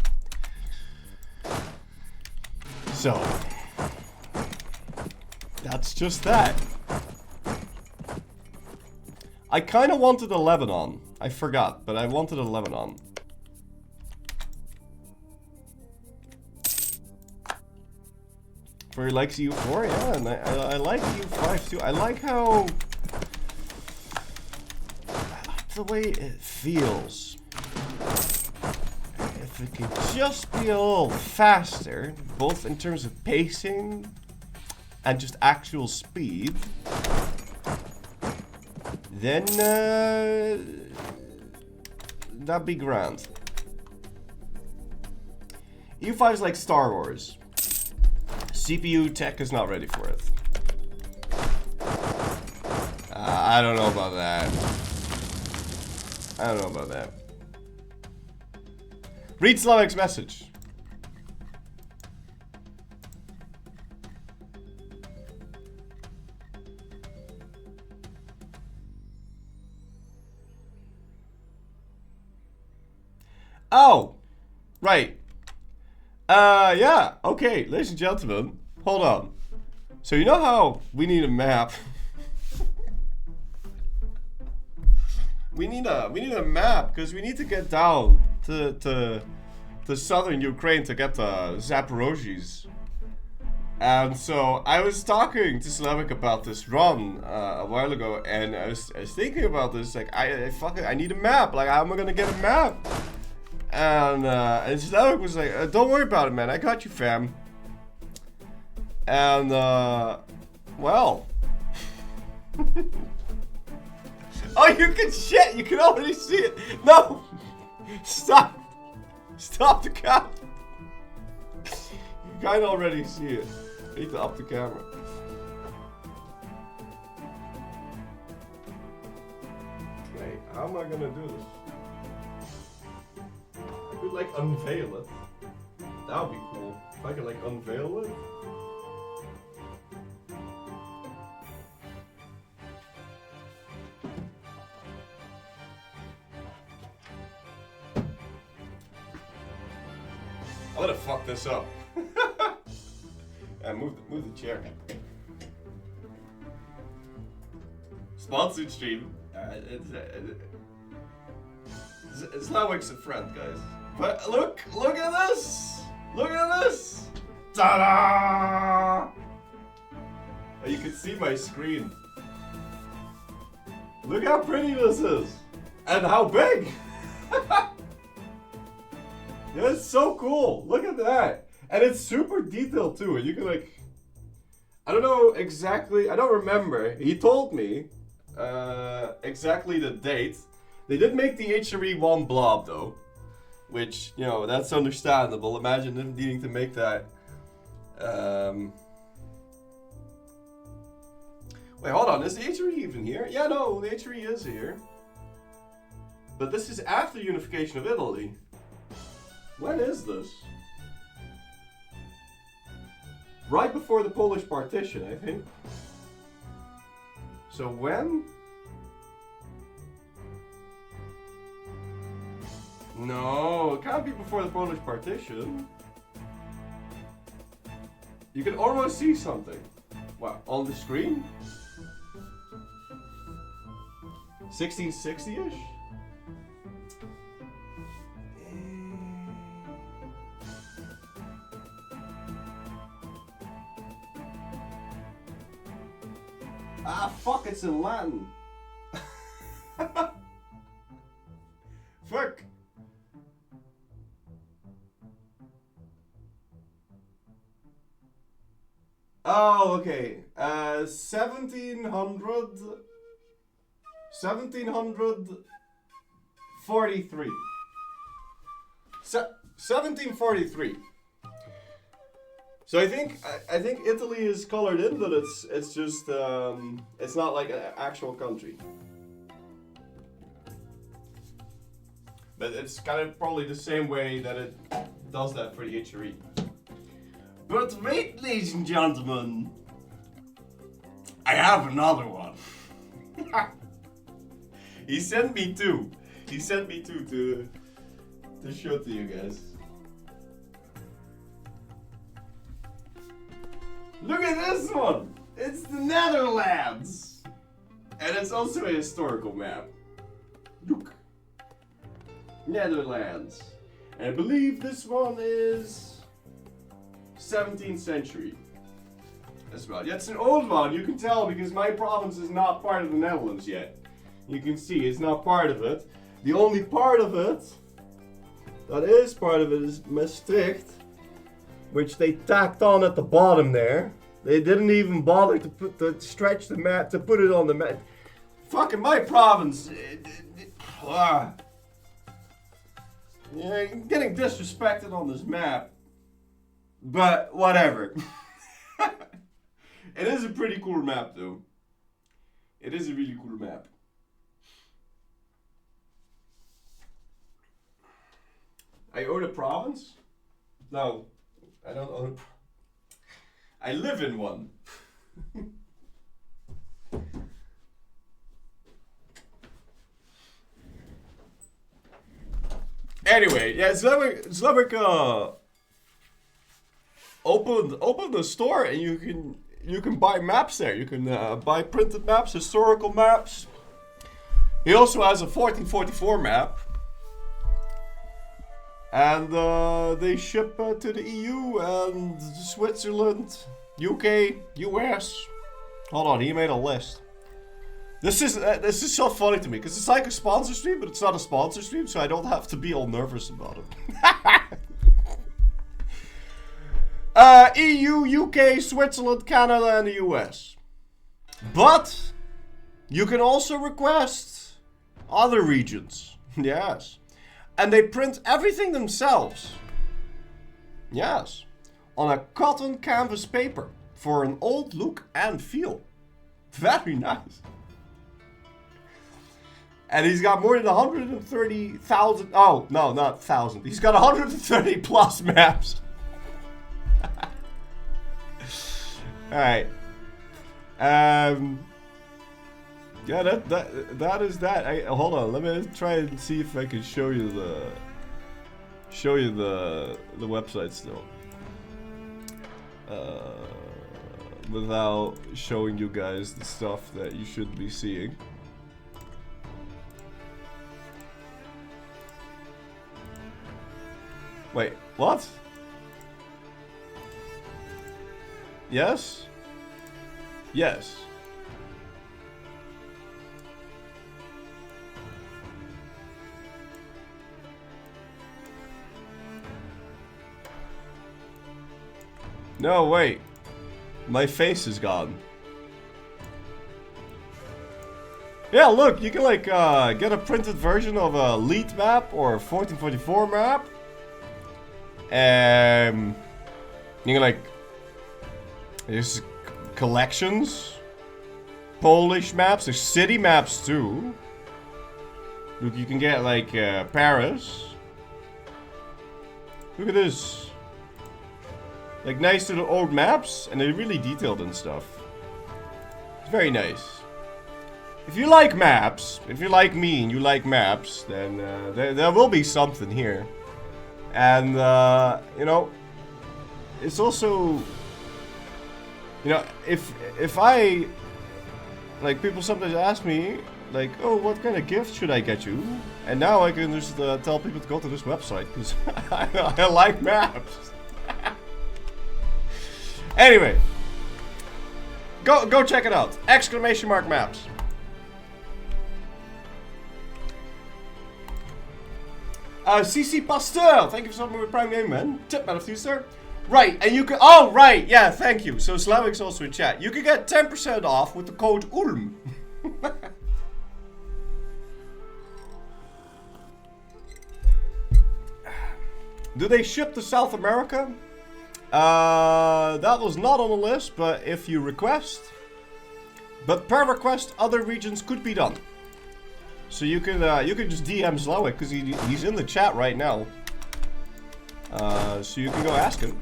So that's just that. I kind of wanted a Lebanon. I forgot, but I wanted a Lebanon. He likes EU4, yeah, and I like EU5 too. I like how... I like the way it feels. If it could just be a little faster, both in terms of pacing and just actual speed. then that'd be grand. EU5 is like Star Wars. CPU tech is not ready for it. I don't know about that. I don't know about that. Read Slavic's message. Oh, right. Yeah, okay, ladies and gentlemen, hold on. So you know how we need a map? we need a map because we need to get down to southern Ukraine to get the Zaporozhies. And so I was talking to Slavic about this run a while ago, and I was thinking about this. Like, I need a map. Like, how am I gonna get a map? And Slavic was like, don't worry about it, man. I got you, fam. And well. Oh, you can shit. You can already see it. No. Stop. Stop the camera. You can already see it. I need to up the camera. Okay, how am I gonna do this? I could like unveil it. That would be cool. If I could like unveil it. I'm gonna fuck this up. And move the chair. Sponsored stream. It's Slavic's a friend, guys. But look at this! Look at this! Ta-da! You can see my screen. Look how pretty this is! And how big! Yeah, it's so cool! Look at that! And it's super detailed too, and you can like... I don't know exactly, I don't remember. He told me exactly the date. They did make the HRE1 blob though. Which, you know, that's understandable. Imagine them needing to make that. Wait, hold on. Is the HRE even here? Yeah, no, the HRE is here. But this is after unification of Italy. When is this? Right before the Polish partition, I think. So when? No, it can't be before the Polish partition. You can almost see something. What, on the screen? 1660-ish? Ah, fuck, it's in Latin. Fuck. Oh, okay. 1743. 1743. So I think Italy is colored in, but it's just it's not like an actual country. But it's kind of probably the same way that it does that for the HRE. But wait, ladies and gentlemen, I have another one. He sent me two. He sent me two to show to you guys. Look at this one! It's the Netherlands! And it's also a historical map. Look. Netherlands. And I believe this one is 17th century as well. Yeah, it's an old one, you can tell, because my province is not part of the Netherlands yet. You can see it's not part of it. The only part of it that is part of it is Maastricht, which they tacked on at the bottom there. They didn't even bother to stretch the map, to put it on the map. Fucking my province. Yeah, I'm getting disrespected on this map. But whatever. It is a pretty cool map though. It is a really cool map. I own a province? No, I don't own a province. I live in one. Anyway, yeah, Slavic opened a store and you can buy maps there. You can buy printed maps, historical maps. He also has a 1444 map. And they ship to the EU and Switzerland, UK, US. Hold on, he made a list. This is so funny to me because it's like a sponsor stream, but it's not a sponsor stream, so I don't have to be all nervous about it. EU, UK, Switzerland, Canada, and the US. But you can also request other regions. Yes. And they print everything themselves. Yes. On a cotton canvas paper for an old look and feel. Very nice. And he's got more than 130,000. Oh, no, not 1,000. He's got 130 plus maps. Alright. Yeah, that is that. Hold on, let me try and see if I can show you the website still. Without showing you guys the stuff that you should be seeing. Wait, what? Yes? Yes. No, wait. My face is gone. Yeah, look, you can like get a printed version of a lead map or a 1444 map. You can like, there's collections, Polish maps, there's city maps too. Look, you can get like Paris. Look at this. Like nice little old maps, and they're really detailed and stuff. It's very nice. If you like maps, if you like me and you like maps, then there will be something here. And you know, it's also, you know, if I, like, people sometimes ask me like, oh, what kind of gift should I get you? And now I can just tell people to go to this website because I like maps. Anyway, go check it out. Exclamation mark maps. CC Pasteur, thank you for supporting with Prime Game, man. Tip man of you, sir. Right, and you can. Oh, right, yeah, thank you. So Slavic's also in chat. You can get 10% off with the code ULM. Do they ship to South America? That was not on the list, but if you request. But per request, other regions could be done. So you can just DM Slavic because he's in the chat right now. So you can go ask him.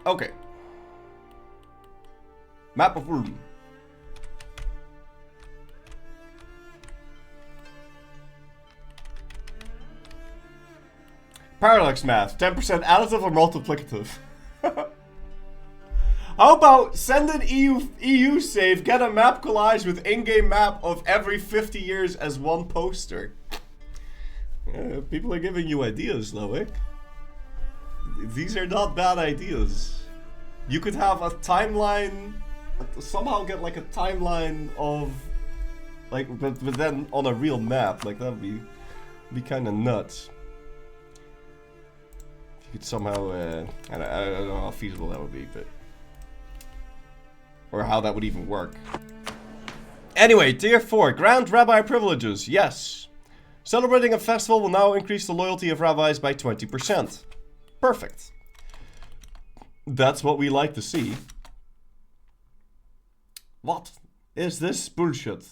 Okay. Map of Ulm. Parallax math, 10% additive or multiplicative. How about send an EU save, get a map collage with in-game map of every 50 years as one poster. People are giving you ideas, Loic. These are not bad ideas. You could have a timeline, somehow get like a timeline of, like, but then on a real map. Like, that would be kind of nuts. could somehow, I don't know how feasible that would be, but... Or how that would even work. Anyway, tier 4, Grand Rabbi privileges, yes. Celebrating a festival will now increase the loyalty of rabbis by 20%. Perfect. That's what we like to see. What is this bullshit?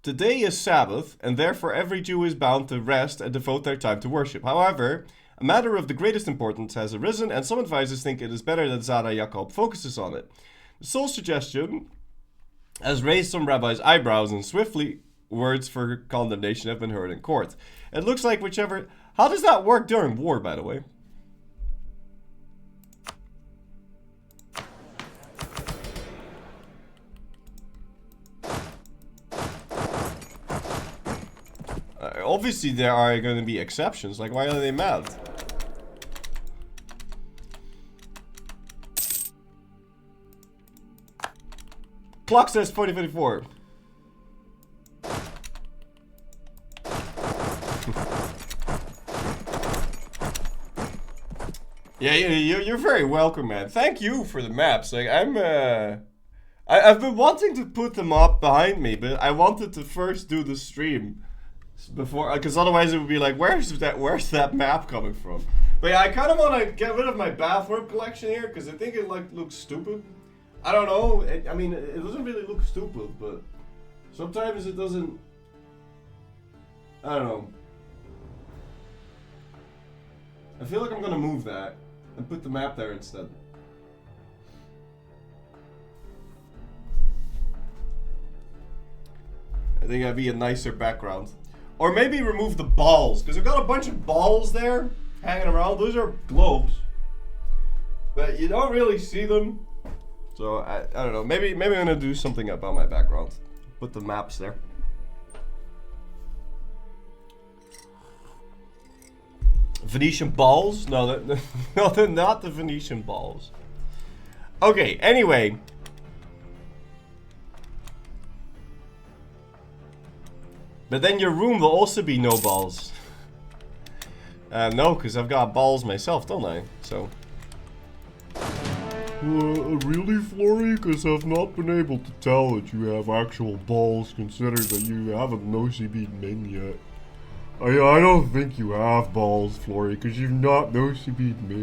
Today is Sabbath, and therefore every Jew is bound to rest and devote their time to worship. However, a matter of the greatest importance has arisen, and some advisors think it is better that Zara Jacob focuses on it. The sole suggestion has raised some rabbis' eyebrows, and swiftly words for condemnation have been heard in court. It looks like whichever... How does that work during war, by the way? Obviously there are going to be exceptions, like why are they mad? Clock says 2024. Yeah, you're very welcome, man. Thank you for the maps. Like I've been wanting to put them up behind me, but I wanted to first do the stream before, because otherwise it would be like, where's that map coming from? But yeah, I kind of want to get rid of my bathrobe collection here because I think it like looks stupid. I don't know. I mean, it doesn't really look stupid, but sometimes it doesn't. I don't know. I feel like I'm gonna move that and put the map there instead. I think that'd be a nicer background. Or maybe remove the balls, because I've got a bunch of balls there hanging around. Those are globes, but you don't really see them. So I don't know. Maybe I'm gonna do something about my background. Put the maps there. Venetian balls? No, no, they're not the Venetian balls. Okay. Anyway. But then your room will also be no balls. No, because I've got balls myself, don't I? So. Really, Flory? Because I've not been able to tell that you have actual balls, considering that you haven't no-CB'd Ming yet. I don't think you have balls, Flory, because you've not no-CB'd Ming.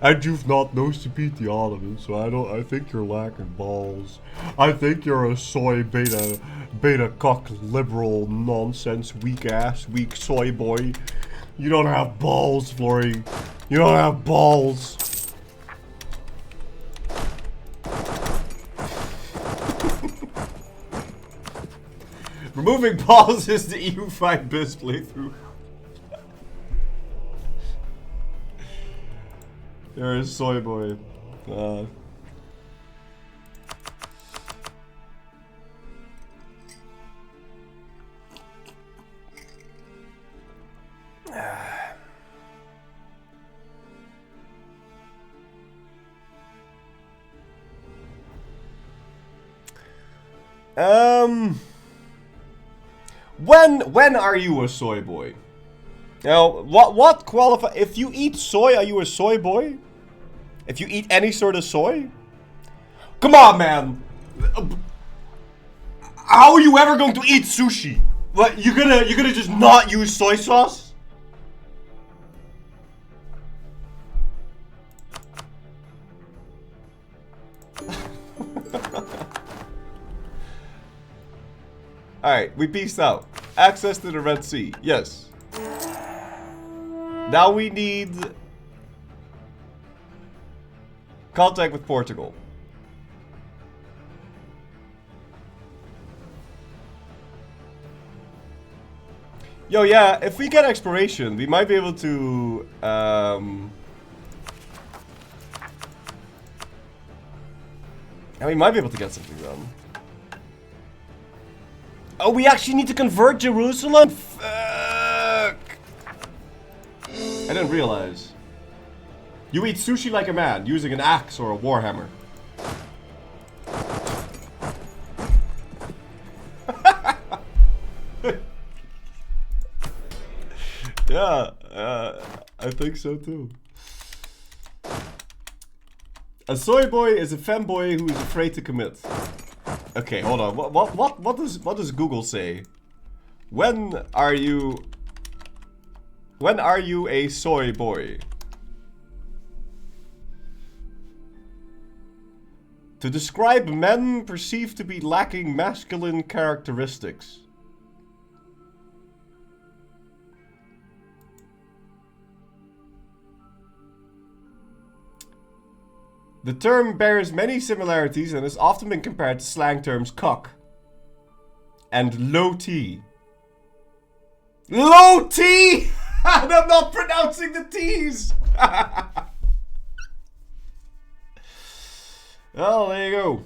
And you've not no-CB'd the Ottoman, so I think you're lacking balls. I think you're a soy beta cock liberal nonsense weak soy boy. You don't have balls, Flory. You don't have balls. Removing balls is the EU5 Biz playthrough. You're a soy boy. When are you a soy boy? Now, what qualify? If you eat soy, are you a soy boy? If you eat any sort of soy? Come on, man. How are you ever going to eat sushi? What, you're gonna just not use soy sauce? Alright, we peaced out. Access to the Red Sea. Yes. Now we need contact with Portugal. Yo, yeah, if we get exploration, we might be able to and we might be able to get something done. Oh, we actually need to convert Jerusalem? Fuck! I didn't realize. You eat sushi like a man, using an axe or a warhammer. Yeah, I think so too. A soy boy is a femboy who is afraid to commit. Okay, hold on. What does Google say? When are you a soy boy? To describe men perceived to be lacking masculine characteristics. The term bears many similarities and has often been compared to slang terms cock and low T. Low T! And I'm not pronouncing the T's! Well, there you go.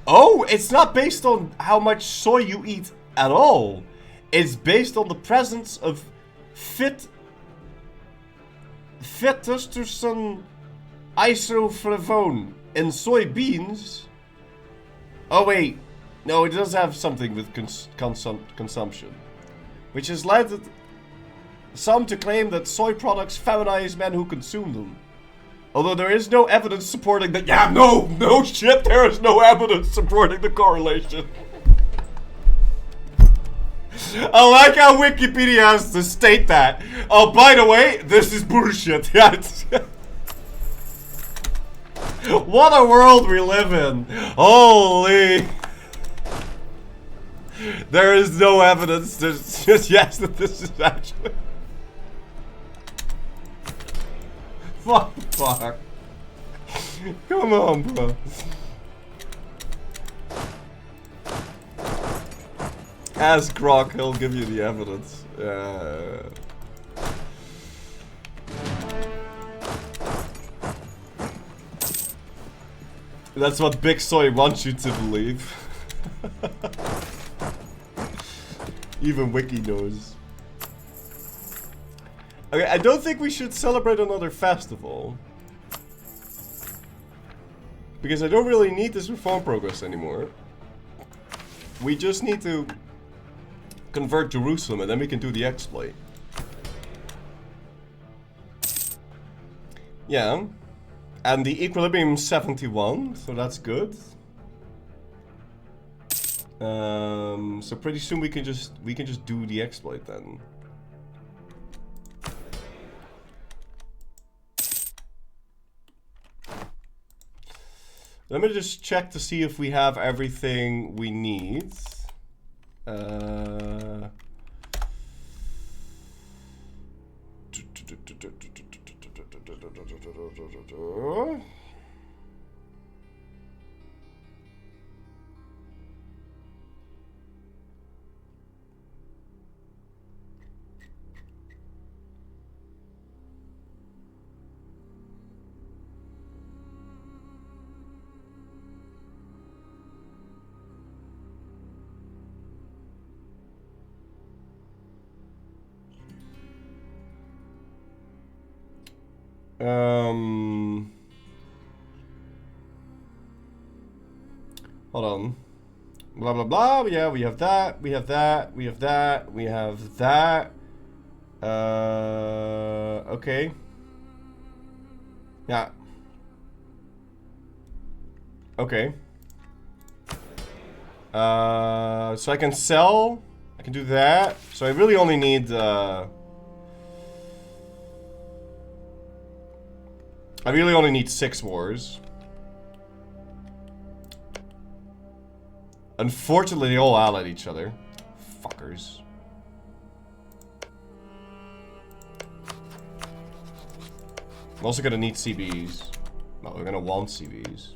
Oh, it's not based on how much soy you eat at all. It's based on the presence of phytoestrogen isoflavone in soybeans. Oh wait, no, it does have something with consumption, which has led some to claim that soy products feminize men who consume them. Although there is no evidence supporting that. Yeah, no shit, there is no evidence supporting the correlation. I like how Wikipedia has to state that. Oh, by the way, this is bullshit. What a world we live in. Holy. There is no evidence to suggest that this is actually. Fuck. Come on, bro. Ask Grok, he'll give you the evidence. That's what Big Soy wants you to believe. Even Wiki knows. Okay, I don't think we should celebrate another festival. Because I don't really need this reform progress anymore. We just need to convert Jerusalem and then we can do the exploit. Yeah. And the equilibrium 71, so that's good. So pretty soon we can just do the exploit then. Let me just check to see if we have everything we need. Hold on. Blah blah blah. Yeah, we have that. We have that. We have that. We have that. Okay. Yeah. Okay. So I can sell. I can do that. So I really only need. I really only need 6 wars. Unfortunately, they all allied each other. Fuckers. I'm also gonna need CBs. No, we're gonna want CBs.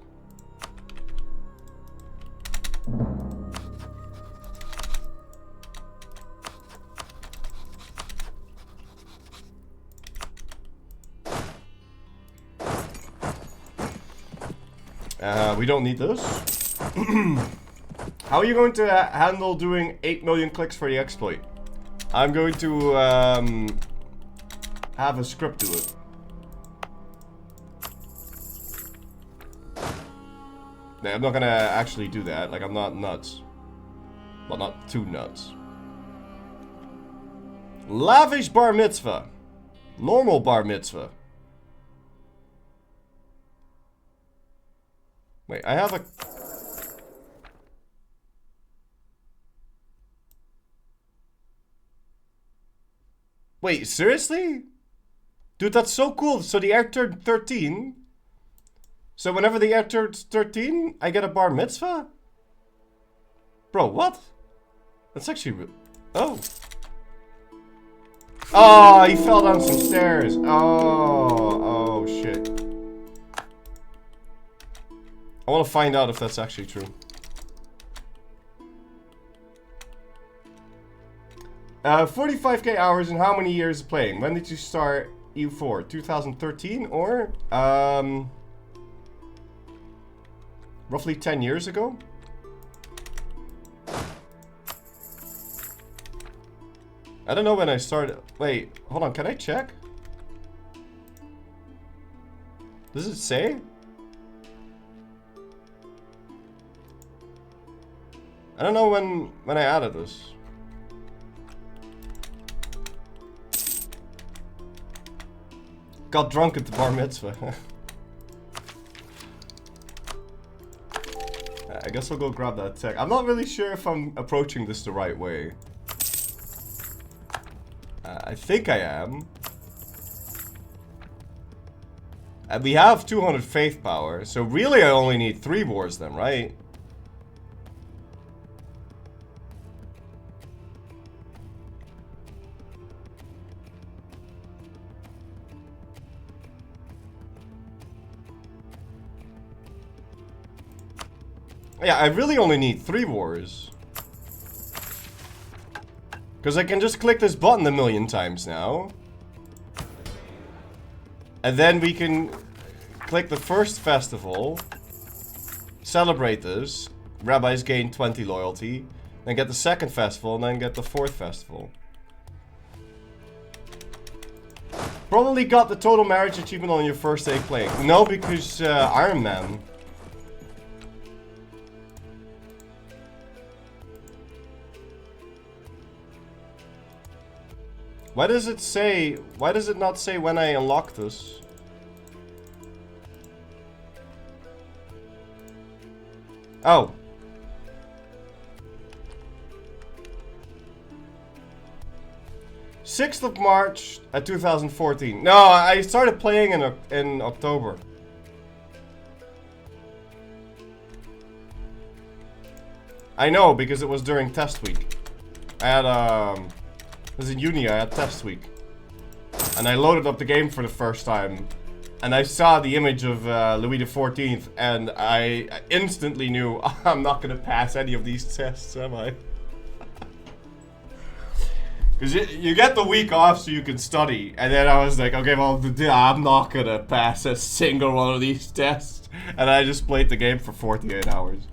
We don't need this. How are you going to handle doing 8 million clicks for the exploit? I'm going to have a script do it. No, I'm not gonna actually do that. Like, I'm not nuts. Well, not too nuts. Lavish bar mitzvah. Normal bar mitzvah. Wait, I have a... Wait, seriously? Dude, that's so cool. So the heir turned 13. So whenever the heir turns 13, I get a bar mitzvah? Bro, what? That's actually... Oh. Oh, he fell down some stairs. Oh, shit. I want to find out if that's actually true. 45k hours and how many years of playing? When did you start EU4? 2013 or roughly 10 years ago? I don't know when I started. Wait, hold on, can I check? Does it say? I don't know when I added this. Got drunk at the bar mitzvah. I guess I'll go grab that tech. I'm not really sure if I'm approaching this the right way. I think I am. And we have 200 faith power, so really I only need 3 wars then, right? Yeah, I really only need 3 wars. Because I can just click this button a million times now. And then we can click the first festival. Celebrate this. Rabbis gain 20 loyalty. Then get the second festival and then get the 4th festival. Probably got the total marriage achievement on your first day playing. No, because Iron Man. Why does it say... Why does it not say when I unlock this? Oh. '6th of March 2014. No, I started playing in October. I know, because it was during test week. I had I was in uni, I had test week. And I loaded up the game for the first time. And I saw the image of Louis XIV, and I instantly knew, I'm not gonna pass any of these tests, am I? Because you get the week off so you can study. And then I was like, okay, well, I'm not gonna pass a single one of these tests. And I just played the game for 48 hours.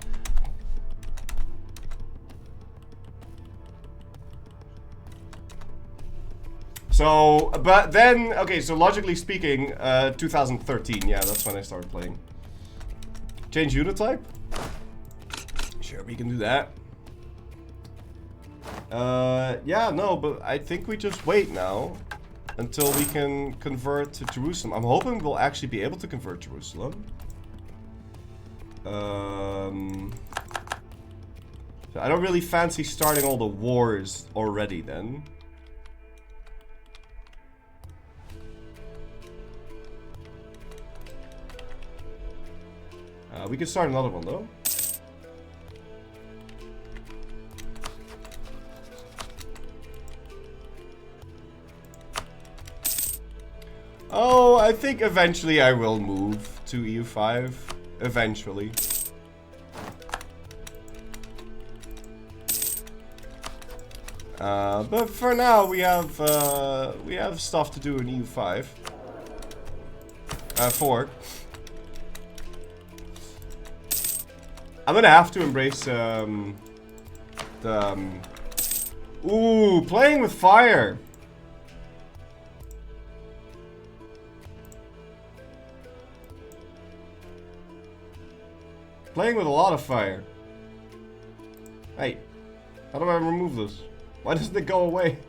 So, but then, okay, so logically speaking, 2013, yeah, that's when I started playing. Change unit type? Sure, we can do that. Yeah, no, but I think we just wait now until we can convert to Jerusalem. I'm hoping we'll actually be able to convert Jerusalem. So I don't really fancy starting all the wars already then. We can start another one though. Oh, I think eventually I will move to EU5. Eventually. But for now we have stuff to do in EU5. 4. I'm gonna have to embrace ooh, playing with fire. Playing with a lot of fire. Hey, how do I remove this? Why doesn't it go away?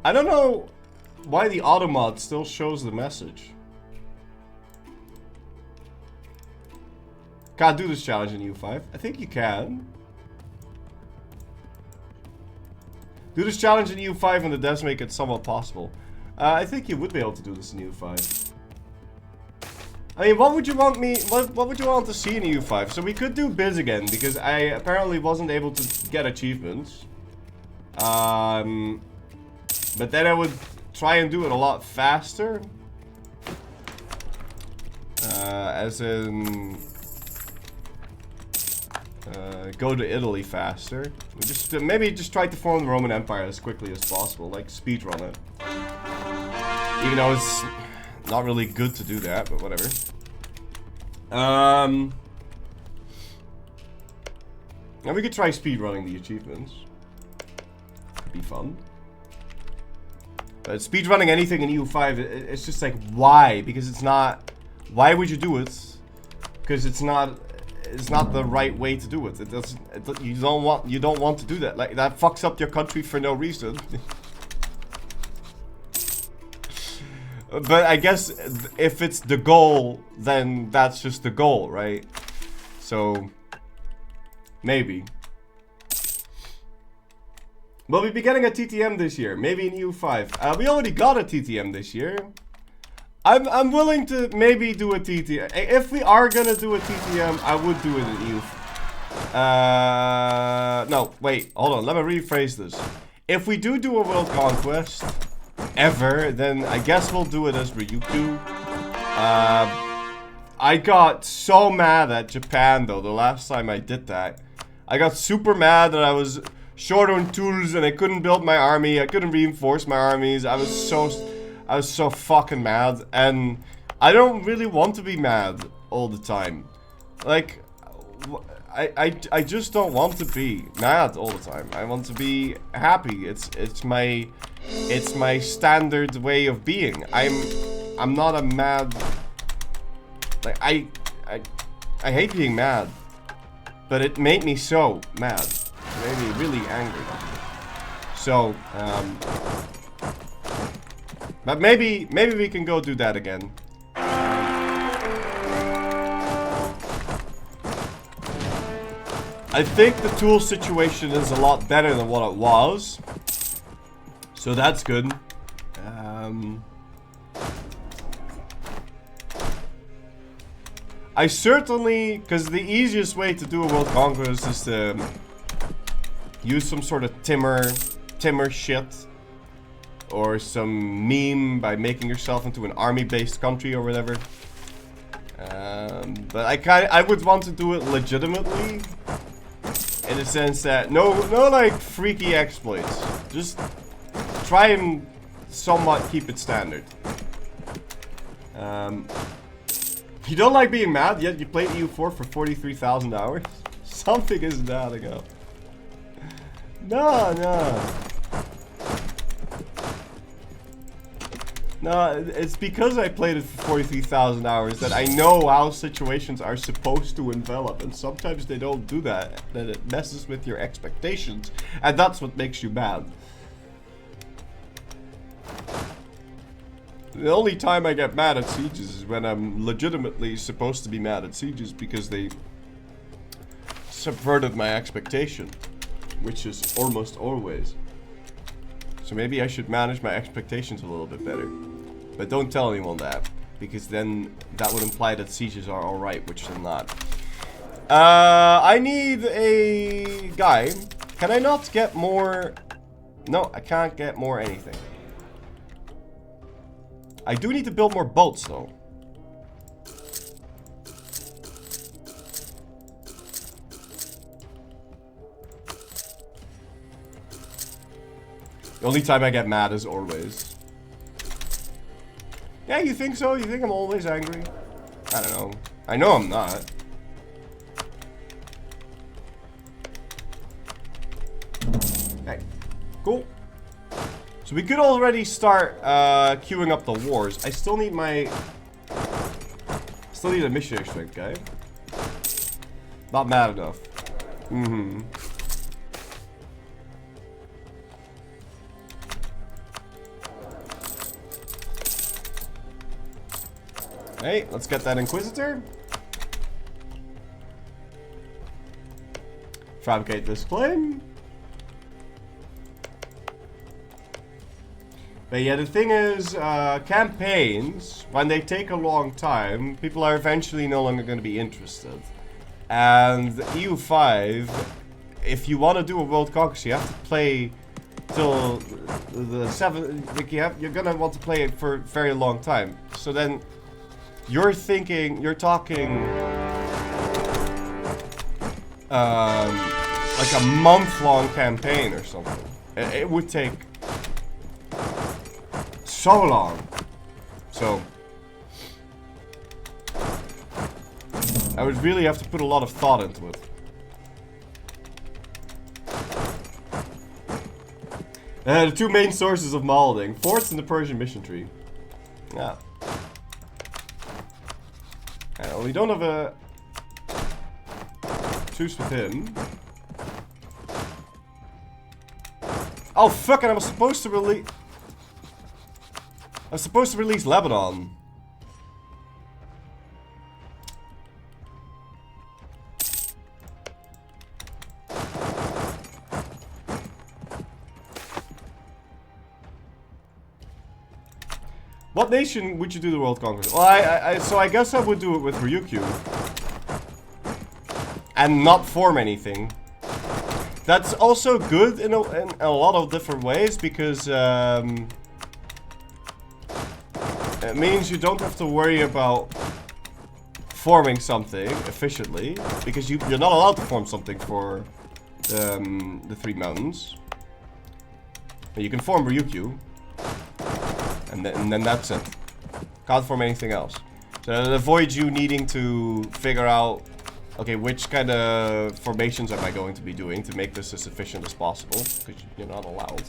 I don't know why the automod still shows the message. Can't do this challenge in EU5. I think you can. Do this challenge in EU5 and the devs make it somewhat possible. I think you would be able to do this in EU5. I mean, what would you want me? What would you want to see in EU5? So we could do biz again because I apparently wasn't able to get achievements. But then I would try and do it a lot faster. As in, go to Italy faster. Maybe just try to form the Roman Empire as quickly as possible, like speedrun it. Even though it's not really good to do that, but whatever. And we could try speedrunning the achievements. Could be fun. But speedrunning anything in EU5, it's just like, why? Because it's not... Why would you do it? Because it's not the right way to do it. You don't want to do that. Like, that fucks up your country for no reason. But I guess if it's the goal, then that's just the goal, right? So, maybe. Will we be getting a TTM this year? Maybe in EU5. We already got a TTM this year. I'm willing to maybe do a TTM. If we are gonna do a TTM, I would do it in EU5. No, wait, hold on. Let me rephrase this. If we do a world conquest ever, then I guess we'll do it as Ryukyu. I got so mad at Japan though the last time I did that. I got super mad that I was short on tools and I couldn't build my army. I couldn't reinforce my armies. I was so fucking mad, and I don't really want to be mad all the time. Like, I just don't want to be mad all the time. I want to be happy. It's my standard way of being. I'm not a mad. Like I hate being mad, but it made me so mad. It made me really angry. So but maybe we can go do that again. I think the tool situation is a lot better than what it was. So that's good. I certainly, because the easiest way to do a world conquest is to use some sort of timber shit. Or some meme by making yourself into an army-based country or whatever. But I would want to do it legitimately, in the sense that no like freaky exploits. Just try and somewhat keep it standard. You don't like being mad, yet you played EU4 for 43,000 hours. Something isn't adding up. No. No, it's because I played it for 43,000 hours that I know how situations are supposed to envelop, and sometimes they don't do that, that it messes with your expectations, and that's what makes you mad. The only time I get mad at sieges is when I'm legitimately supposed to be mad at sieges because they subverted my expectation, which is almost always. So maybe I should manage my expectations a little bit better. But don't tell anyone that, because then that would imply that sieges are alright, which they're not. I need a guy. Can I not get more? No, I can't get more anything. I do need to build more boats, though. The only time I get mad is always. Yeah, you think so? You think I'm always angry? I don't know. I know I'm not. Okay, cool. So we could already start queuing up the wars. I still need my... Still need a missionary strength guy. Not mad enough. Hey, let's get that Inquisitor. Fabricate this claim. But yeah, the thing is, campaigns, when they take a long time, people are eventually no longer going to be interested. And EU5, if you want to do a World Conquest, you have to play till the 7th. Like you're going to want to play it for a very long time. So then, you're talking like a month-long campaign or something. It would take so long. So I would really have to put a lot of thought into it. The two main sources of malding: forts and the Persian mission tree. Yeah. We don't have a truce with him. Oh fuck it! I was supposed to release. I was supposed to release Lebanon. What nation would you do the world conquest? Well, so I guess I would do it with Ryukyu. And not form anything. That's also good in a lot of different ways, because it means you don't have to worry about forming something efficiently, because you're not allowed to form something for the three mountains. But you can form Ryukyu. And then that's it. Can't form anything else. So it avoids you needing to figure out, okay, which kind of formations am I going to be doing to make this as efficient as possible, because you're not allowed.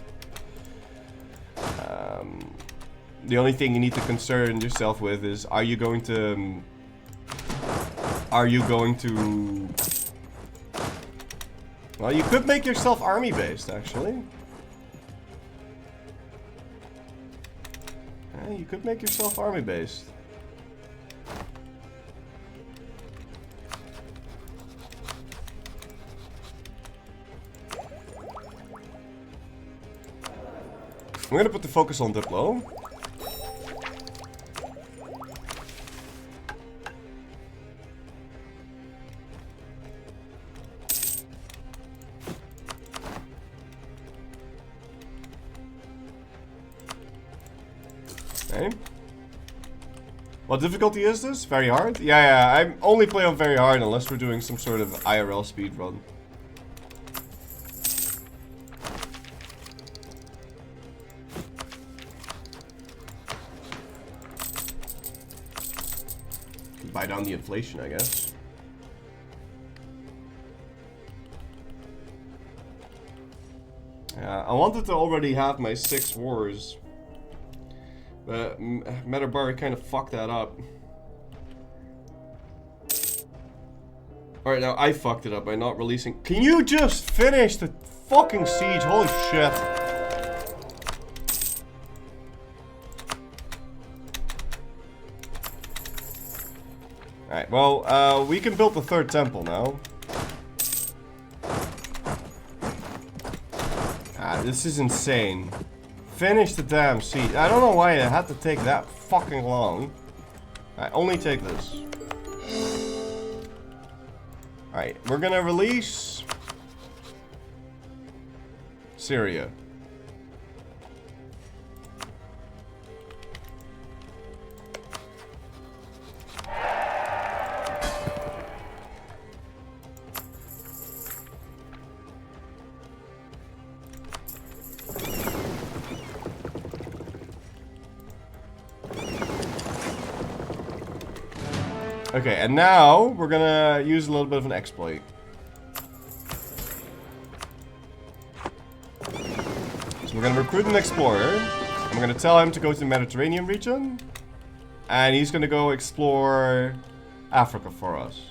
The only thing you need to concern yourself with is, are you going to well, you could make yourself army based, actually. Yeah, you could make yourself army based. I'm gonna put the focus on Diplo. Okay. What difficulty is this? Very hard? Yeah, I only play on very hard unless we're doing some sort of IRL speed run. Buy down the inflation, I guess. I wanted to already have my 6 wars. But Metabari kind of fucked that up. Alright, now I fucked it up by not releasing... Can you just finish the fucking siege? Holy shit. Alright, well, we can build the 3rd temple now. This is insane. Finish the damn siege. I don't know why it had to take that fucking long. Alright, only take this. Alright, we're gonna release Syria. Okay, and now we're gonna use a little bit of an exploit. So we're gonna recruit an explorer. I'm gonna tell him to go to the Mediterranean region. And he's gonna go explore Africa for us.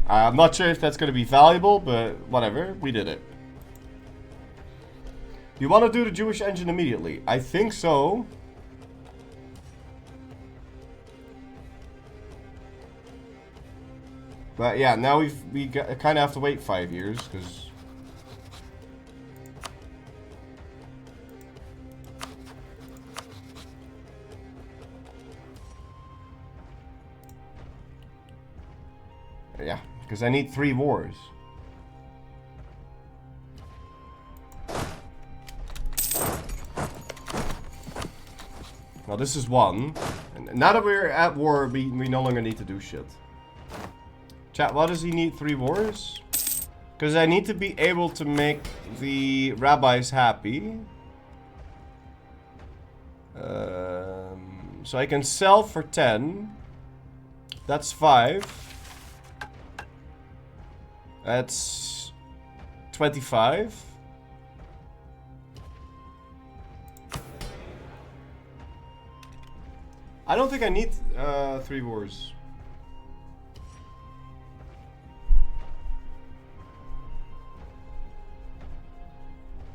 I'm not sure if that's gonna be valuable, but whatever, we did it. You wanna do the Jewish engine immediately? I think so. But yeah, now we kind of have to wait 5 years because. Yeah, because I need 3 wars. Well, this is 1. And now that we're at war, we no longer need to do shit. Chat, why does he need 3 wars? Because I need to be able to make the rabbis happy. So I can sell for 10. That's 5. That's 25. I don't think I need 3 wars.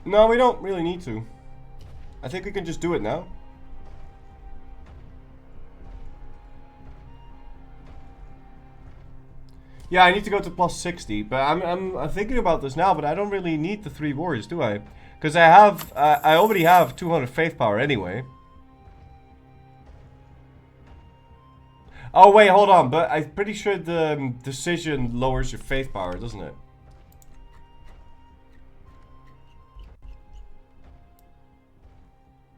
No, we don't really need to. I think we can just do it now. Yeah, I need to go to plus 60, but I'm thinking about this now, but I don't really need the 3 wars, do I? Because I already have 200 faith power anyway. Oh wait, hold on, but I'm pretty sure the decision lowers your faith power, doesn't it?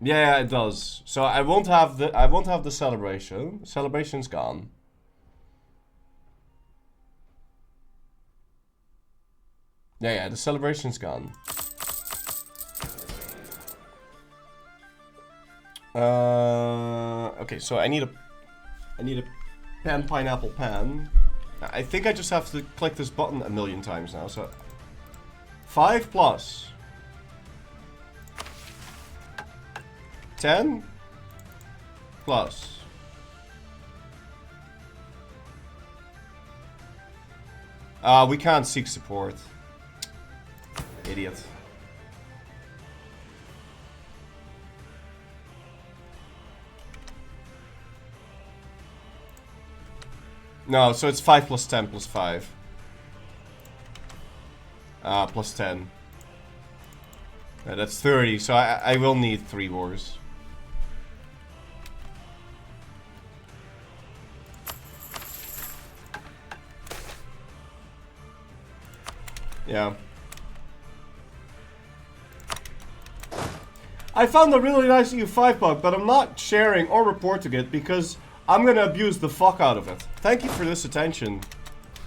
Yeah, it does. So I won't have the celebration. Celebration's gone. Yeah, the celebration's gone. Okay, so I need a pineapple pan. I think I just have to click this button a million times now. So 5 plus 10 plus we can't seek support. Idiot. No, so it's 5 plus 10 plus 5. Plus 10. That's 30, so I will need 3 wars. Yeah. I found a really nice EU5 bug, but I'm not sharing or reporting it because I'm gonna abuse the fuck out of it. Thank you for this attention.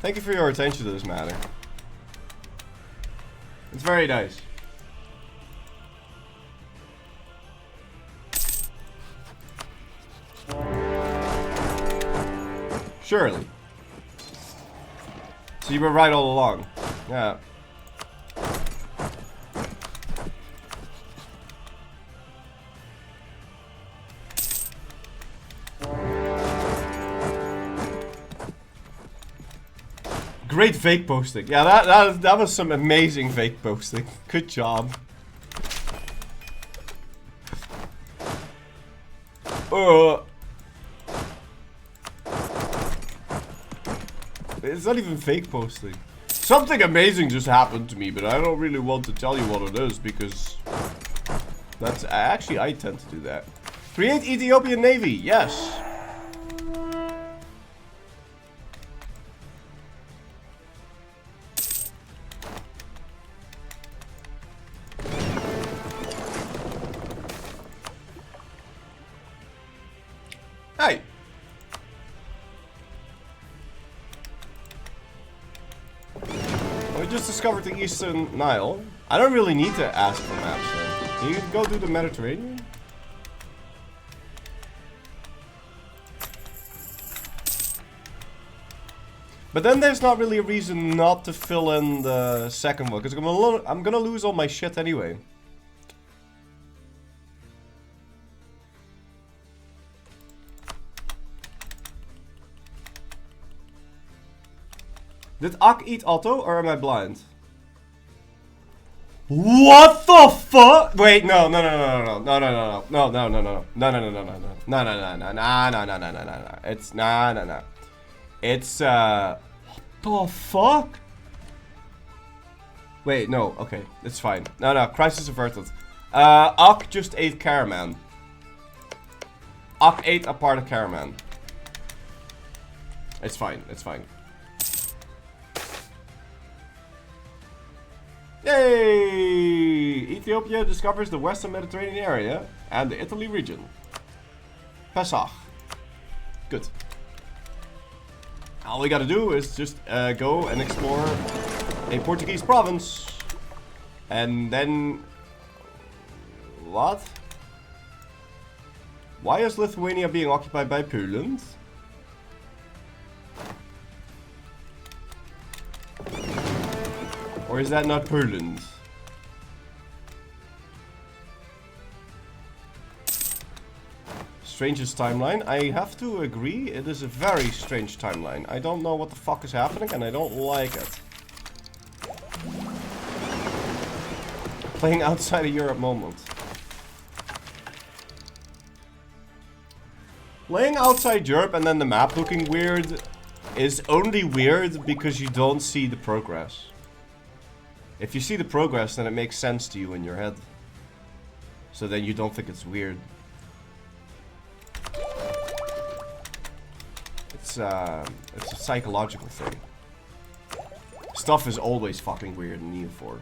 Thank you for your attention to this matter. It's very nice. Surely. So you were right all along. Yeah. Great fake posting. Yeah, that was some amazing fake posting. Good job. It's not even fake posting. Something amazing just happened to me, but I don't really want to tell you what it is because that's actually I tend to do that. Create Ethiopian Navy. Yes. Hey! We just discovered the Eastern Nile. I don't really need to ask for maps then. Can you go do the Mediterranean? But then there's not really a reason not to fill in the second one, because I'm gonna lose all my shit anyway. Did Ak eat Otto, or am I blind? What the fuck? Wait, no. It's, what Oh, fuck? Wait, no, okay, it's fine. No, crisis averted. Ak just ate Caraman. Ak ate a part of Caraman. It's fine, it's fine. Yay! Ethiopia discovers the Western Mediterranean area and the Italy region. Pesach. Good. All we gotta do is just go and explore a Portuguese province. And then... What? Why is Lithuania being occupied by Poland? Or is that not Poland? Strangest timeline. I have to agree, it is a very strange timeline. I don't know what the fuck is happening and I don't like it. Playing outside of Europe moment. Playing outside Europe and then the map looking weird is only weird because you don't see the progress. If you see the progress, then it makes sense to you in your head. So then you don't think it's weird. It's a psychological thing. Stuff is always fucking weird in EU4.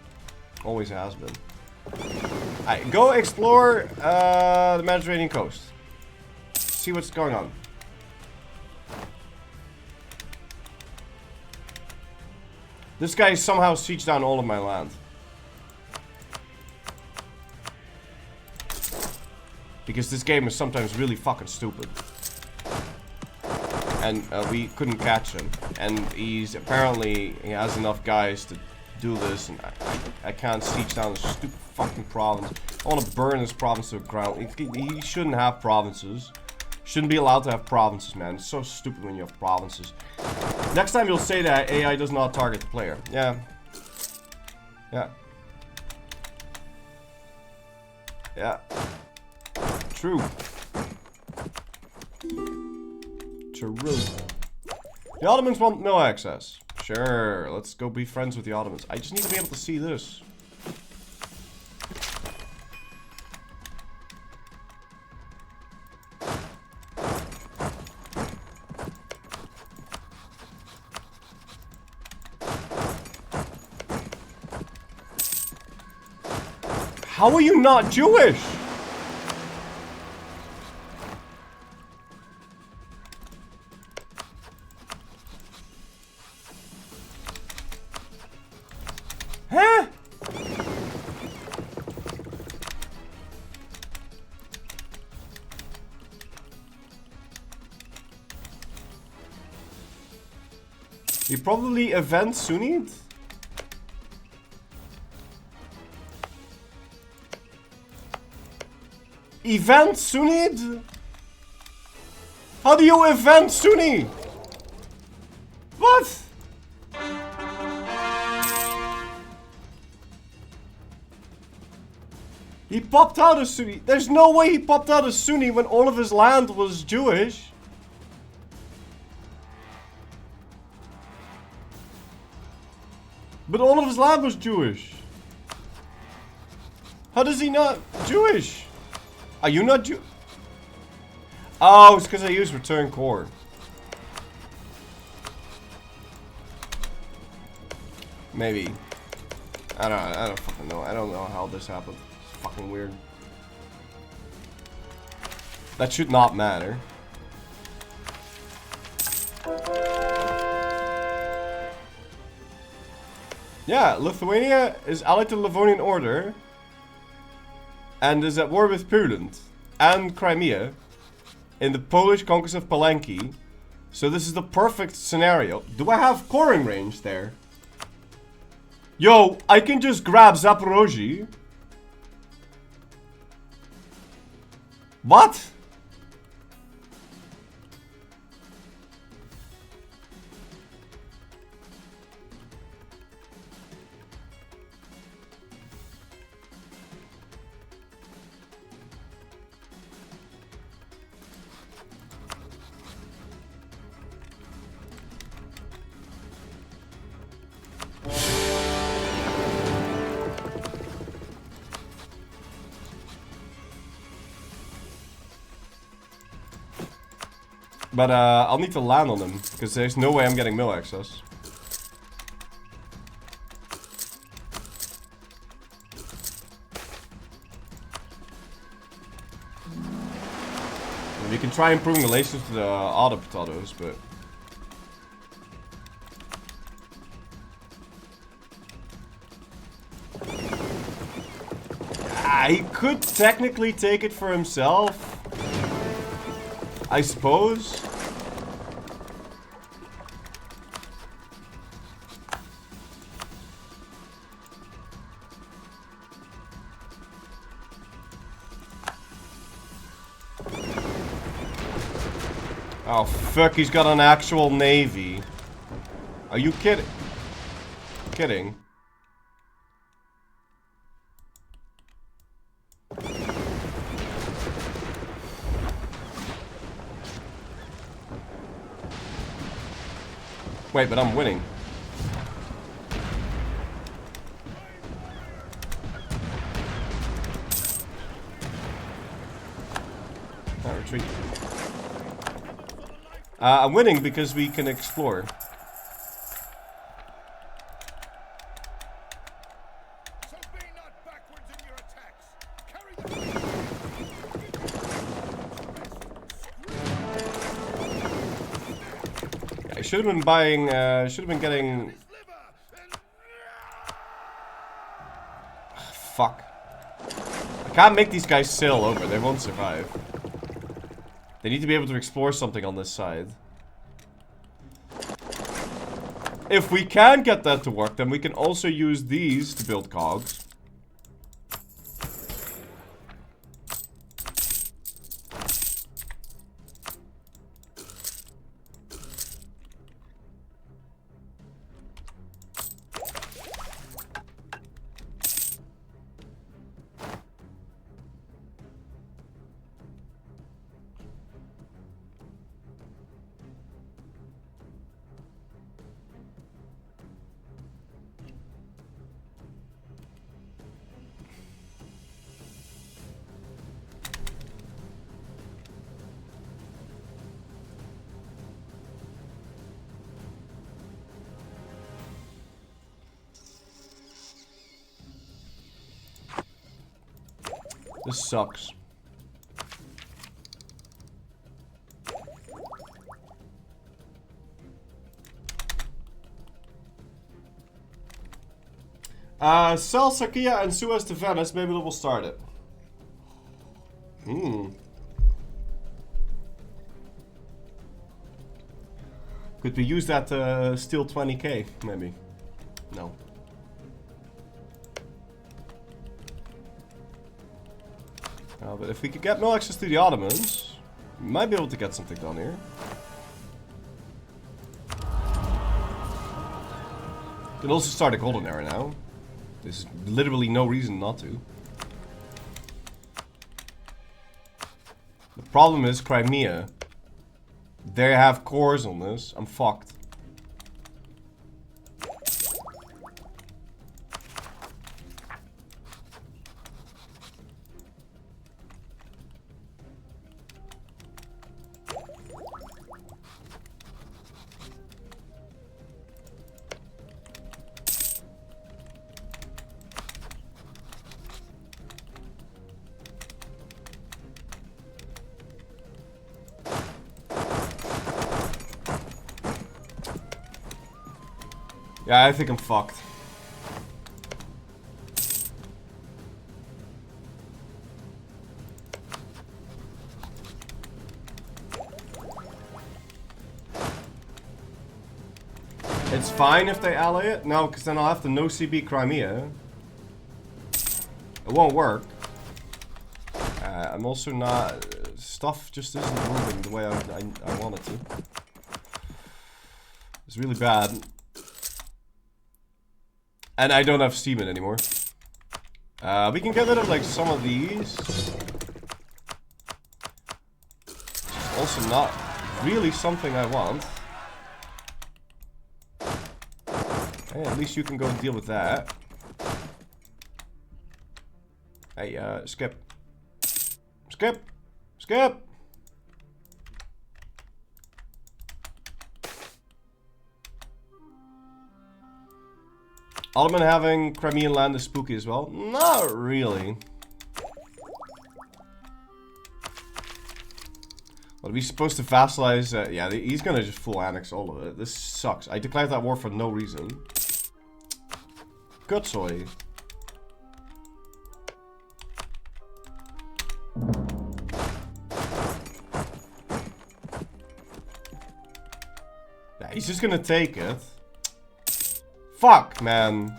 Always has been. Alright, go explore the Mediterranean coast. See what's going on. This guy somehow sieged down all of my land. Because this game is sometimes really fucking stupid. And we couldn't catch him. And he has enough guys to do this. And I can't siege down this stupid fucking province. I want to burn this province to the ground. He shouldn't have provinces. Shouldn't be allowed to have provinces, man. It's so stupid when you have provinces. Next time you'll say that AI does not target the player. Yeah. Yeah. Yeah. True. True. The Ottomans want no access. Sure, let's go be friends with the Ottomans. I just need to be able to see this. How are you not Jewish? Huh? You probably event Sunni? Event Sunni? How do you event Sunni? What? He popped out as Sunni. There's no way he popped out as Sunni when all of his land was Jewish. But all of his land was Jewish. How does he not Jewish? Are you not Jew? Oh, it's because I use return core. Maybe. I don't fucking know. I don't know how this happened. It's fucking weird. That should not matter. Yeah, Lithuania is allied to the Livonian Order. And is at war with Poland and Crimea in the Polish conquest of Palenki. So this is the perfect scenario. Do I have coring range there? Yo, I can just grab Zaporozhye. What? But I'll need to land on them, because there's no way I'm getting mill access. We can try improving relations to the other potatoes, but... he could technically take it for himself. I suppose. Oh fuck, he's got an actual navy. Are you kidding? Kidding? Wait, but I'm winning. Oh, retreat. I'm winning because we can explore.
So be not backwards in your attacks. Carry them.
I should have been buying, should have been getting... Fuck. I can't make these guys sail over, they won't survive. They need to be able to explore something on this side. If we can get that to work, then we can also use these to build cogs. This sucks. Sell Sarkia and Suez to Venice. Maybe we'll start it. Could we use that to steal 20k? Maybe. No. But if we could get no access to the Ottomans, we might be able to get something done here. We can also start a golden era now. There's literally no reason not to. The problem is Crimea. They have cores on this. I'm fucked. Yeah, I think I'm fucked. It's fine if they ally it? No, because then I'll have to no CB Crimea. It won't work. I'm also not... Stuff just isn't moving the way I want it to. It's really bad. And I don't have Seaman anymore. We can get rid of like some of these. Also not really something I want. Hey, at least you can go deal with that. Hey, skip. Skip! Skip! Ottoman having Crimean land is spooky as well? Not really. What, are we supposed to vassalize? Yeah, he's gonna just full annex all of it. This sucks. I declared that war for no reason. Good soy. Yeah, he's just gonna take it. Fuck, man.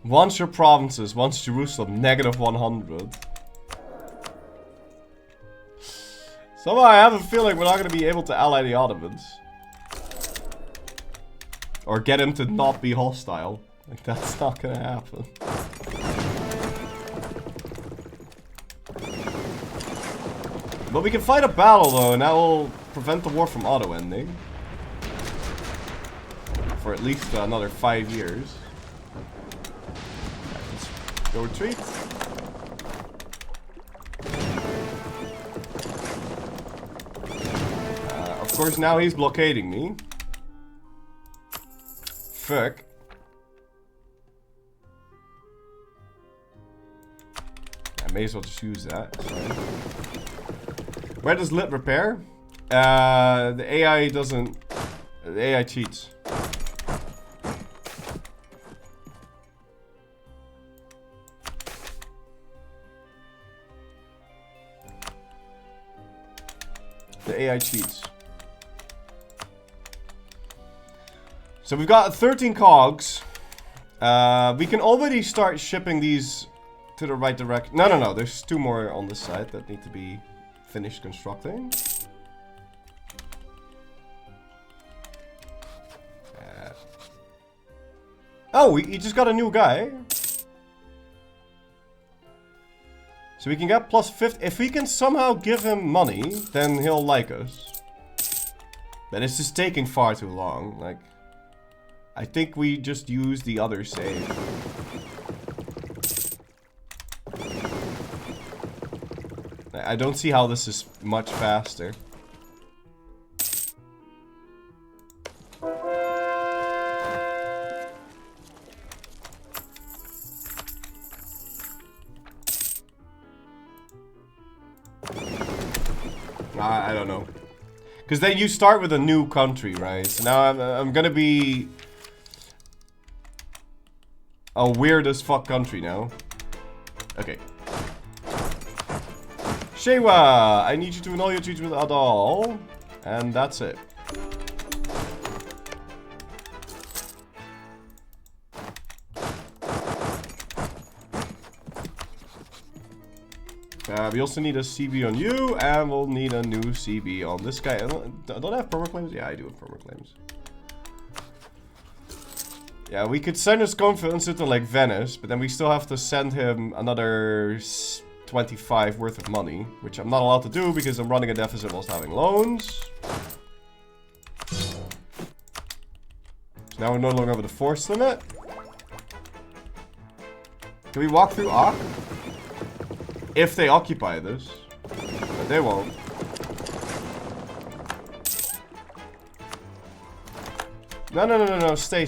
Once your provinces, once Jerusalem, -100. Somehow I have a feeling we're not going to be able to ally the Ottomans. Or get him to not be hostile. Like, that's not going to happen. But we can fight a battle though, and that will prevent the war from auto-ending. For at least another 5 years. Go retreat. Of course, now he's blockading me. Fuck. I may as well just use that. Where does lit repair? The AI doesn't. The AI cheats. The AI cheats. So we've got 13 cogs. We can already start shipping these to the right direction. No. There's 2 more on this side that need to be finished constructing. Oh, he just got a new guy. So we can get +50. If we can somehow give him money, then he'll like us. But it's just taking far too long. Like, I think we just use the other save. I don't see how this is much faster. I don't know. Because then you start with a new country, right? So now I'm gonna be a weird as fuck country now. Okay. Shewa, I need you to annul your treaty with Adal. And that's it. We also need a CB on you, and we'll need a new CB on this guy. I don't have permaclaims? Yeah, I do have permaclaims. Yeah, we could send his confidence to like Venice, but then we still have to send him another 25 worth of money, which I'm not allowed to do because I'm running a deficit whilst having loans. So now we're no longer over the force limit. Can we walk through Ak? If they occupy this. But they won't. No. Stay.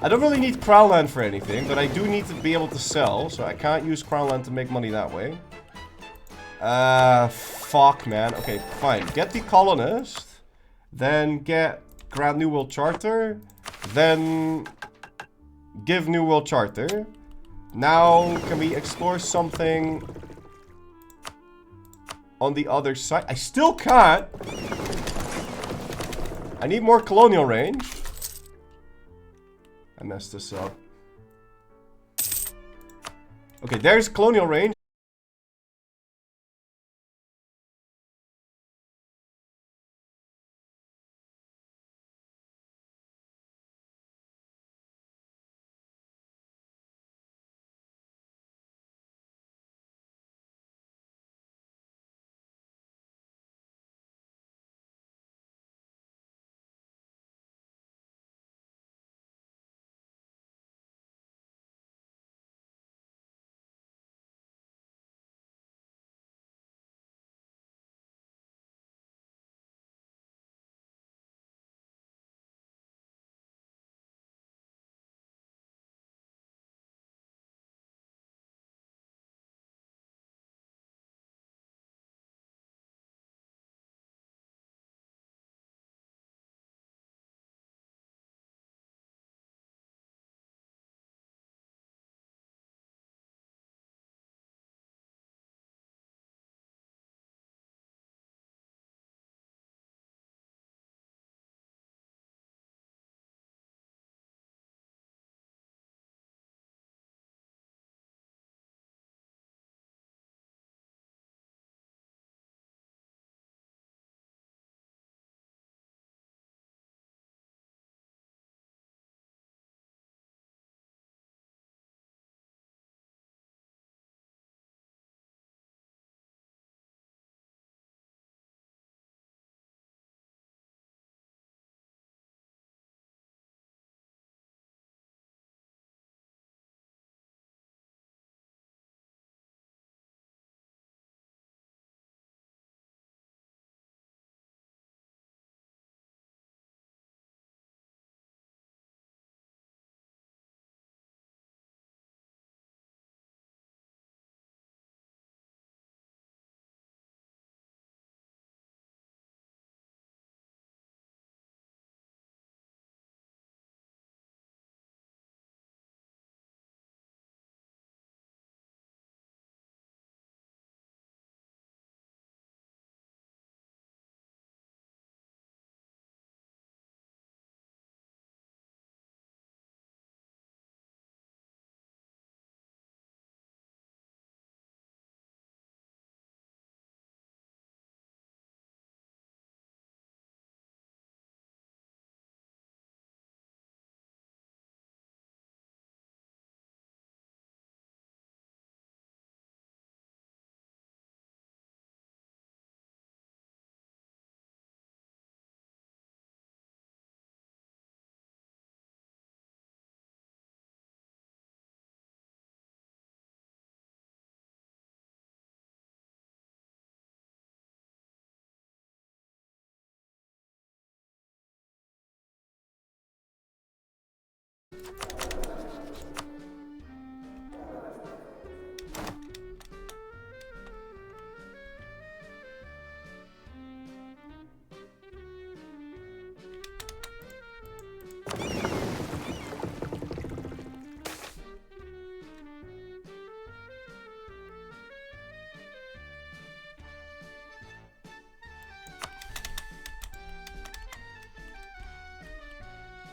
I don't really need crown land for anything, but I do need to be able to sell, so I can't use crown land to make money that way. Fuck, man. Okay, fine. Get the colonist. Then get Grant New World Charter. Then give New World Charter. Now, can we explore something on the other side? I still can't. I need more colonial range. I messed this up. Okay, there's colonial range.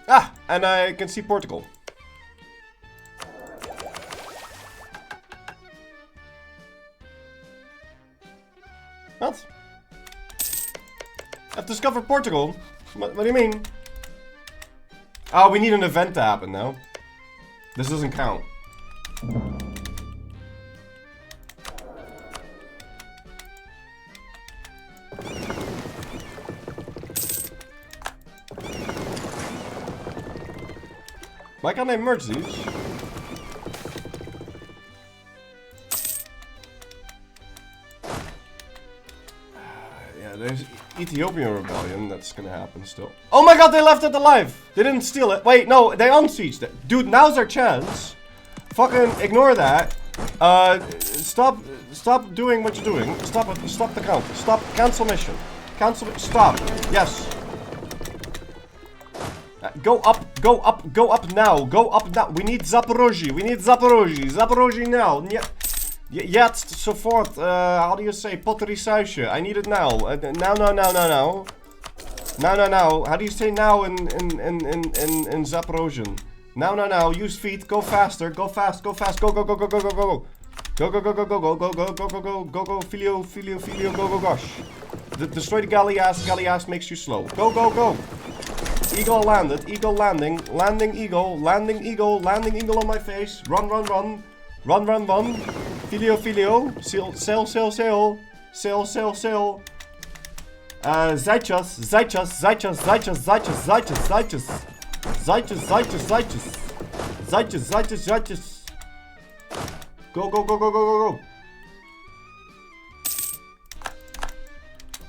Ah, and I can see Portugal. What? I've discovered Portugal. What do you mean? Oh, we need an event to happen now. This doesn't count. Why can't I merge these? Yeah, there's Ethiopian rebellion. That's gonna happen still. Oh my god, they left it alive! They didn't steal it. Wait, no, they unsieged it. Dude, now's our chance. Fucking ignore that. Stop doing what you're doing. Stop the count. Stop, cancel mission. Stop. Yes. Go up now. Go up now. We need Zaporozhye now. Yet, so forth. How do you say? Potterysuisje. I need it now. Now. How do you say now in Zaporozhian? Now. Use feet. Go faster. Go fast. Go. Go. Filio. Go. Gosh. Destroy the Gallias makes you slow. Go. Eagle landed. Eagle landing. Landing eagle on my face. Run. Filio. Sail. Zeitjes. Go.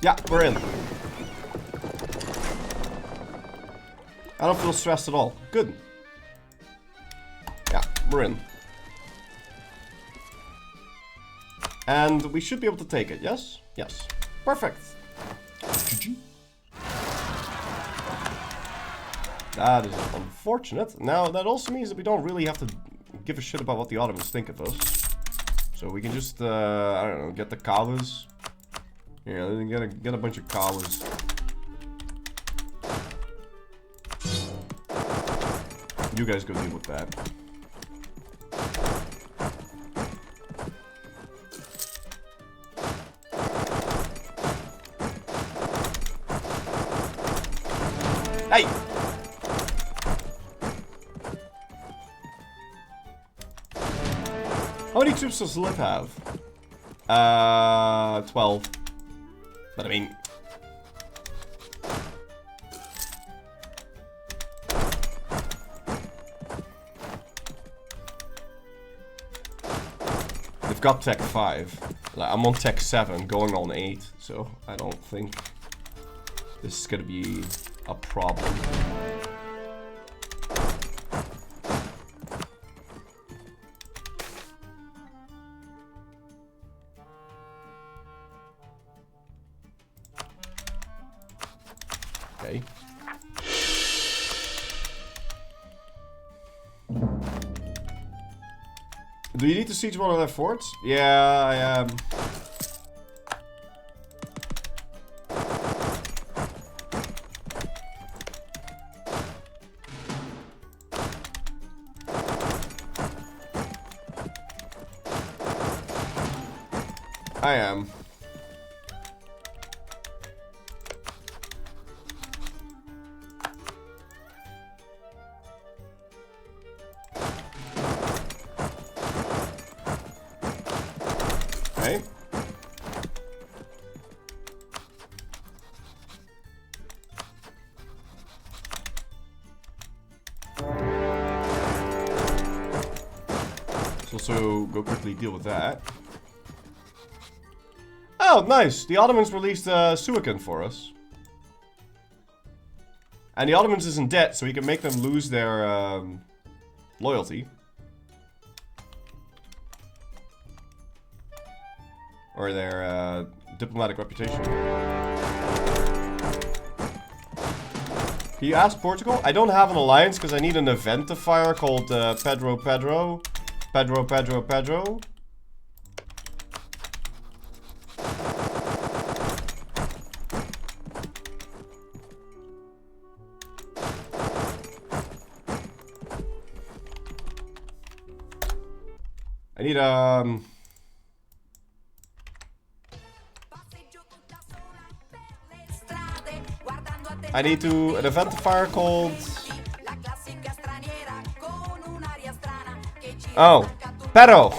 Yeah, we're in. I don't feel stressed at all. Good. Yeah, we're in. And we should be able to take it, yes? Yes. Perfect. GG. That is unfortunate. Now, that also means that we don't really have to give a shit about what the Ottomans think of us. So we can just, I don't know, get the cows. Yeah, get a bunch of cows. You guys go deal with that. Hey! How many troops does Lip have? 12. But I mean... They've got tech 5. Like, I'm on tech 7, going on 8, so I don't think this is gonna be a problem. Okay. Do you need to siege one of their forts? Yeah, I am. I am. Okay. Let's also go quickly deal with that. Oh, nice! The Ottomans released Suakin for us. And the Ottomans isn't dead, so we can make them lose their loyalty. Or their diplomatic reputation. Can you ask Portugal? I don't have an alliance because I need an eventifier called Pedro. I need an eventifier called... Oh, Pero!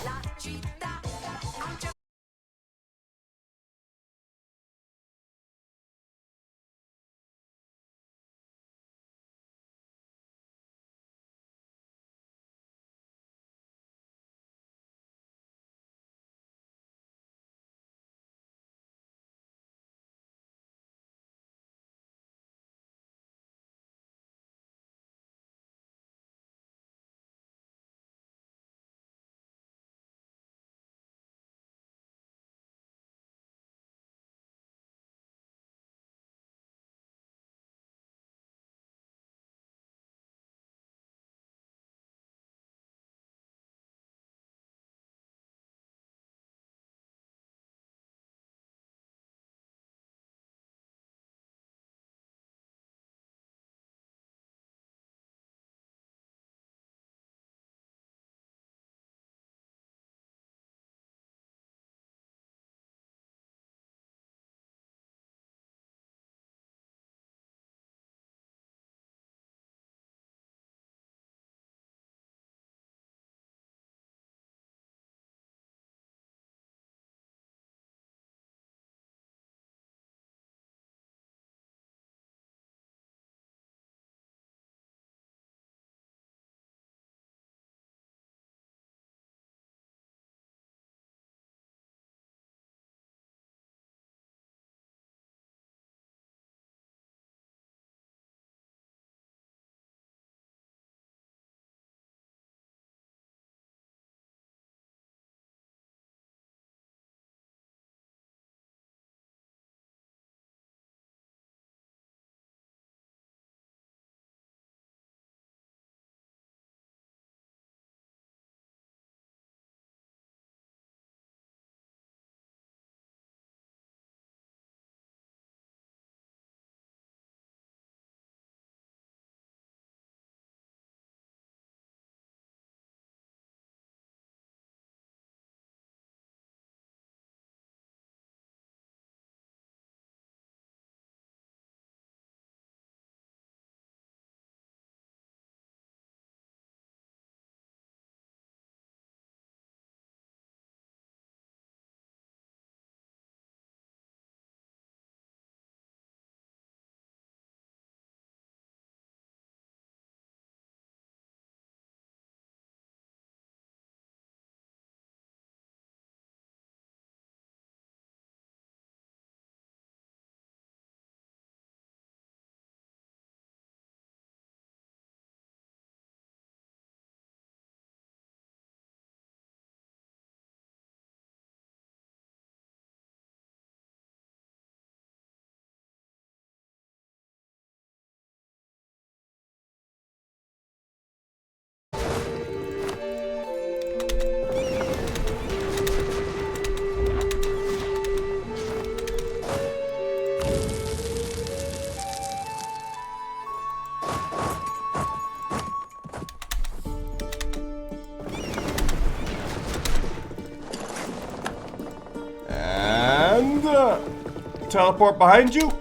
Teleport behind you.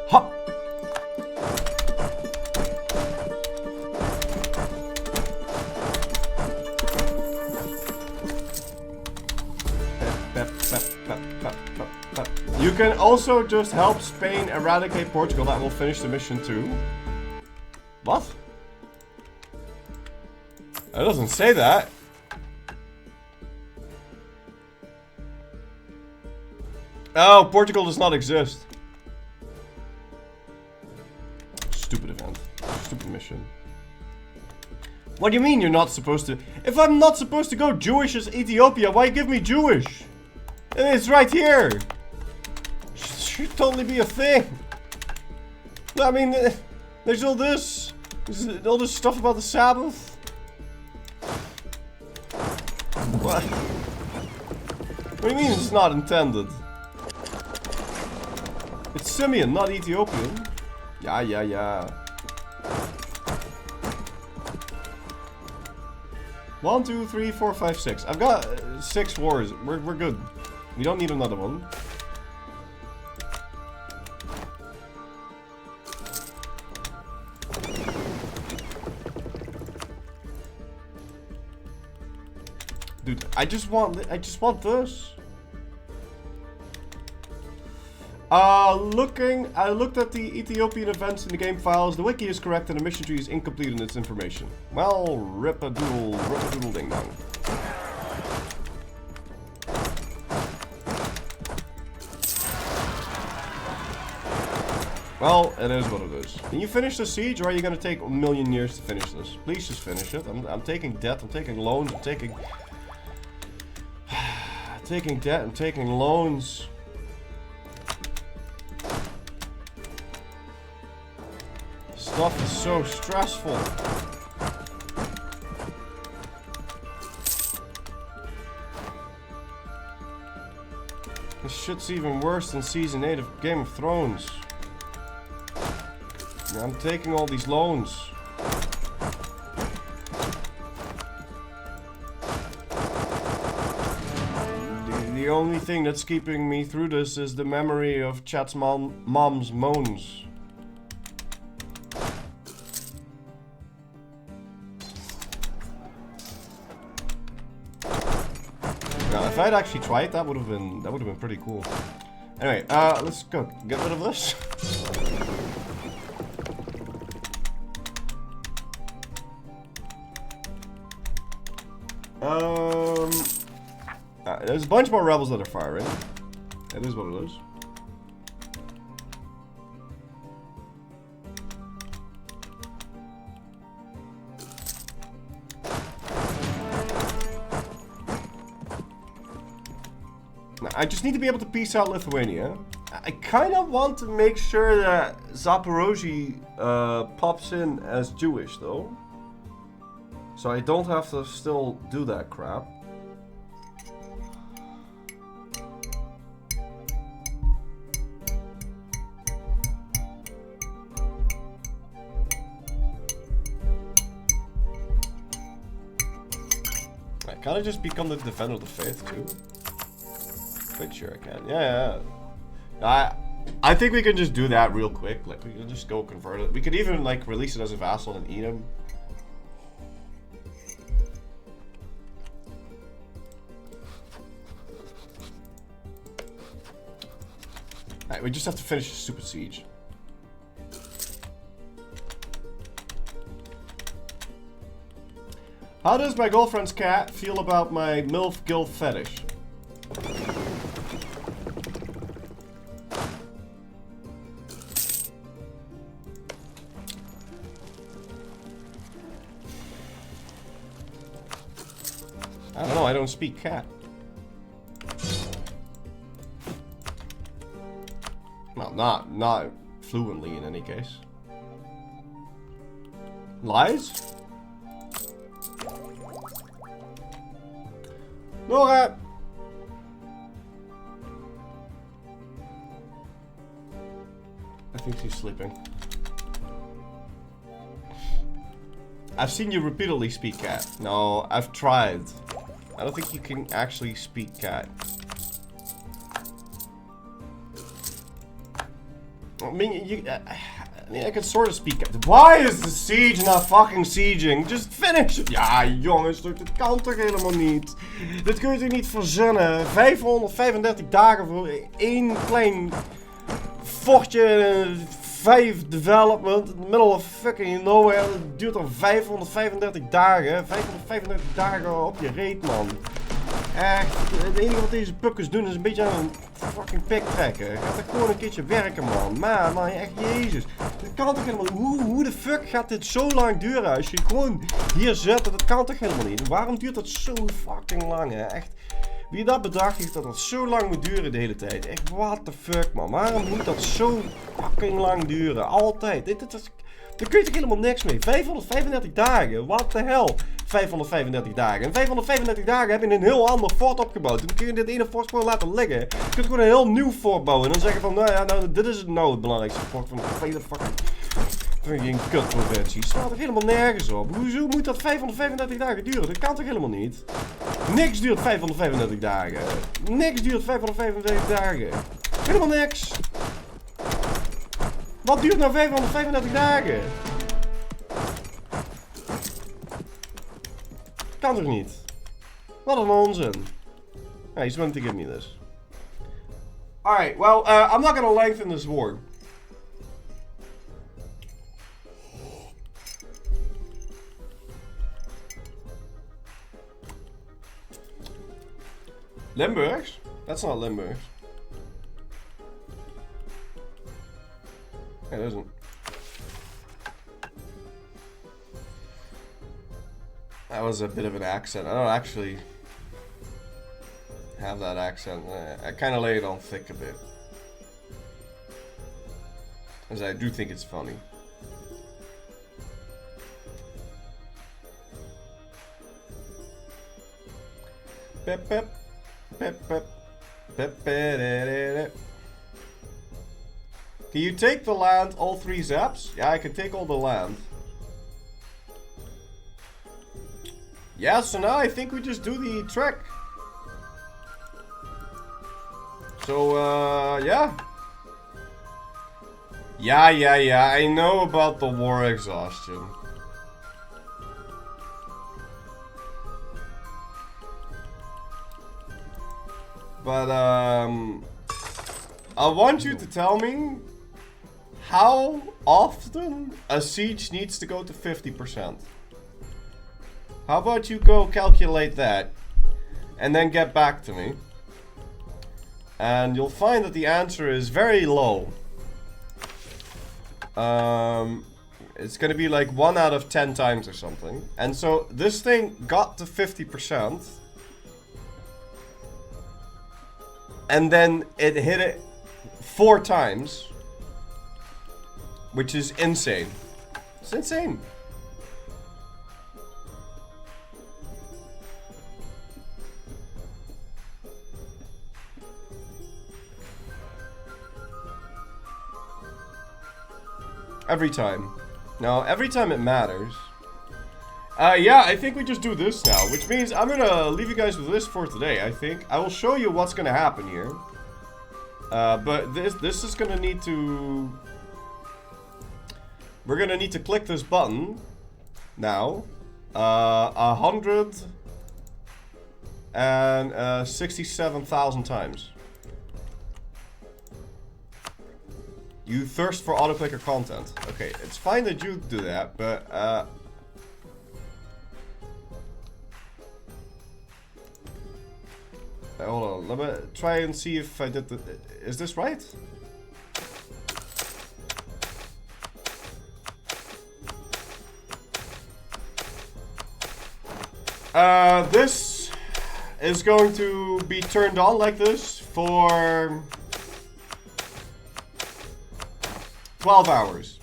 Hop. You can also just help Spain eradicate Portugal. That will finish the mission too. What? It doesn't say that. Oh, Portugal does not exist. Stupid event. What do you mean you're not supposed to? If I'm not supposed to go Jewish as Ethiopia, why give me Jewish? It's right here. Should totally be a thing. I mean, there's all this. There's all this stuff about the Sabbath. What? What do you mean it's not intended? It's Simeon, not Ethiopian. Yeah. 1, 2, 3, 4, 5, 6. I've got 6 wars. We're good. We don't need another one. Dude, I just want this. I looked at the Ethiopian events in the game files. The wiki is correct and the mission tree is incomplete in its information. Well, rip-a-doodle ding-dong. Well, it is what it is. Can you finish the siege, or are you gonna take a million years to finish this? Please just finish it. I'm taking debt, I'm taking loans, I'm taking... taking debt, I'm taking loans. Stuff is so stressful. This shit's even worse than Season 8 of Game of Thrones. I'm taking all these loans. The only thing that's keeping me through this is the memory of Chat's mom's moans. Now, if I'd actually tried, that would have been pretty cool. Anyway, let's go get rid of this. There's a bunch more rebels that are firing. It is what it is. Now, I just need to be able to peace out Lithuania. I kind of want to make sure that Zaporozhye pops in as Jewish, though. So I don't have to still do that crap. Can I just become the Defender of the Faith too? Pretty sure I can. Yeah. I think we can just do that real quick. Like, we can just go convert it. We could even like release it as a vassal and eat him. Alright, we just have to finish the stupid siege. How does my girlfriend's cat feel about my MILF Gilf fetish? I don't know, I don't speak cat. Well, not fluently in any case. Lies? Nora! I think she's sleeping. I've seen you repeatedly speak cat. No, I've tried. I don't think you can actually speak cat. I mean, I can sort of speak cat. Why is the siege not fucking sieging? Just finish it! Ja, jongens, dit kan toch helemaal niet? Dit kun je toch niet verzinnen? 535 dagen voor één klein fortje, 5 development, in the middle of fucking nowhere. Het duurt al 535 dagen. 535 dagen op je reet, man. Echt, het enige wat deze pukkers doen is een beetje aan een fucking pik trekken. Ga toch gewoon een keertje werken, man. Man, echt jezus. Dat kan toch helemaal niet. Hoe de fuck gaat dit zo lang duren als je gewoon hier zit? Dat kan toch helemaal niet. Waarom duurt dat zo fucking lang, hè? Echt. Wie dat bedacht heeft dat dat zo lang moet duren de hele tijd. Echt, what the fuck, man. Waarom moet dat zo fucking lang duren? Altijd. Daar kun je toch helemaal niks mee. 535 dagen. What the hell? 535 dagen. En 535 dagen heb je een heel ander fort opgebouwd. Dan kun je dit ene fort gewoon laten liggen. Je kunt gewoon een heel nieuw fort bouwen. En dan zeggen van, nou ja, dit is het belangrijkste fort van de hele fucking kutprovincie. Slaat toch helemaal nergens op. Hoezo moet dat 535 dagen duren? Dat kan toch helemaal niet? Niks duurt 535 dagen. Niks duurt 535 dagen. Helemaal niks. Wat duurt nou 535 dagen? Kan toch niet? Wat een onzin. Ja, he's going to give me this. Alright, well, I'm not gonna lengthen this war. Limburgs? That's not Limburgs. It isn't. That was a bit of an accent. I don't actually have that accent. I kind of lay it on thick a bit. As I do think it's funny. Pep pep. Pep pep. Pep pep. Can you take the land, all 3 zaps? Yeah, I can take all the land. Yeah, so now I think we just do the trek. So, yeah. Yeah, I know about the war exhaustion. But, I want you to tell me how often a siege needs to go to 50%. How about you go calculate that and then get back to me. And you'll find that the answer is very low. It's gonna be like 1 out of 10 times or something. And so this thing got to 50%. And then it hit it 4 times. Which is insane. It's insane. Every time. No, every time it matters. Yeah, I think we just do this now, which means I'm gonna leave you guys with this for today, I think. I will show you what's gonna happen here. But this is gonna need to... We're gonna need to click this button now 167,000 times. You thirst for autoclicker content. Okay, it's fine that you do that, but hold on, let me try and see if I did the... Is this right? This is going to be turned on like this for 12 hours.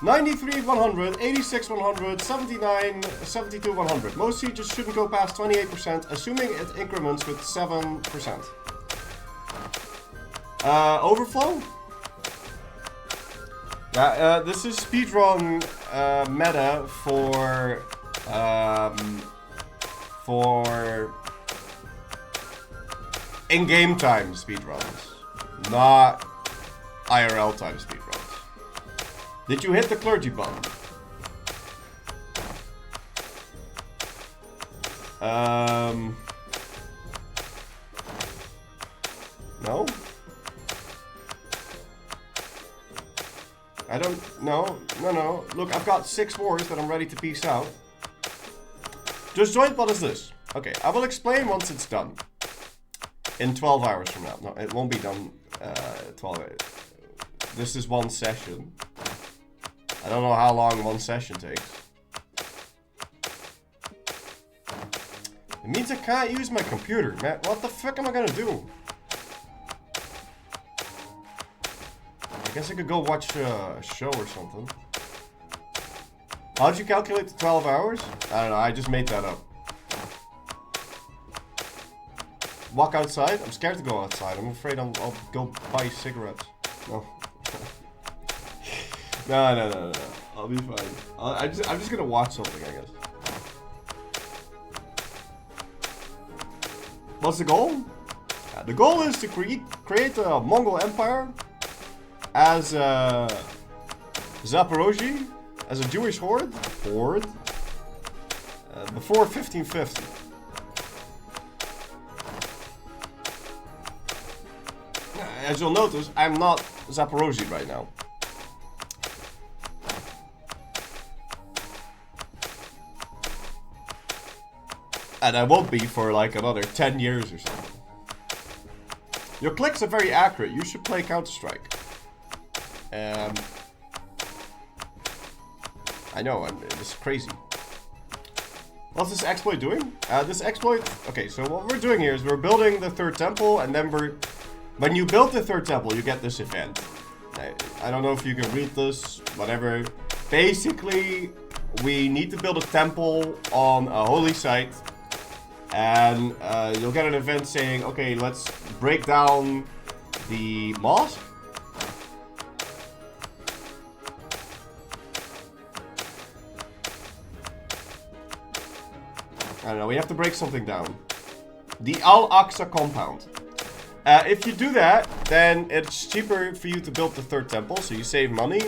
$93, $100, $86, $100, $79, $72, $100. Most sieges shouldn't go past 28%, assuming it increments with 7%. Overflow? Yeah, this is speedrun meta for in-game time speedruns, not IRL time speedruns. Did you hit the clergy button? No? I don't... No. Look, I've got 6 wars that I'm ready to peace out. Just joint, what is this? Okay, I will explain once it's done. In 12 hours from now. No, it won't be done 12 hours. This is 1 session. I don't know how long 1 session takes. It means I can't use my computer, man. What the fuck am I gonna do? I guess I could go watch a show or something. How'd you calculate the 12 hours? I don't know, I just made that up. Walk outside? I'm scared to go outside. I'm afraid I'll go buy cigarettes. No. No. I'll be fine. I'm just gonna watch something, I guess. What's the goal? The goal is to create a Mongol Empire as Zaporozhye, as a Jewish horde, before 1550. As you'll notice, I'm not Zaporozhye right now. And I won't be for like another 10 years or something. Your clicks are very accurate. You should play Counter-Strike. I know, it's crazy. What's this exploit doing? This exploit... Okay, so what we're doing here is we're building the 3rd temple, and then when you build the 3rd temple, you get this event. I don't know if you can read this, whatever. Basically, we need to build a temple on a holy site. And you'll get an event saying, okay, let's break down the mosque. I don't know, we have to break something down. The Al-Aqsa compound. If you do that, then it's cheaper for you to build the 3rd temple, so you save money.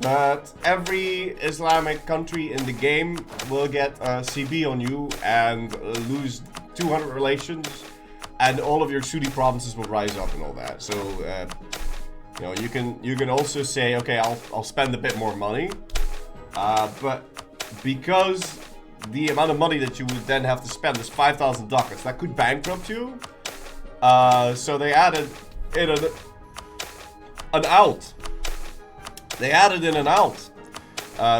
But every Islamic country in the game will get a CB on you and lose 200 relations, and all of your Sunni provinces will rise up and all that. So, you know, you can also say, okay, I'll spend a bit more money, but because the amount of money that you would then have to spend is 5,000 ducats, that could bankrupt you. So they added in an out. They added in an out,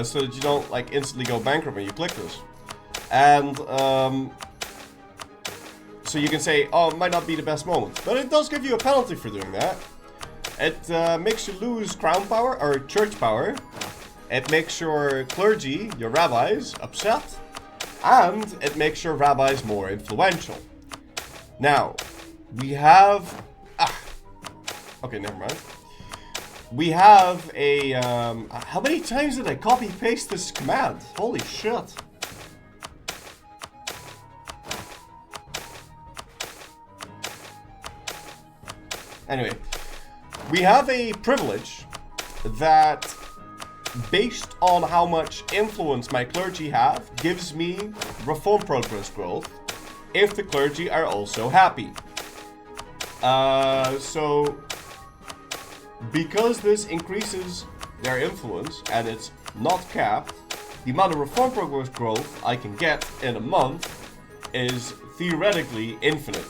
so that you don't like instantly go bankrupt when you click this. And so you can say, oh, it might not be the best moment, but it does give you a penalty for doing that. It makes you lose crown power or church power. It makes your clergy, your rabbis, upset, and it makes your rabbis more influential. Now, we have okay, never mind. We have a, how many times did I copy paste this command? Holy shit. Anyway, we have a privilege that, based on how much influence my clergy have, gives me reform progress growth if the clergy are also happy. So, because this increases their influence and it's not capped, the amount of reform progress growth I can get in a month is theoretically infinite.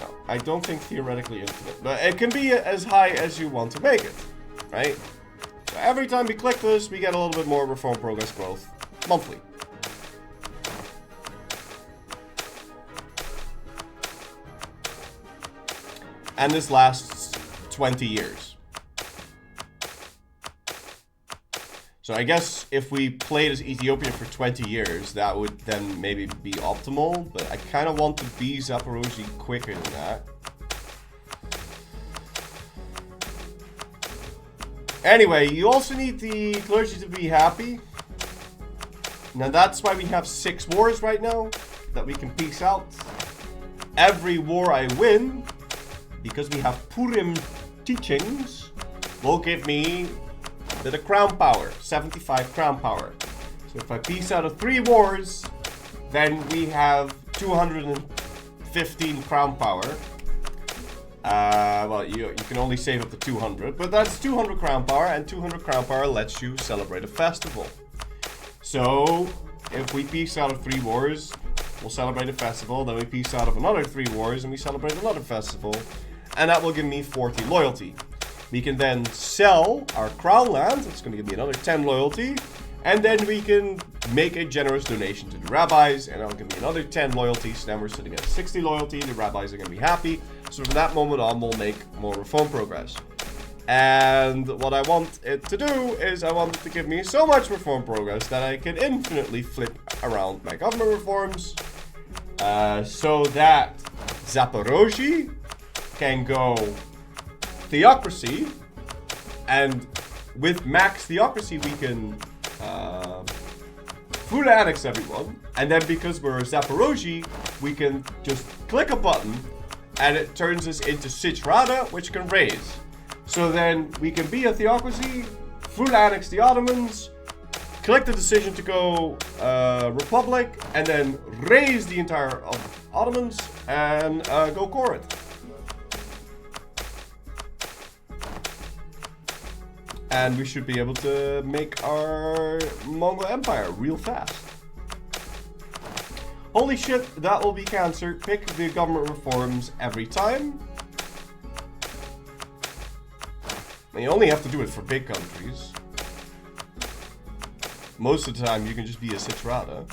No, I don't think theoretically infinite, but it can be as high as you want to make it, right? So every time we click this, we get a little bit more reform progress growth monthly. And this lasts 20 years. So I guess if we played as Ethiopian for 20 years, that would then maybe be optimal. But I kind of want to be Zaporozhye quicker than that. Anyway, you also need the clergy to be happy. Now that's why we have 6 wars right now that we can peace out. Every war I win, because we have Purim teachings, will give me the crown power, 75 crown power. So if I peace out of 3 wars, then we have 215 crown power. Well, you can only save up to 200, but that's 200 crown power, and 200 crown power lets you celebrate a festival. So, if we peace out of 3 wars, we'll celebrate a festival, then we peace out of another 3 wars, and we celebrate another festival, and that will give me 40 loyalty. We can then sell our crown land, it's going to give me another 10 loyalty, and then we can make a generous donation to the rabbis, and that'll give me another 10 loyalty, so then we're sitting at 60 loyalty, the rabbis are going to be happy. So from that moment on, we'll make more reform progress. And what I want it to do is I want it to give me so much reform progress that I can infinitely flip around my government reforms. So that Zaporozhye can go theocracy. And with max theocracy, we can fully annex everyone. And then because we're Zaporozhye, we can just click a button and it turns us into Sichrada, which can raise. So then we can be a theocracy, full annex the Ottomans, click the decision to go Republic, and then raise the entire Ottomans and go Corinth. And we should be able to make our Mongol Empire real fast. Holy shit, that will be cancer. Pick the government reforms every time. And you only have to do it for big countries. Most of the time, you can just be a Sichrada.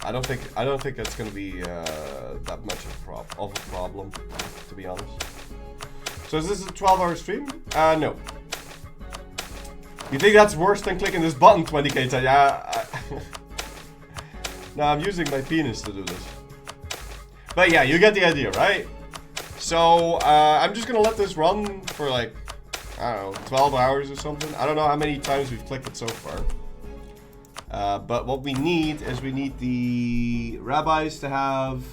I don't think that's going to be that much of a problem, to be honest. So is this a 12-hour stream? No. You think that's worse than clicking this button 20k times? Yeah. No, I'm using my penis to do this. But yeah, you get the idea, right? So, I'm just gonna let this run for like, I don't know, 12 hours or something. I don't know how many times we've clicked it so far. But what we need is we need the rabbis to have...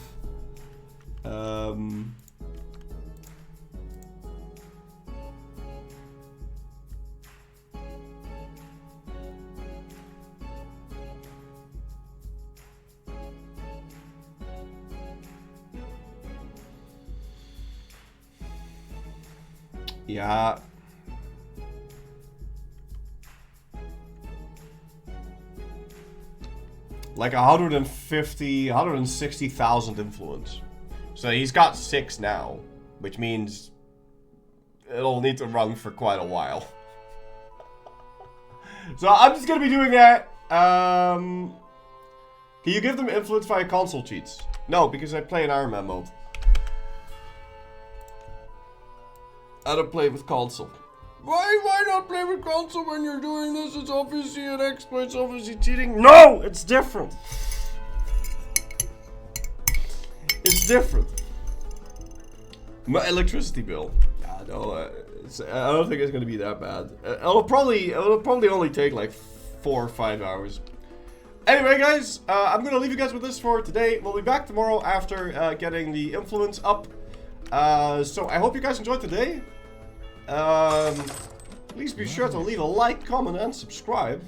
yeah. Like 160,000 influence. So he's got 6 now, which means it'll need to run for quite a while. So I'm just gonna be doing that. Can you give them influence via console cheats? No, because I play in Iron Man mode. I don't play with console. Why not play with console when you're doing this? It's obviously an exploit, it's obviously cheating. No, it's different. It's different. My electricity bill. Yeah, no, I don't think it's gonna be that bad. It'll probably only take like 4 or 5 hours. Anyway, guys, I'm gonna leave you guys with this for today. We'll be back tomorrow after getting the influence up. So I hope you guys enjoyed today. Please be sure to leave a like, comment, and subscribe.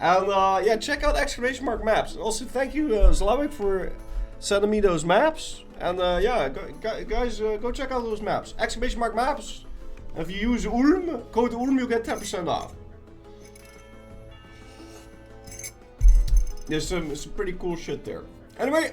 And yeah, check out exclamation mark maps. Also, thank you, Zlawik, for sending me those maps. And yeah, guys, go check out those maps. Exclamation mark maps. If you use Ulm, code Ulm, you get 10% off. There's some pretty cool shit there. Anyway.